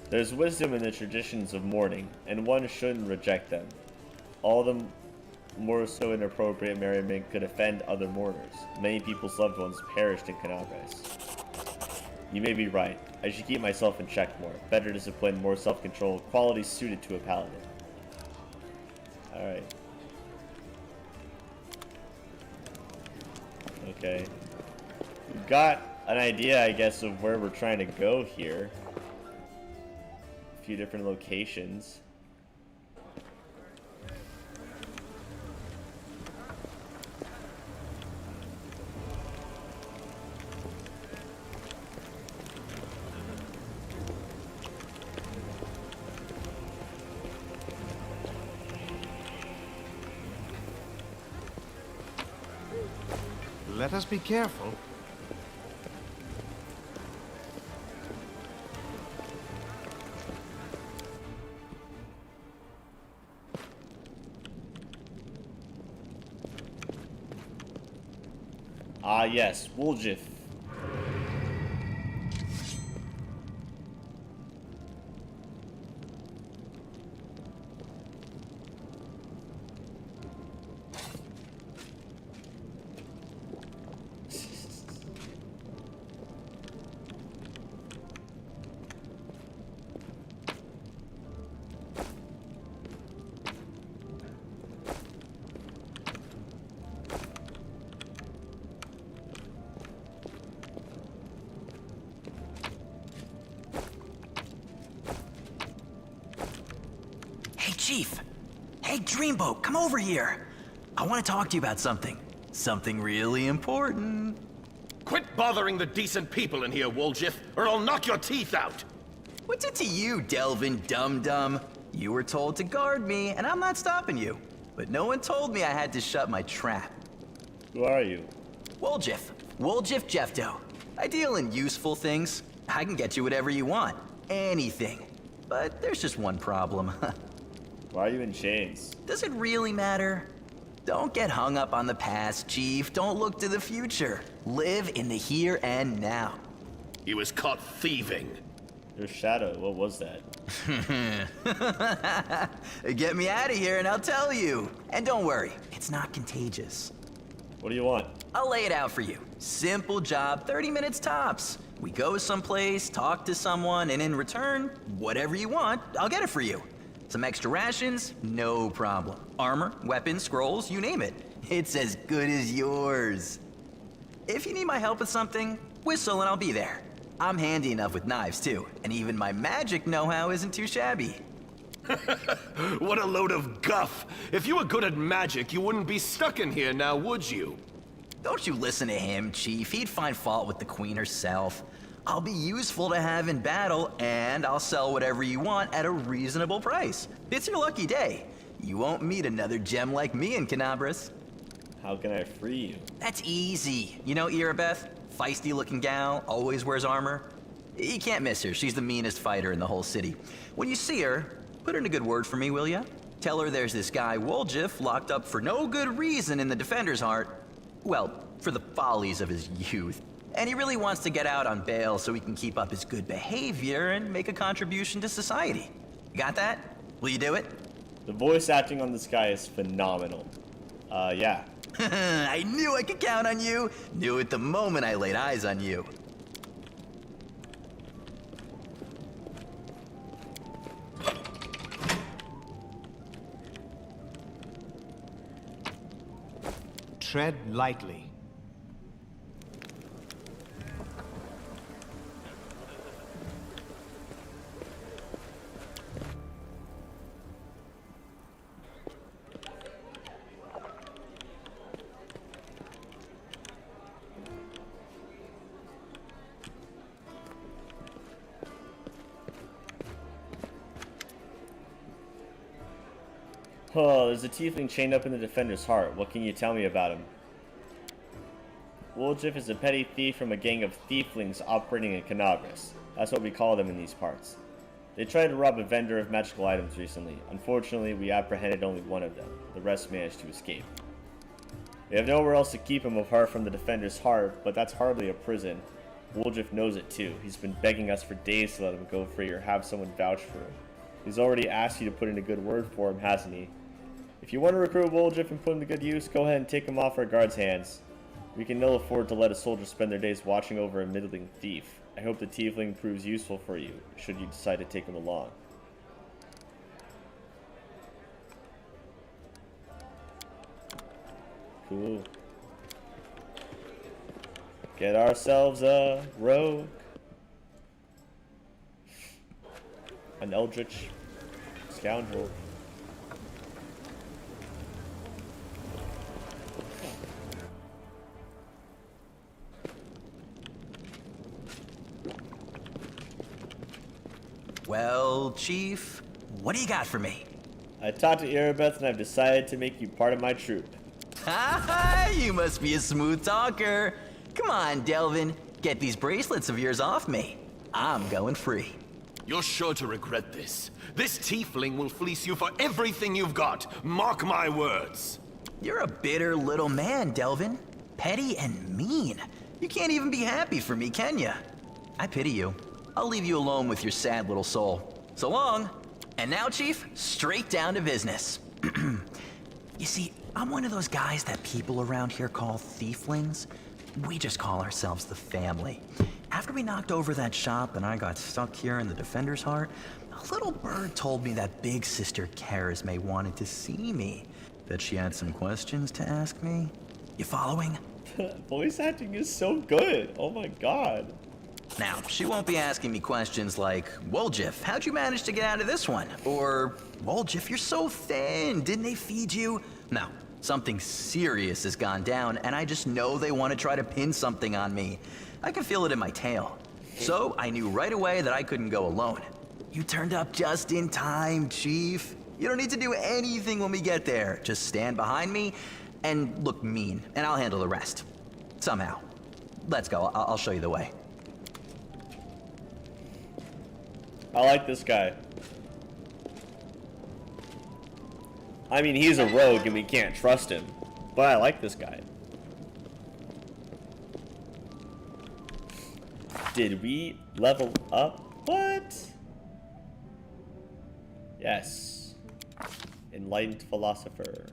There's wisdom in the traditions of mourning, and one shouldn't reject them. All the more so inappropriate merriment could offend other mourners. Many people's loved ones perished in Canabres. You may be right. I should keep myself in check more. Better discipline, more self-control, qualities suited to a paladin. Alright. Okay. We've got an idea, I guess, of where we're trying to go here. A few different locations. Let us be careful. Ah, yes, Woljif. Chief! Hey, Dreamboat, come over here! I want to talk to you about something. Something really important. Quit bothering the decent people in here, Woljif, or I'll knock your teeth out! What's it to you, Delvin Dum-Dum? You were told to guard me, and I'm not stopping you. But no one told me I had to shut my trap. Who are you? Woljif. Woljif Jefto. I deal in useful things. I can get you whatever you want. Anything. But there's just one problem. Why are you in chains? Does it really matter? Don't get hung up on the past, Chief. Don't look to the future. Live in the here and now. He was caught thieving. Your shadow, what was that? Get me out of here and I'll tell you. And don't worry, it's not contagious. What do you want? I'll lay it out for you. Simple job, 30 minutes tops. We go someplace, talk to someone, and in return, whatever you want, I'll get it for you. Some extra rations? No problem. Armor, weapons, scrolls, you name it. It's as good as yours. If you need my help with something, whistle and I'll be there. I'm handy enough with knives too, and even my magic know-how isn't too shabby. What a load of guff! If you were good at magic, you wouldn't be stuck in here now, would you? Don't you listen to him, Chief. He'd find fault with the Queen herself. I'll be useful to have in battle, and I'll sell whatever you want at a reasonable price. It's your lucky day. You won't meet another gem like me in Canabres. How can I free you? That's easy. You know Irabeth? Feisty-looking gal, always wears armor. You can't miss her. She's the meanest fighter in the whole city. When you see her, put in a good word for me, will ya? Tell her there's this guy Woljif locked up for no good reason in the Defender's Heart. Well, for the follies of his youth. And he really wants to get out on bail so he can keep up his good behavior and make a contribution to society. You got that? Will you do it? The voice acting on this guy is phenomenal. Yeah. I knew I could count on you. Knew it the moment I laid eyes on you. Tread lightly. Oh, there's a tiefling chained up in the Defender's heart. What can you tell me about him? Woljif is a petty thief from a gang of thieflings operating in Canabras. That's what we call them in these parts. They tried to rob a vendor of magical items recently. Unfortunately, we apprehended only one of them. The rest managed to escape. We have nowhere else to keep him apart from the Defender's heart, but that's hardly a prison. Woljif knows it too. He's been begging us for days to let him go free or have someone vouch for him. He's already asked you to put in a good word for him, hasn't he? If you want to recruit Woljif and put him to good use, go ahead and take him off our guards' hands. We can ill afford to let a soldier spend their days watching over a middling thief. I hope the tiefling proves useful for you, should you decide to take him along. Cool. Get ourselves a rogue. An eldritch scoundrel. Well, Chief, what do you got for me? I talked to Erebeth and I've decided to make you part of my troop. Ha! You must be a smooth talker. Come on, Delvin. Get these bracelets of yours off me. I'm going free. You're sure to regret this. This tiefling will fleece you for everything you've got. Mark my words. You're a bitter little man, Delvin. Petty and mean. You can't even be happy for me, can you? I pity you. I'll leave you alone with your sad little soul. So long. And now, Chief, straight down to business. You see, I'm one of those guys that people around here call thieflings. We just call ourselves the family. After we knocked over that shop and I got stuck here in the Defender's heart, a little bird told me that big sister Charisme wanted to see me. That she had some questions to ask me. You following? Voice acting is so good. Oh my god. Now, she won't be asking me questions like, Woljif, how'd you manage to get out of this one? Or, Woljif, you're so thin, didn't they feed you? No, something serious has gone down, and I just know they want to try to pin something on me. I can feel it in my tail. So, I knew right away that I couldn't go alone. You turned up just in time, Chief. You don't need to do anything when we get there. Just stand behind me and look mean, and I'll handle the rest. Somehow. Let's go, I'll show you the way. I like this guy. I mean, he's a rogue and we can't trust him, but I like this guy. Did we level up? What? Yes. Enlightened Philosopher.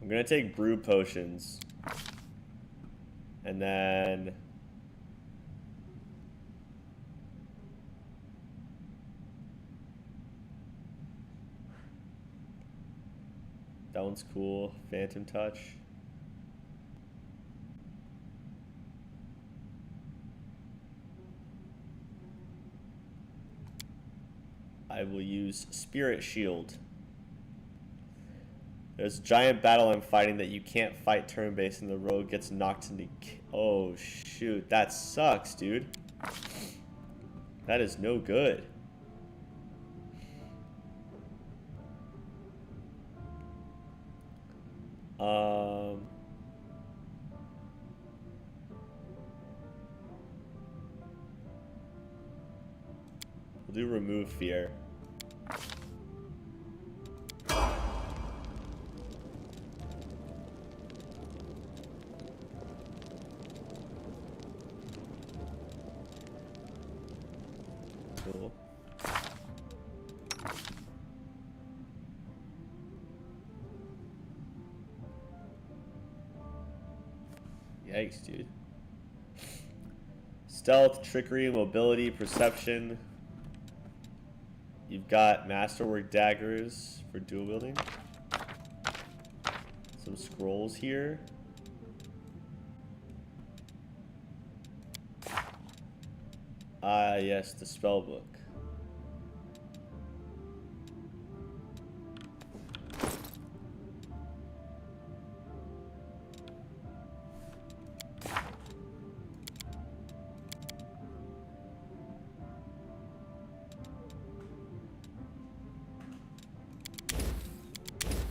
I'm gonna take brew potions. And then that one's cool. Phantom Touch. I will use Spirit Shield. There's a giant battle I'm fighting that you can't fight turn-based and the rogue gets knocked into... Oh, shoot. That sucks, dude. That is no good. We'll do Remove Fear. Cool. Yikes, dude. Stealth, trickery, mobility, perception. You've got masterwork daggers for dual wielding. Some scrolls here. Ah, yes, the spell book.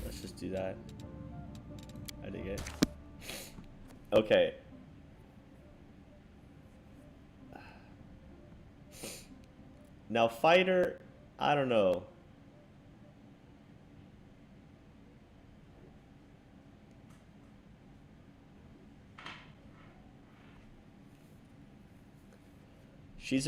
Let's just do that. I dig it. Okay. Now, fighter, I don't know. She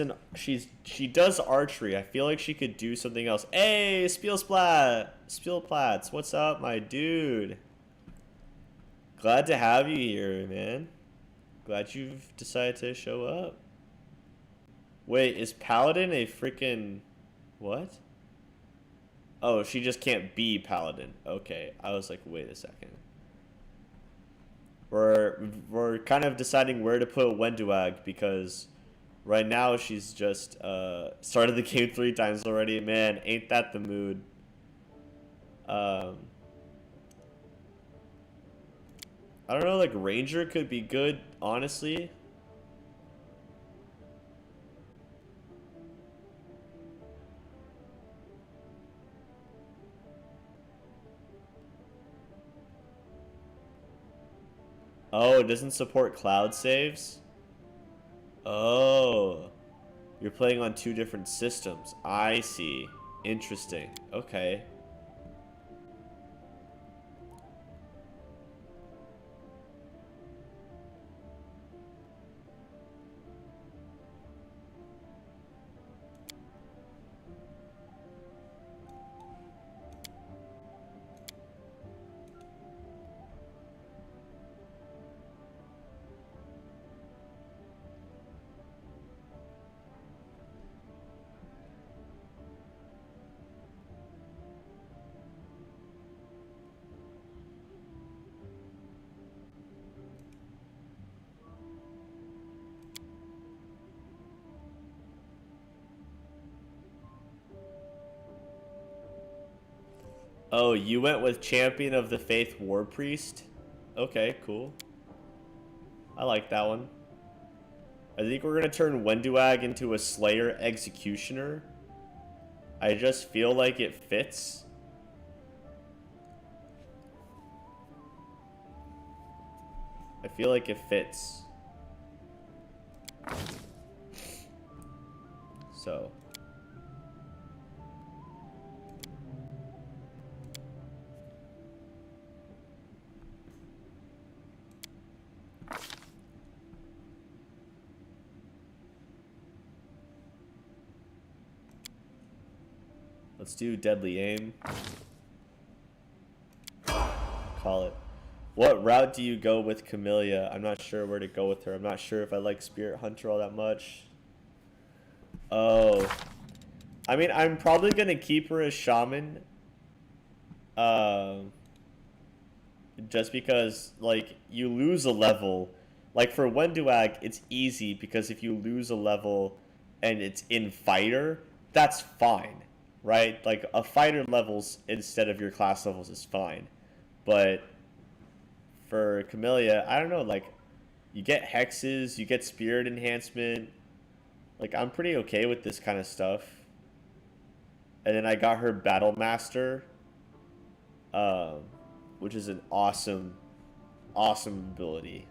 does archery. I feel like she could do something else. Hey, Spielplatz, what's up, my dude? Glad to have you here, man. Glad you've decided to show up. Wait, is Paladin a freaking... What? Oh, she just can't be Paladin. Okay, I was like, wait a second. We're kind of deciding where to put Wenduag because right now she's just started the game 3 times already. Man, ain't that the mood. I don't know, like Ranger could be good, honestly. Oh, it doesn't support cloud saves? Oh. You're playing on 2 different systems. I see. Interesting. Okay. Oh, you went with Champion of the Faith War Priest? Okay, cool. I like that one. I think we're gonna turn Wenduag into a Slayer Executioner. I just feel like it fits. I feel like it fits. So... Let's do Deadly Aim. Call it. What route do you go with Camellia? I'm not sure where to go with her. I'm not sure if I like Spirit Hunter all that much. Oh. I mean, I'm probably going to keep her as Shaman. Just because, like, you lose a level. Like, for Wenduag, it's easy because if you lose a level and it's in Fighter, that's fine. Right? Like, a fighter levels instead of your class levels is fine. But for Camellia, I don't know, like, you get hexes, you get spirit enhancement. Like, I'm pretty okay with this kind of stuff. And then I got her Battle Master, which is an awesome ability.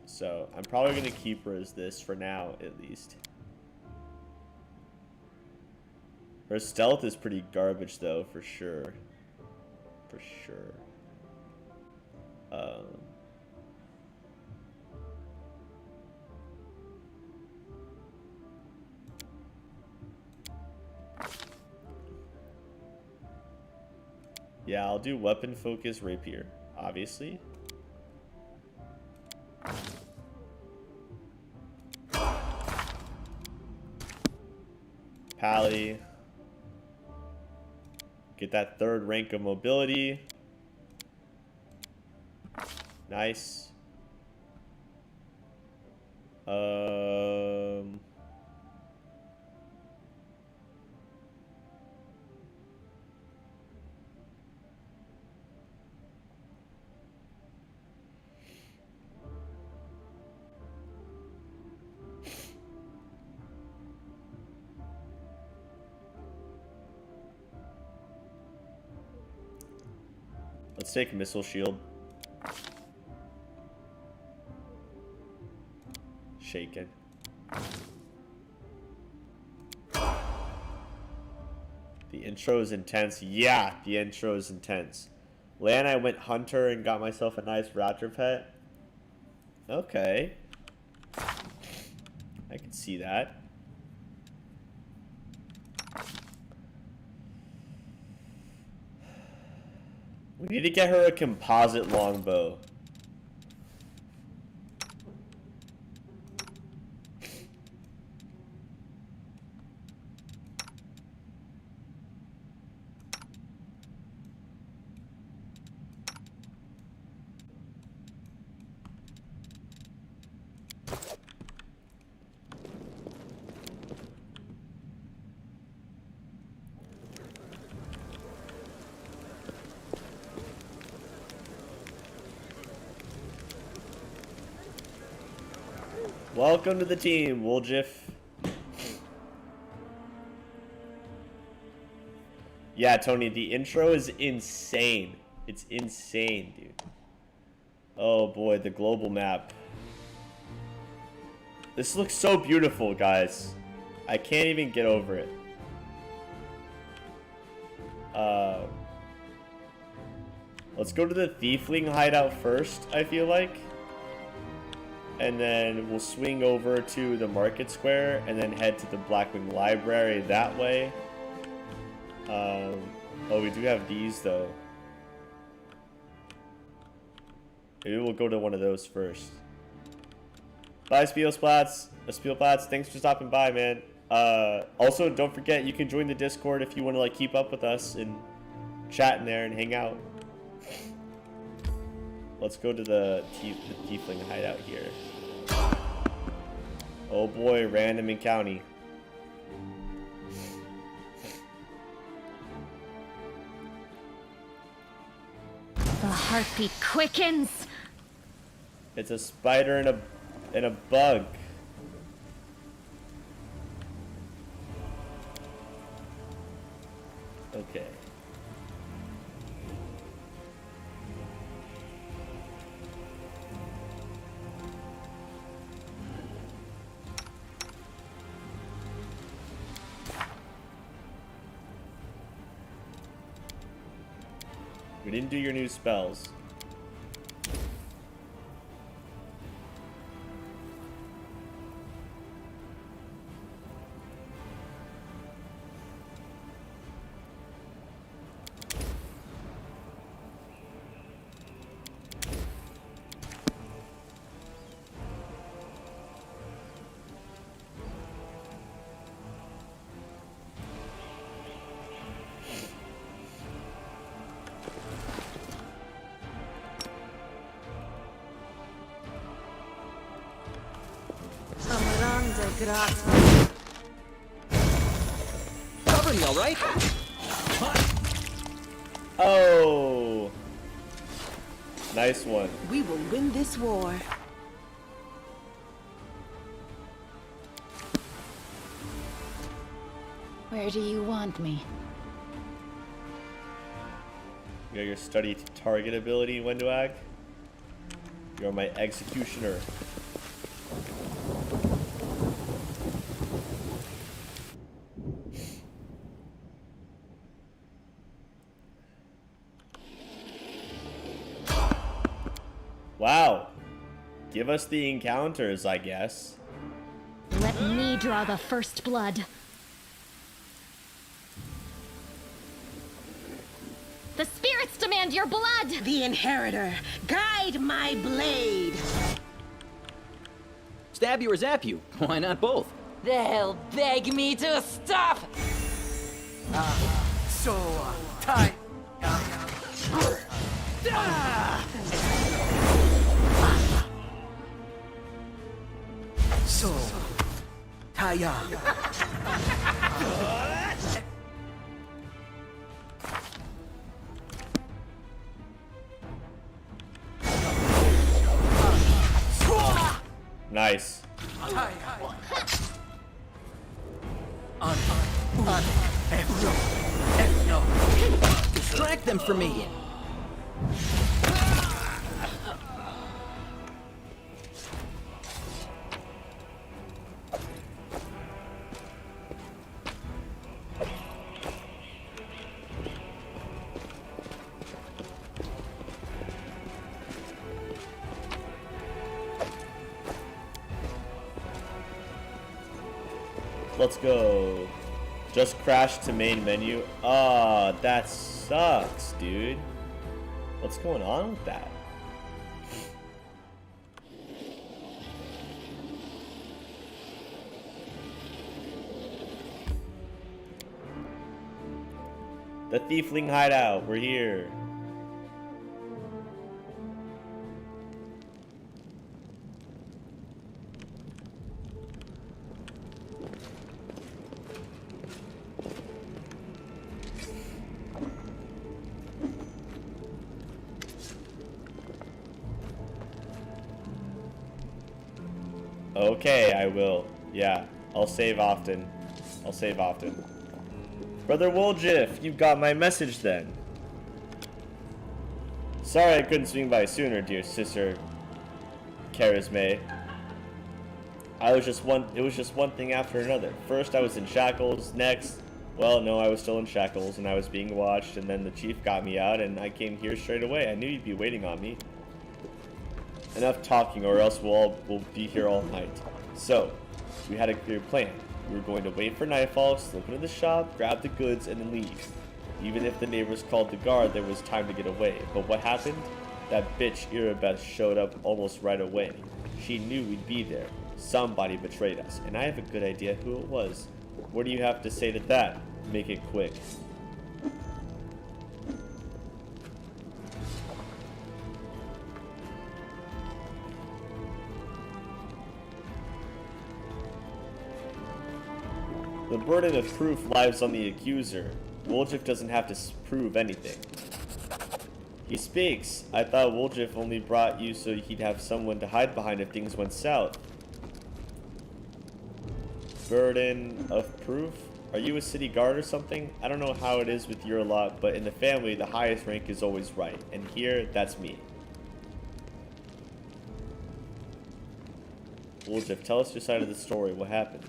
So, I'm probably going to keep her as this for now, at least. Her stealth is pretty garbage, though, for sure. For sure. Yeah, I'll do weapon focus rapier, obviously. Pally. Get that 3rd rank of mobility. Nice. Let's take missile shield. Shaken. The intro is intense. Yeah, the intro is intense. Lan, I went hunter and got myself a nice raptor pet. Okay. I can see that. We need to get her a composite longbow. Welcome to the team, Woljif. Yeah, Tony, the intro is insane. It's insane, dude. Oh boy, the global map. This looks so beautiful, guys. I can't even get over it. Let's go to the Thiefling hideout first, I feel like. And then we'll swing over to the market square and then head to the Blackwing Library that way. Oh, we do have these though. Maybe we'll go to one of those first. Bye, Spielsplatz. Spielsplatz, thanks for stopping by, man. Also, don't forget, you can join the Discord if you want to like keep up with us and chat in there and hang out. Let's go to the Tiefling hideout here. Oh boy, random encounter. The heartbeat quickens. It's a spider and a bug. Okay. We didn't do your new spells. Cover me, all right? Oh, nice one. We will win this war. Where do you want me? You got your study target ability, Wendoag. You're my executioner. Wow. Give us the encounters, I guess. Let me draw the first blood. The spirits demand your blood! The Inheritor, guide my blade! Stab you or zap you? Why not both? They'll beg me to stop! So tight. So tired. Nice. Distract them from me. Let's go. Just crashed to main menu. Ah, that sucks, dude. What's going on with that? The Thiefling Hideout, we're here. Okay, I will. Yeah, I'll save often. I'll save often. Brother Woljif, you got my message then. Sorry I couldn't swing by sooner, dear sister Charisme. It was just one thing after another. First I was in shackles, next, well no, I was still in shackles and I was being watched, and then the chief got me out and I came here straight away. I knew you'd be waiting on me. Enough talking or else we'll be here all night. So, we had a clear plan. We were going to wait for nightfall, slip into the shop, grab the goods, and then leave. Even if the neighbors called the guard, there was time to get away. But what happened? That bitch Irabeth showed up almost right away. She knew we'd be there. Somebody betrayed us, and I have a good idea who it was. What do you have to say to that? Make it quick. The burden of proof lies on the accuser. Woljif doesn't have to prove anything. He speaks. I thought Woljif only brought you so he'd have someone to hide behind if things went south. Burden of proof? Are you a city guard or something? I don't know how it is with your lot, but in the family, the highest rank is always right. And here, that's me. Woljif, tell us your side of the story. What happened?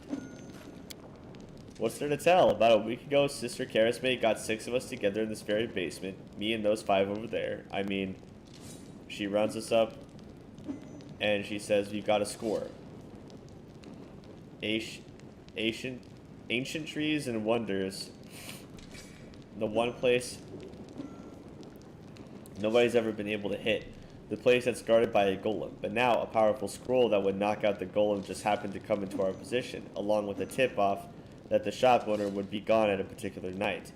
What's there to tell? About a week ago, Sister Charisme got 6 of us together in this very basement. Me and those 5 over there. I mean, she rounds us up and she says we've got a score. Ancient trees and wonders. The one place nobody's ever been able to hit. The place that's guarded by a golem. But now, a powerful scroll that would knock out the golem just happened to come into our position, along with a tip-off that the shop owner would be gone at a particular night.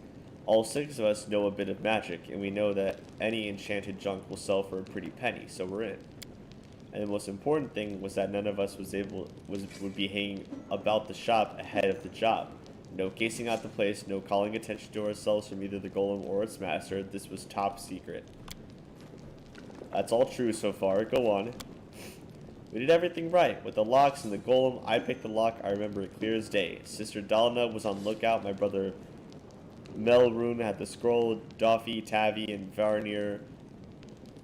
All 6 of us know a bit of magic, and we know that any enchanted junk will sell for a pretty penny, so we're in. And the most important thing was that none of us would be hanging about the shop ahead of the job. No casing out the place, no calling attention to ourselves from either the golem or its master. This was top secret. That's all true so far. Go on. We did everything right. With the locks and the golem, I picked the lock. I remember it clear as day. Sister Dalna was on lookout. My brother Melrune had the scroll. Doffy, Tavi, and Varnir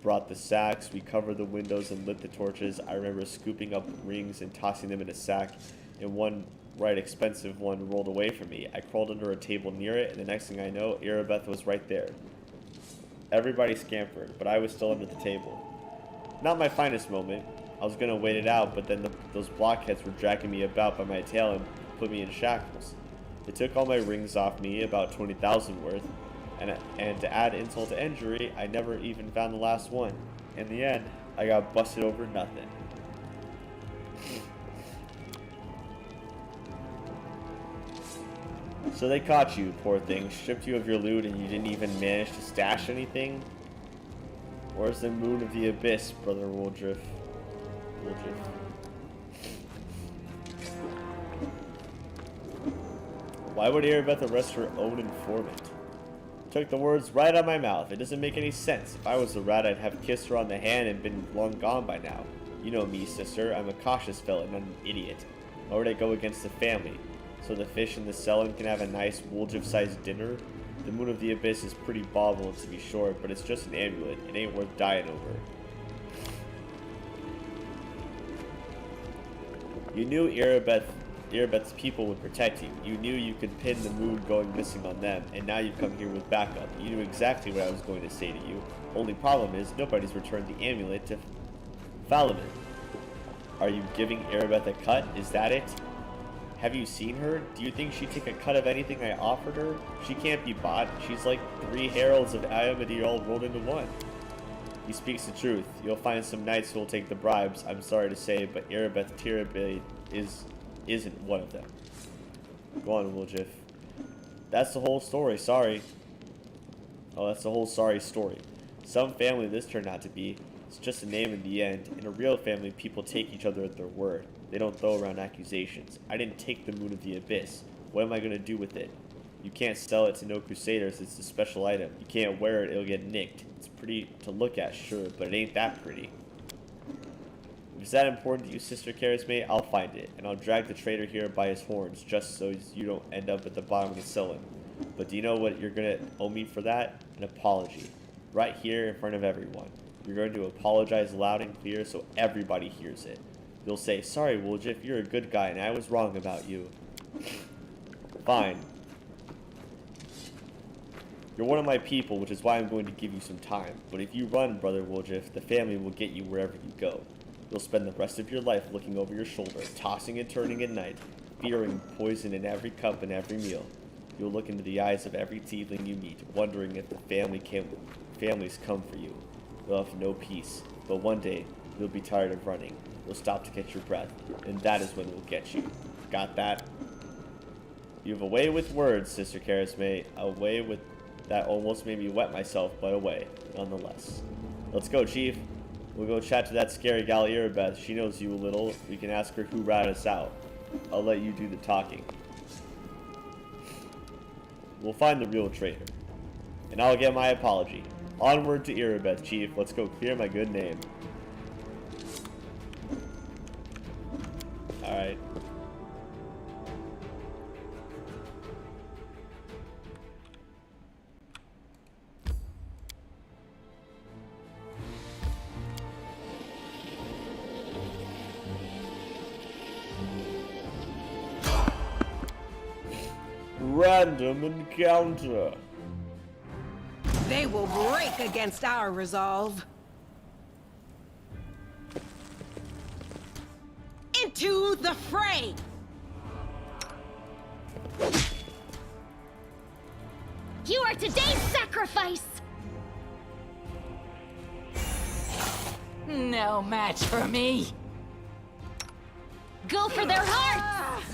brought the sacks. We covered the windows and lit the torches. I remember scooping up rings and tossing them in a sack, and one right expensive one rolled away from me. I crawled under a table near it, and the next thing I know, Irabeth was right there. Everybody scampered, but I was still under the table. Not my finest moment. I was gonna wait it out, but then those blockheads were dragging me about by my tail and put me in shackles. They took all my rings off me, about 20,000 worth, and to add insult to injury, I never even found the last one. In the end, I got busted over nothing. So they caught you, poor thing, stripped you of your loot, and you didn't even manage to stash anything? Where's the moon of the abyss, Brother Woljif? Why would Irabeth arrest her own informant? Took the words right out of my mouth. It doesn't make any sense. If I was the rat, I'd have kissed her on the hand and been long gone by now. You know me, sister. I'm a cautious fellow, not an idiot. Why would I go against the family? So the fish in the cellar can have a nice Woljif-sized dinner? The moon of the abyss is pretty bauble, to be sure, but it's just an amulet. It ain't worth dying over. You knew Irabeth's people would protect you. You knew you could pin the moon going missing on them, and now you've come here with backup. You knew exactly what I was going to say to you. Only problem is, nobody's returned the amulet to Falaman. Are you giving Irabeth a cut? Is that it? Have you seen her? Do you think she'd take a cut of anything I offered her? She can't be bought. She's like 3 heralds of Iomedir all rolled into one. He speaks the truth. You'll find some knights who will take the bribes, I'm sorry to say, but Erebeth Tirabade isn't one of them. Go on, Woljif. That's the whole story, sorry. Oh, that's the whole sorry story. Some family this turned out to be. It's just a name in the end. In a real family, people take each other at their word. They don't throw around accusations. I didn't take the Moon of the Abyss. What am I going to do with it? You can't sell it to no Crusaders. It's a special item. You can't wear it. It'll get nicked. It's pretty to look at, sure, but it ain't that pretty. If it's that important to you, Sister Charismate, I'll find it, and I'll drag the traitor here by his horns, just so you don't end up at the bottom of the cellar. But do you know what you're going to owe me for that? An apology. Right here in front of everyone. You're going to apologize loud and clear so everybody hears it. You'll say, sorry, Woljif, you're a good guy, and I was wrong about you. Fine. You're one of my people, which is why I'm going to give you some time. But if you run, Brother Woljif, the family will get you wherever you go. You'll spend the rest of your life looking over your shoulder, tossing and turning at night, fearing poison in every cup and every meal. You'll look into the eyes of every tiefling you meet, wondering if the families come for you. You'll have no peace, but one day, you'll be tired of running. You'll stop to catch your breath, and that is when we'll get you. Got that? You have a way with words, Sister Charismate. A way with that almost made me wet myself, but a way, nonetheless. Let's go, Chief. We'll go chat to that scary gal Erebeth. She knows you a little. We can ask her who ratted us out. I'll let you do the talking. We'll find the real traitor. And I'll get my apology. Onward to Erebeth, Chief. Let's go clear my good name. Alright. Random encounter. They will break against our resolve. Into the fray! You are today's sacrifice! No match for me. Go for their hearts!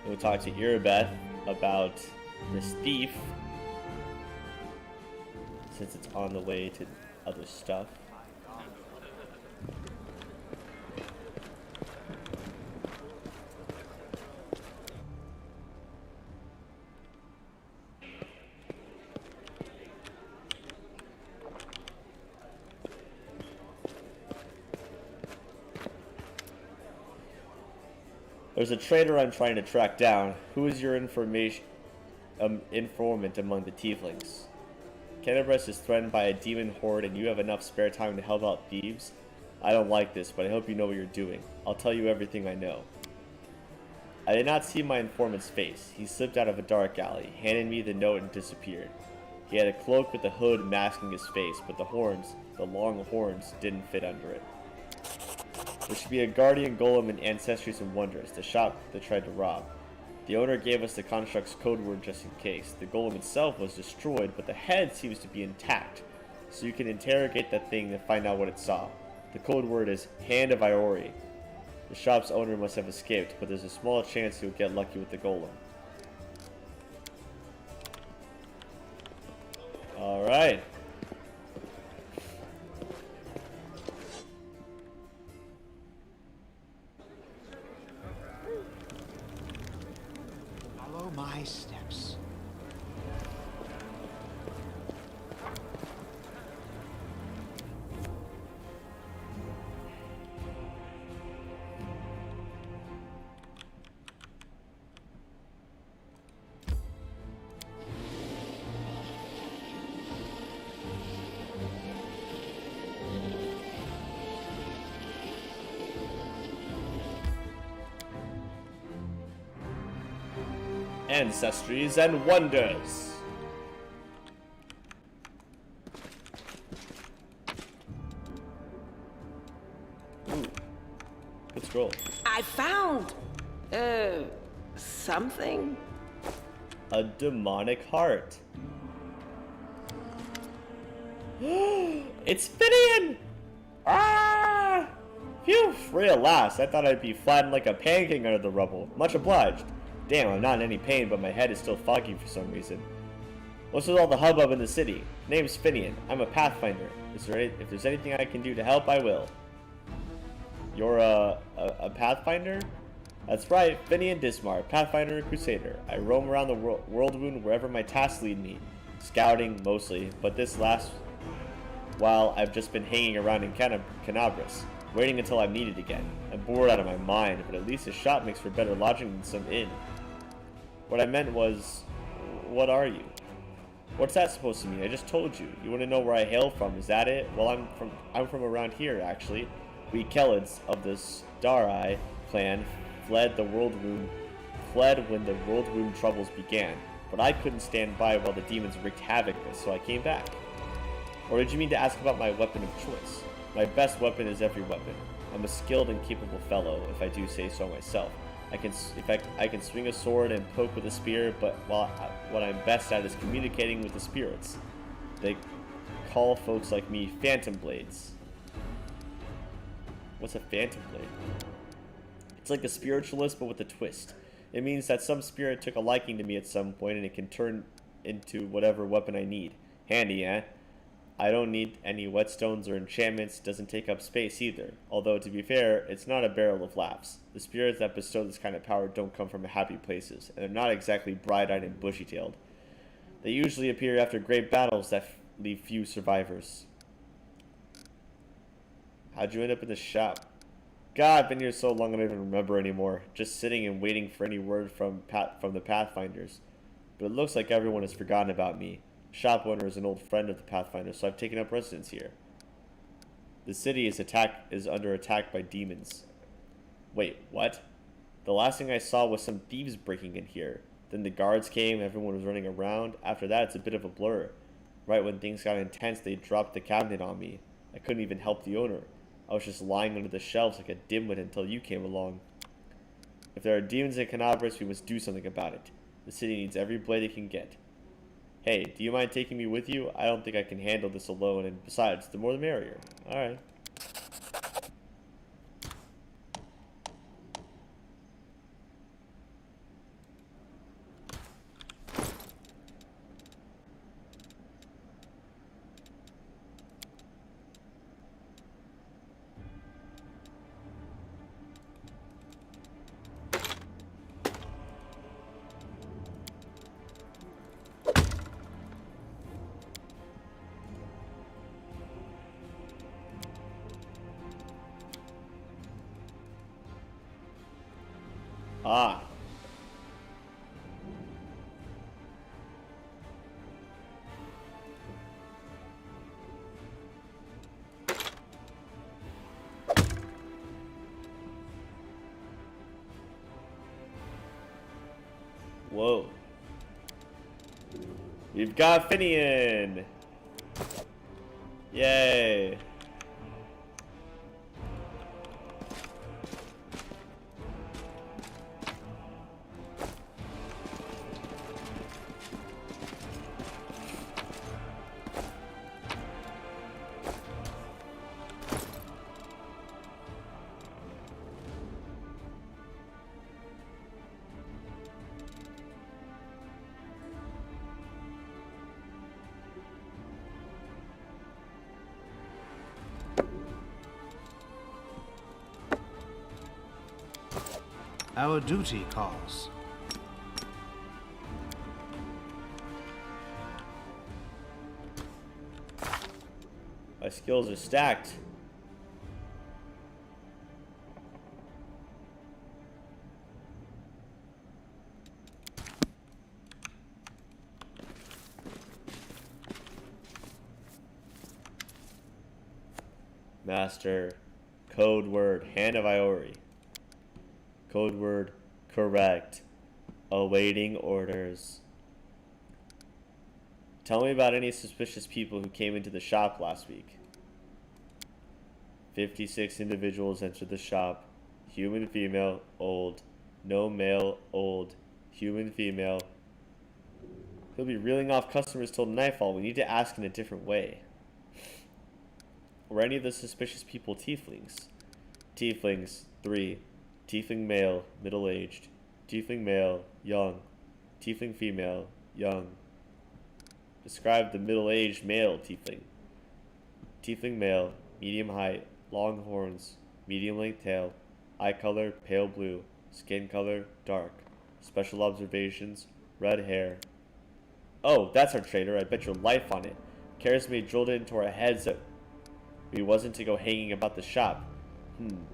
We'll talk to Erebeth about this thief, since it's on the way to other stuff. There's a traitor I'm trying to track down. Who is your informant among the tieflings? Canabres is threatened by a demon horde and you have enough spare time to help out thieves? I don't like this, but I hope you know what you're doing. I'll tell you everything I know. I did not see my informant's face. He slipped out of a dark alley, handed me the note and disappeared. He had a cloak with a hood masking his face, but the long horns, didn't fit under it. There should be a guardian golem in Ancestries and Wonders, the shop they tried to rob. The owner gave us the construct's code word just in case. The golem itself was destroyed, but the head seems to be intact, so you can interrogate that thing to find out what it saw. The code word is Hand of Iori. The shop's owner must have escaped, but there's a small chance he'll get lucky with the golem. Alright. Follow my steps. ancestries, and wonders. Ooh. Good scroll. I found, something. A demonic heart. It's Finian! Ah! Phew, free at last. I thought I'd be flattened like a pancake under the rubble. Much obliged. Damn, I'm not in any pain, but my head is still foggy for some reason. What's with all the hubbub in the city? Name's Finian. I'm a pathfinder. If there's anything I can do to help, I will. You're a pathfinder? That's right, Finian Dismar, pathfinder and crusader. I roam around the world wound wherever my tasks lead me. Scouting, mostly, but this last while I've just been hanging around in Canabras, waiting until I'm needed again. I'm bored out of my mind, but at least a shop makes for better lodging than some inn. What I meant was, what are you? What's that supposed to mean? I just told you. You want to know where I hail from, is that it? Well, I'm from around here, actually. We Kelids of the Starai clan fled when the world wound troubles began, but I couldn't stand by while the demons wreaked havoc, so I came back. Or did you mean to ask about my weapon of choice? My best weapon is every weapon. I'm a skilled and capable fellow, if I do say so myself. I can swing a sword and poke with a spear, but what I'm best at is communicating with the spirits. They call folks like me phantom blades. What's a phantom blade? It's like a spiritualist, but with a twist. It means that some spirit took a liking to me at some point, and it can turn into whatever weapon I need. Handy, eh? I don't need any whetstones or enchantments. Doesn't take up space either. Although, to be fair, it's not a barrel of laughs. The spirits that bestow this kind of power don't come from happy places, and they're not exactly bright-eyed and bushy-tailed. They usually appear after great battles that leave few survivors. How'd you end up in the shop? God, I've been here so long I don't even remember anymore. Just sitting and waiting for any word from the Pathfinders. But it looks like everyone has forgotten about me. Shop owner is an old friend of the Pathfinders, so I've taken up residence here. The city is under attack by demons. Wait, what? The last thing I saw was some thieves breaking in here. Then the guards came, everyone was running around. After that, it's a bit of a blur. Right when things got intense, they dropped the cabinet on me. I couldn't even help the owner. I was just lying under the shelves like a dimwit until you came along. If there are demons in Canabras, we must do something about it. The city needs every blade it can get. Hey, do you mind taking me with you? I don't think I can handle this alone, and besides, the more the merrier. Alright. Ah. Whoa. We've got Finian. Yay. Our duty calls. My skills are stacked. Master. Code word, Hand of Iori. Code word, correct. Awaiting orders. Tell me about any suspicious people who came into the shop last week. 56 individuals entered the shop. Human, female, old. No male, old. Human, female. He'll be reeling off customers till nightfall. We need to ask in a different way. Were any of the suspicious people tieflings? Tieflings, 3. Tiefling male, middle-aged. Tiefling male, young. Tiefling female, young. Describe the middle-aged male tiefling. Tiefling male, medium height, long horns, medium length tail, eye color, pale blue, skin color, dark. Special observations, red hair. Oh, that's our trader. I bet your life on it. Charisma drilled it into our heads that we wasn't to go hanging about the shop.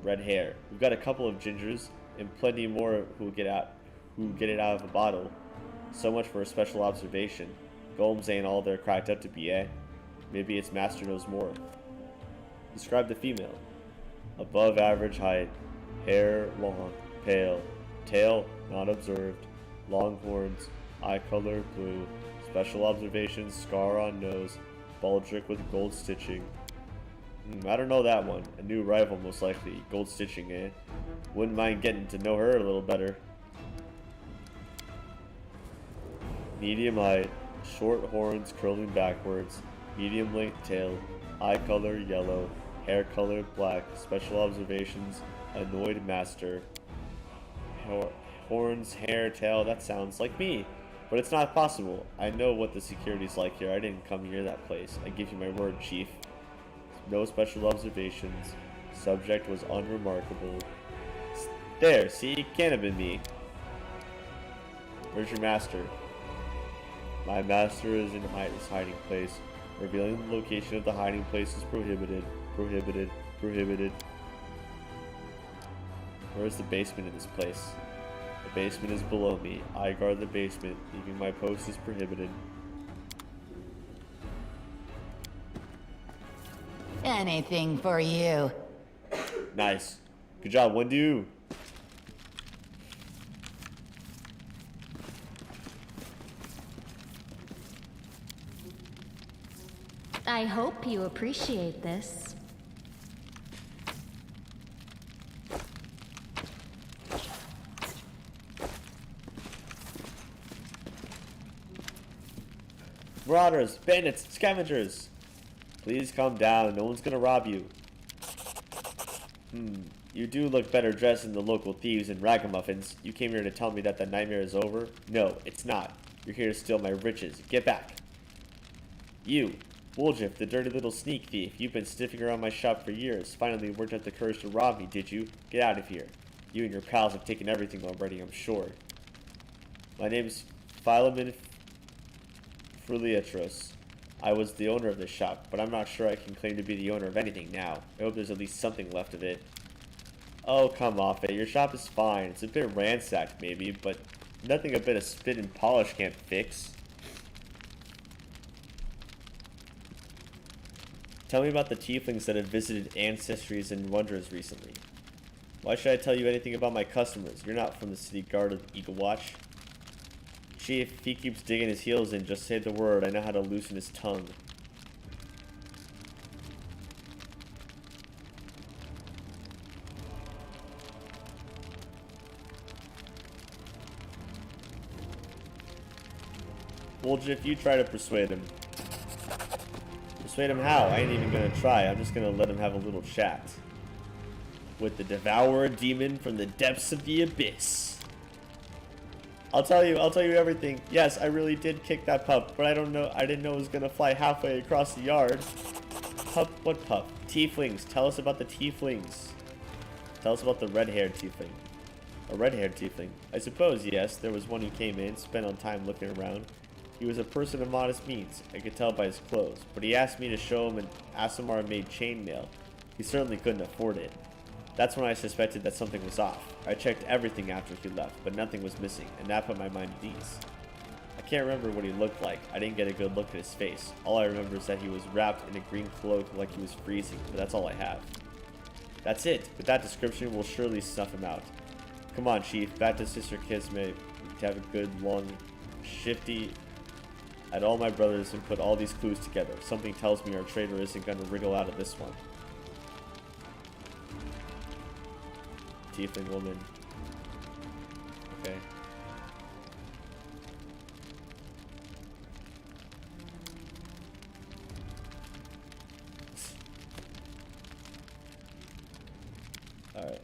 Red hair. We've got a couple of gingers and plenty more who get it out of a bottle. So much for a special observation. Golems ain't all they're cracked up to be, eh? Maybe its master knows more. Describe the female. Above average height, hair long, pale, tail not observed, long horns, eye color blue, special observations, scar on nose, baldric with gold stitching. I don't know that one. A new rival most likely. Gold stitching, eh? Wouldn't mind getting to know her a little better. Medium height, short horns curling backwards, medium length tail, eye color yellow, hair color black, special observations, annoyed master. Horns, hair, tail, that sounds like me. But it's not possible. I know what the security's like here. I didn't come near that place. I give you my word, Chief. No special observations. Subject was unremarkable. There, see? It can't have been me. Where's your master? My master is in his hiding place. Revealing the location of the hiding place is prohibited. Prohibited. Prohibited. Where is the basement in this place? The basement is below me. I guard the basement. Leaving my post is prohibited. Anything for you. Nice. Good job, Wendu. I hope you appreciate this. Marauders, bandits, scavengers. Please calm down. No one's gonna rob you. You do look better dressed than the local thieves and ragamuffins. You came here to tell me that the nightmare is over? No, it's not. You're here to steal my riches. Get back. You, Woljif, the dirty little sneak thief. You've been sniffing around my shop for years. Finally worked up the courage to rob me, did you? Get out of here. You and your pals have taken everything already, I'm sure. My name's Philemon Fruliatros. I was the owner of this shop, but I'm not sure I can claim to be the owner of anything now. I hope there's at least something left of it. Oh, come off it. Your shop is fine. It's a bit ransacked, maybe, but nothing a bit of spit and polish can't fix. Tell me about the tieflings that have visited Ancestries and Wonders recently. Why should I tell you anything about my customers? You're not from the city guard of Eagle Watch. Chief, if he keeps digging his heels in, just say the word. I know how to loosen his tongue. Woljif, you try to persuade him. Persuade him how? I ain't even gonna try. I'm just gonna let him have a little chat. With the Devourer demon from the depths of the abyss. I'll tell you everything. Yes, I really did kick that pup, but I didn't know it was gonna fly halfway across the yard. Pup? What pup? Tieflings. Tell us about the tieflings. Tell us about the red-haired tiefling. A red-haired tiefling. I suppose, yes, there was one who came in, spent on time looking around. He was a person of modest means, I could tell by his clothes, but he asked me to show him an Asimar-made chainmail. He certainly couldn't afford it. That's when I suspected that something was off. I checked everything after he left, but nothing was missing, and that put my mind at ease. I can't remember what he looked like. I didn't get a good look at his face. All I remember is that he was wrapped in a green cloak like he was freezing, but that's all I have. That's it. With that description, we'll surely snuff him out. Come on, Chief. Back to Sister Kisme. to have a good, long, shifty at all my brothers and put all these clues together. Something tells me our traitor isn't going to wriggle out of this one. Tiefling woman. Okay. Alright.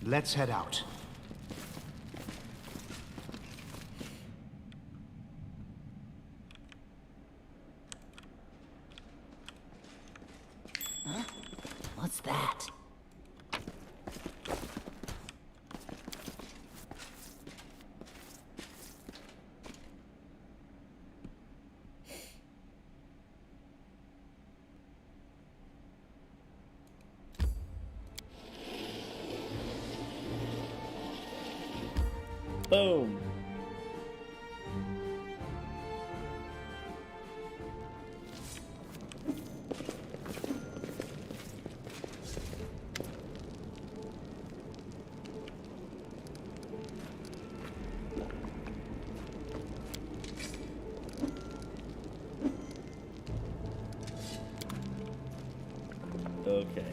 Let's head out. Huh? What's that? Boom. Okay.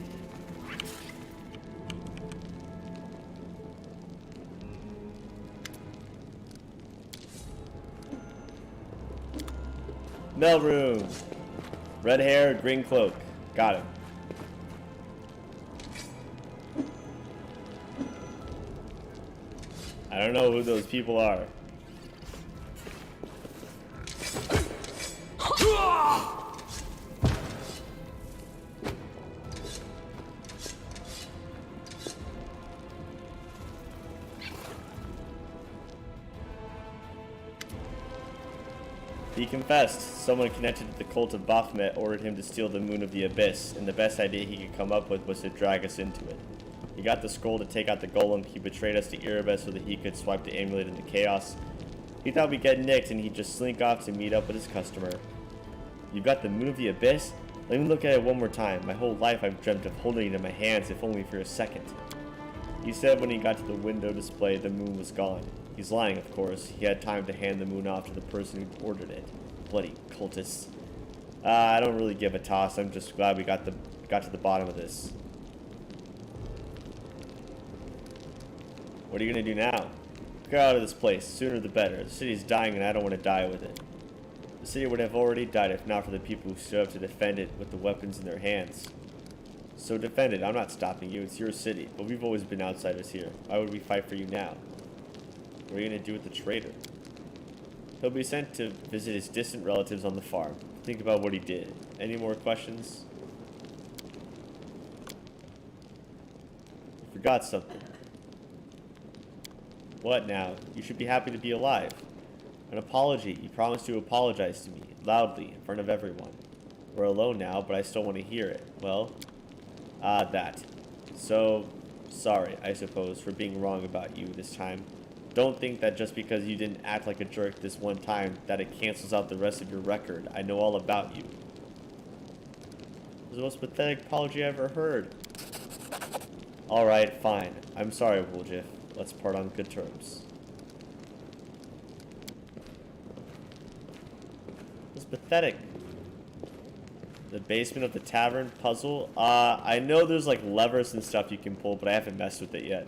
Mail room. Red hair, green cloak. Got him. I don't know who those people are. He confessed. Someone connected to the cult of Baphomet ordered him to steal the Moon of the Abyss, and the best idea he could come up with was to drag us into it. He got the scroll to take out the golem. He betrayed us to Erebus so that he could swipe the amulet into chaos. He thought we'd get nicked and he'd just slink off to meet up with his customer. You've got the Moon of the Abyss? Let me look at it one more time. My whole life I've dreamt of holding it in my hands, if only for a second. He said when he got to the window display, the moon was gone. He's lying, of course. He had time to hand the moon off to the person who ordered it. Bloody cultists. I don't really give a toss. I'm just glad we got to the bottom of this. What are you gonna do now? Get out of this place. Sooner the better. The city's dying and I don't want to die with it. The city would have already died if not for the people who stood up to defend it with the weapons in their hands. So defend it. I'm not stopping you. It's your city. But we've always been outsiders here. Why would we fight for you now? What are you gonna do with the traitor? He'll be sent to visit his distant relatives on the farm. Think about what he did. Any more questions? You forgot something. What now? You should be happy to be alive. An apology. You promised to apologize to me, loudly, in front of everyone. We're alone now, but I still want to hear it. Well, that. So, sorry, I suppose, for being wrong about you this time. Don't think that just because you didn't act like a jerk this one time, that it cancels out the rest of your record. I know all about you. This is the most pathetic apology I ever heard. Alright, fine. I'm sorry, Woljif. Let's part on good terms. It's pathetic. The basement of the tavern puzzle? I know there's like levers and stuff you can pull, but I haven't messed with it yet.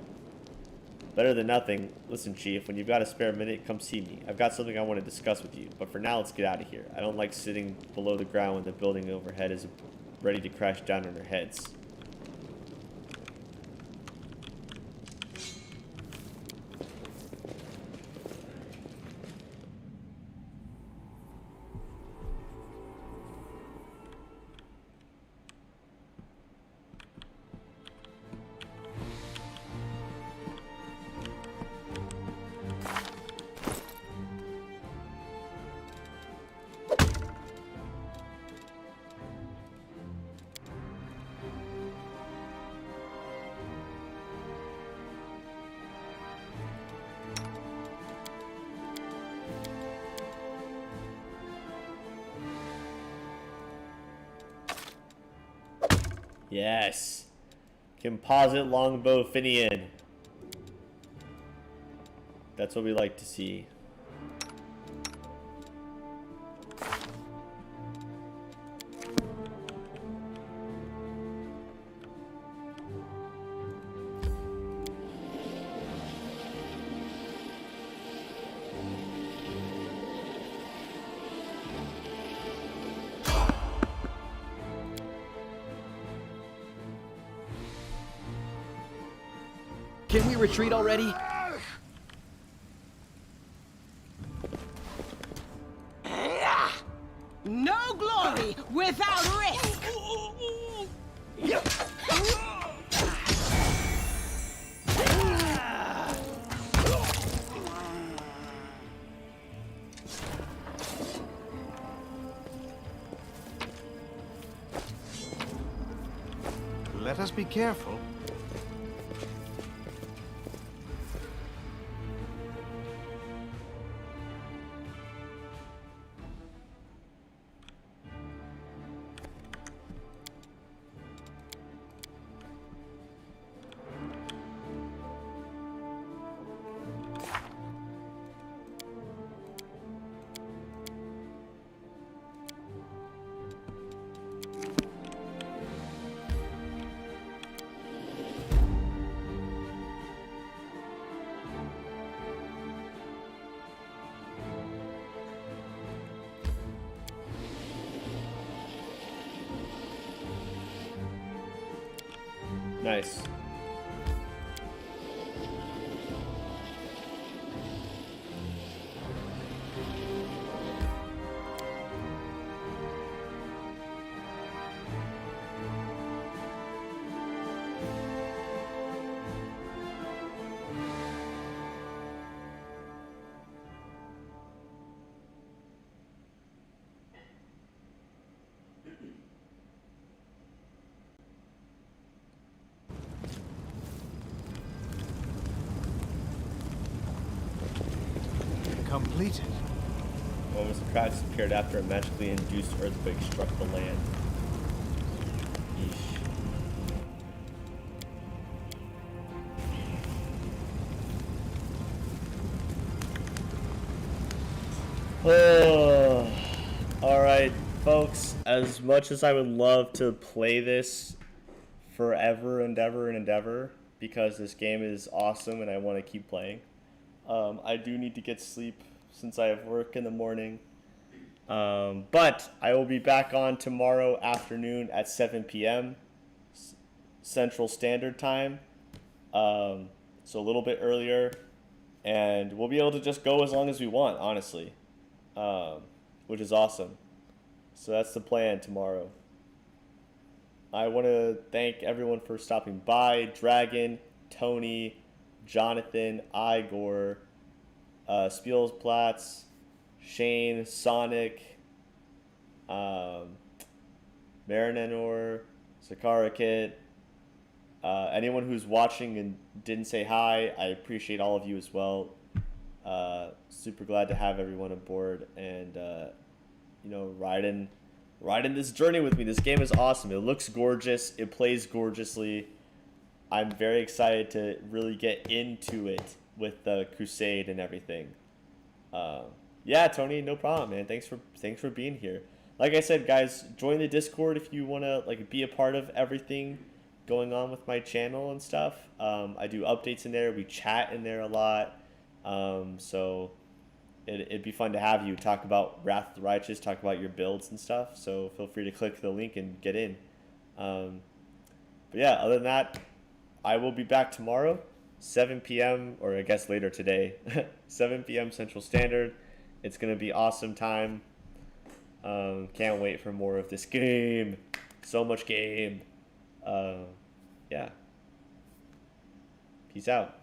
Better than nothing. Listen, Chief, when you've got a spare minute, come see me. I've got something I want to discuss with you, but for now, let's get out of here. I don't like sitting below the ground when the building overhead is ready to crash down on our heads. Yes. Composite longbow Finian. That's what we like to see. Can we retreat already? No glory without risk! Let us be careful. Nice. Completed. Moments of crowd disappeared after a magically induced earthquake struck the land. Oh, all right, folks. As much as I would love to play this forever and ever and ever, because this game is awesome and I want to keep playing, I do need to get sleep since I have work in the morning. But I will be back on tomorrow afternoon at 7 p.m. Central Standard Time. So a little bit earlier. And we'll be able to just go as long as we want, honestly. Which is awesome. So that's the plan tomorrow. I want to thank everyone for stopping by. Dragon, Tony, Jonathan, Igor, Spielsplatz, Shane, Sonic, Marinenor, Sakara Kid, anyone who's watching and didn't say hi, I appreciate all of you as well. Super glad to have everyone aboard and, you know, riding this journey with me. This game is awesome. It looks gorgeous. It plays gorgeously. I'm very excited to really get into it with the Crusade and everything. Yeah, Tony, no problem, man. Thanks for being here. Like I said, guys, join the Discord if you want to like be a part of everything going on with my channel and stuff. I do updates in there. We chat in there a lot. So it'd be fun to have you talk about Wrath of the Righteous, talk about your builds and stuff. So feel free to click the link and get in. But yeah, other than that, I will be back tomorrow, 7 p.m. or I guess later today, 7 p.m. Central Standard. It's going to be awesome time. Can't wait for more of this game. So much game. Yeah. Peace out.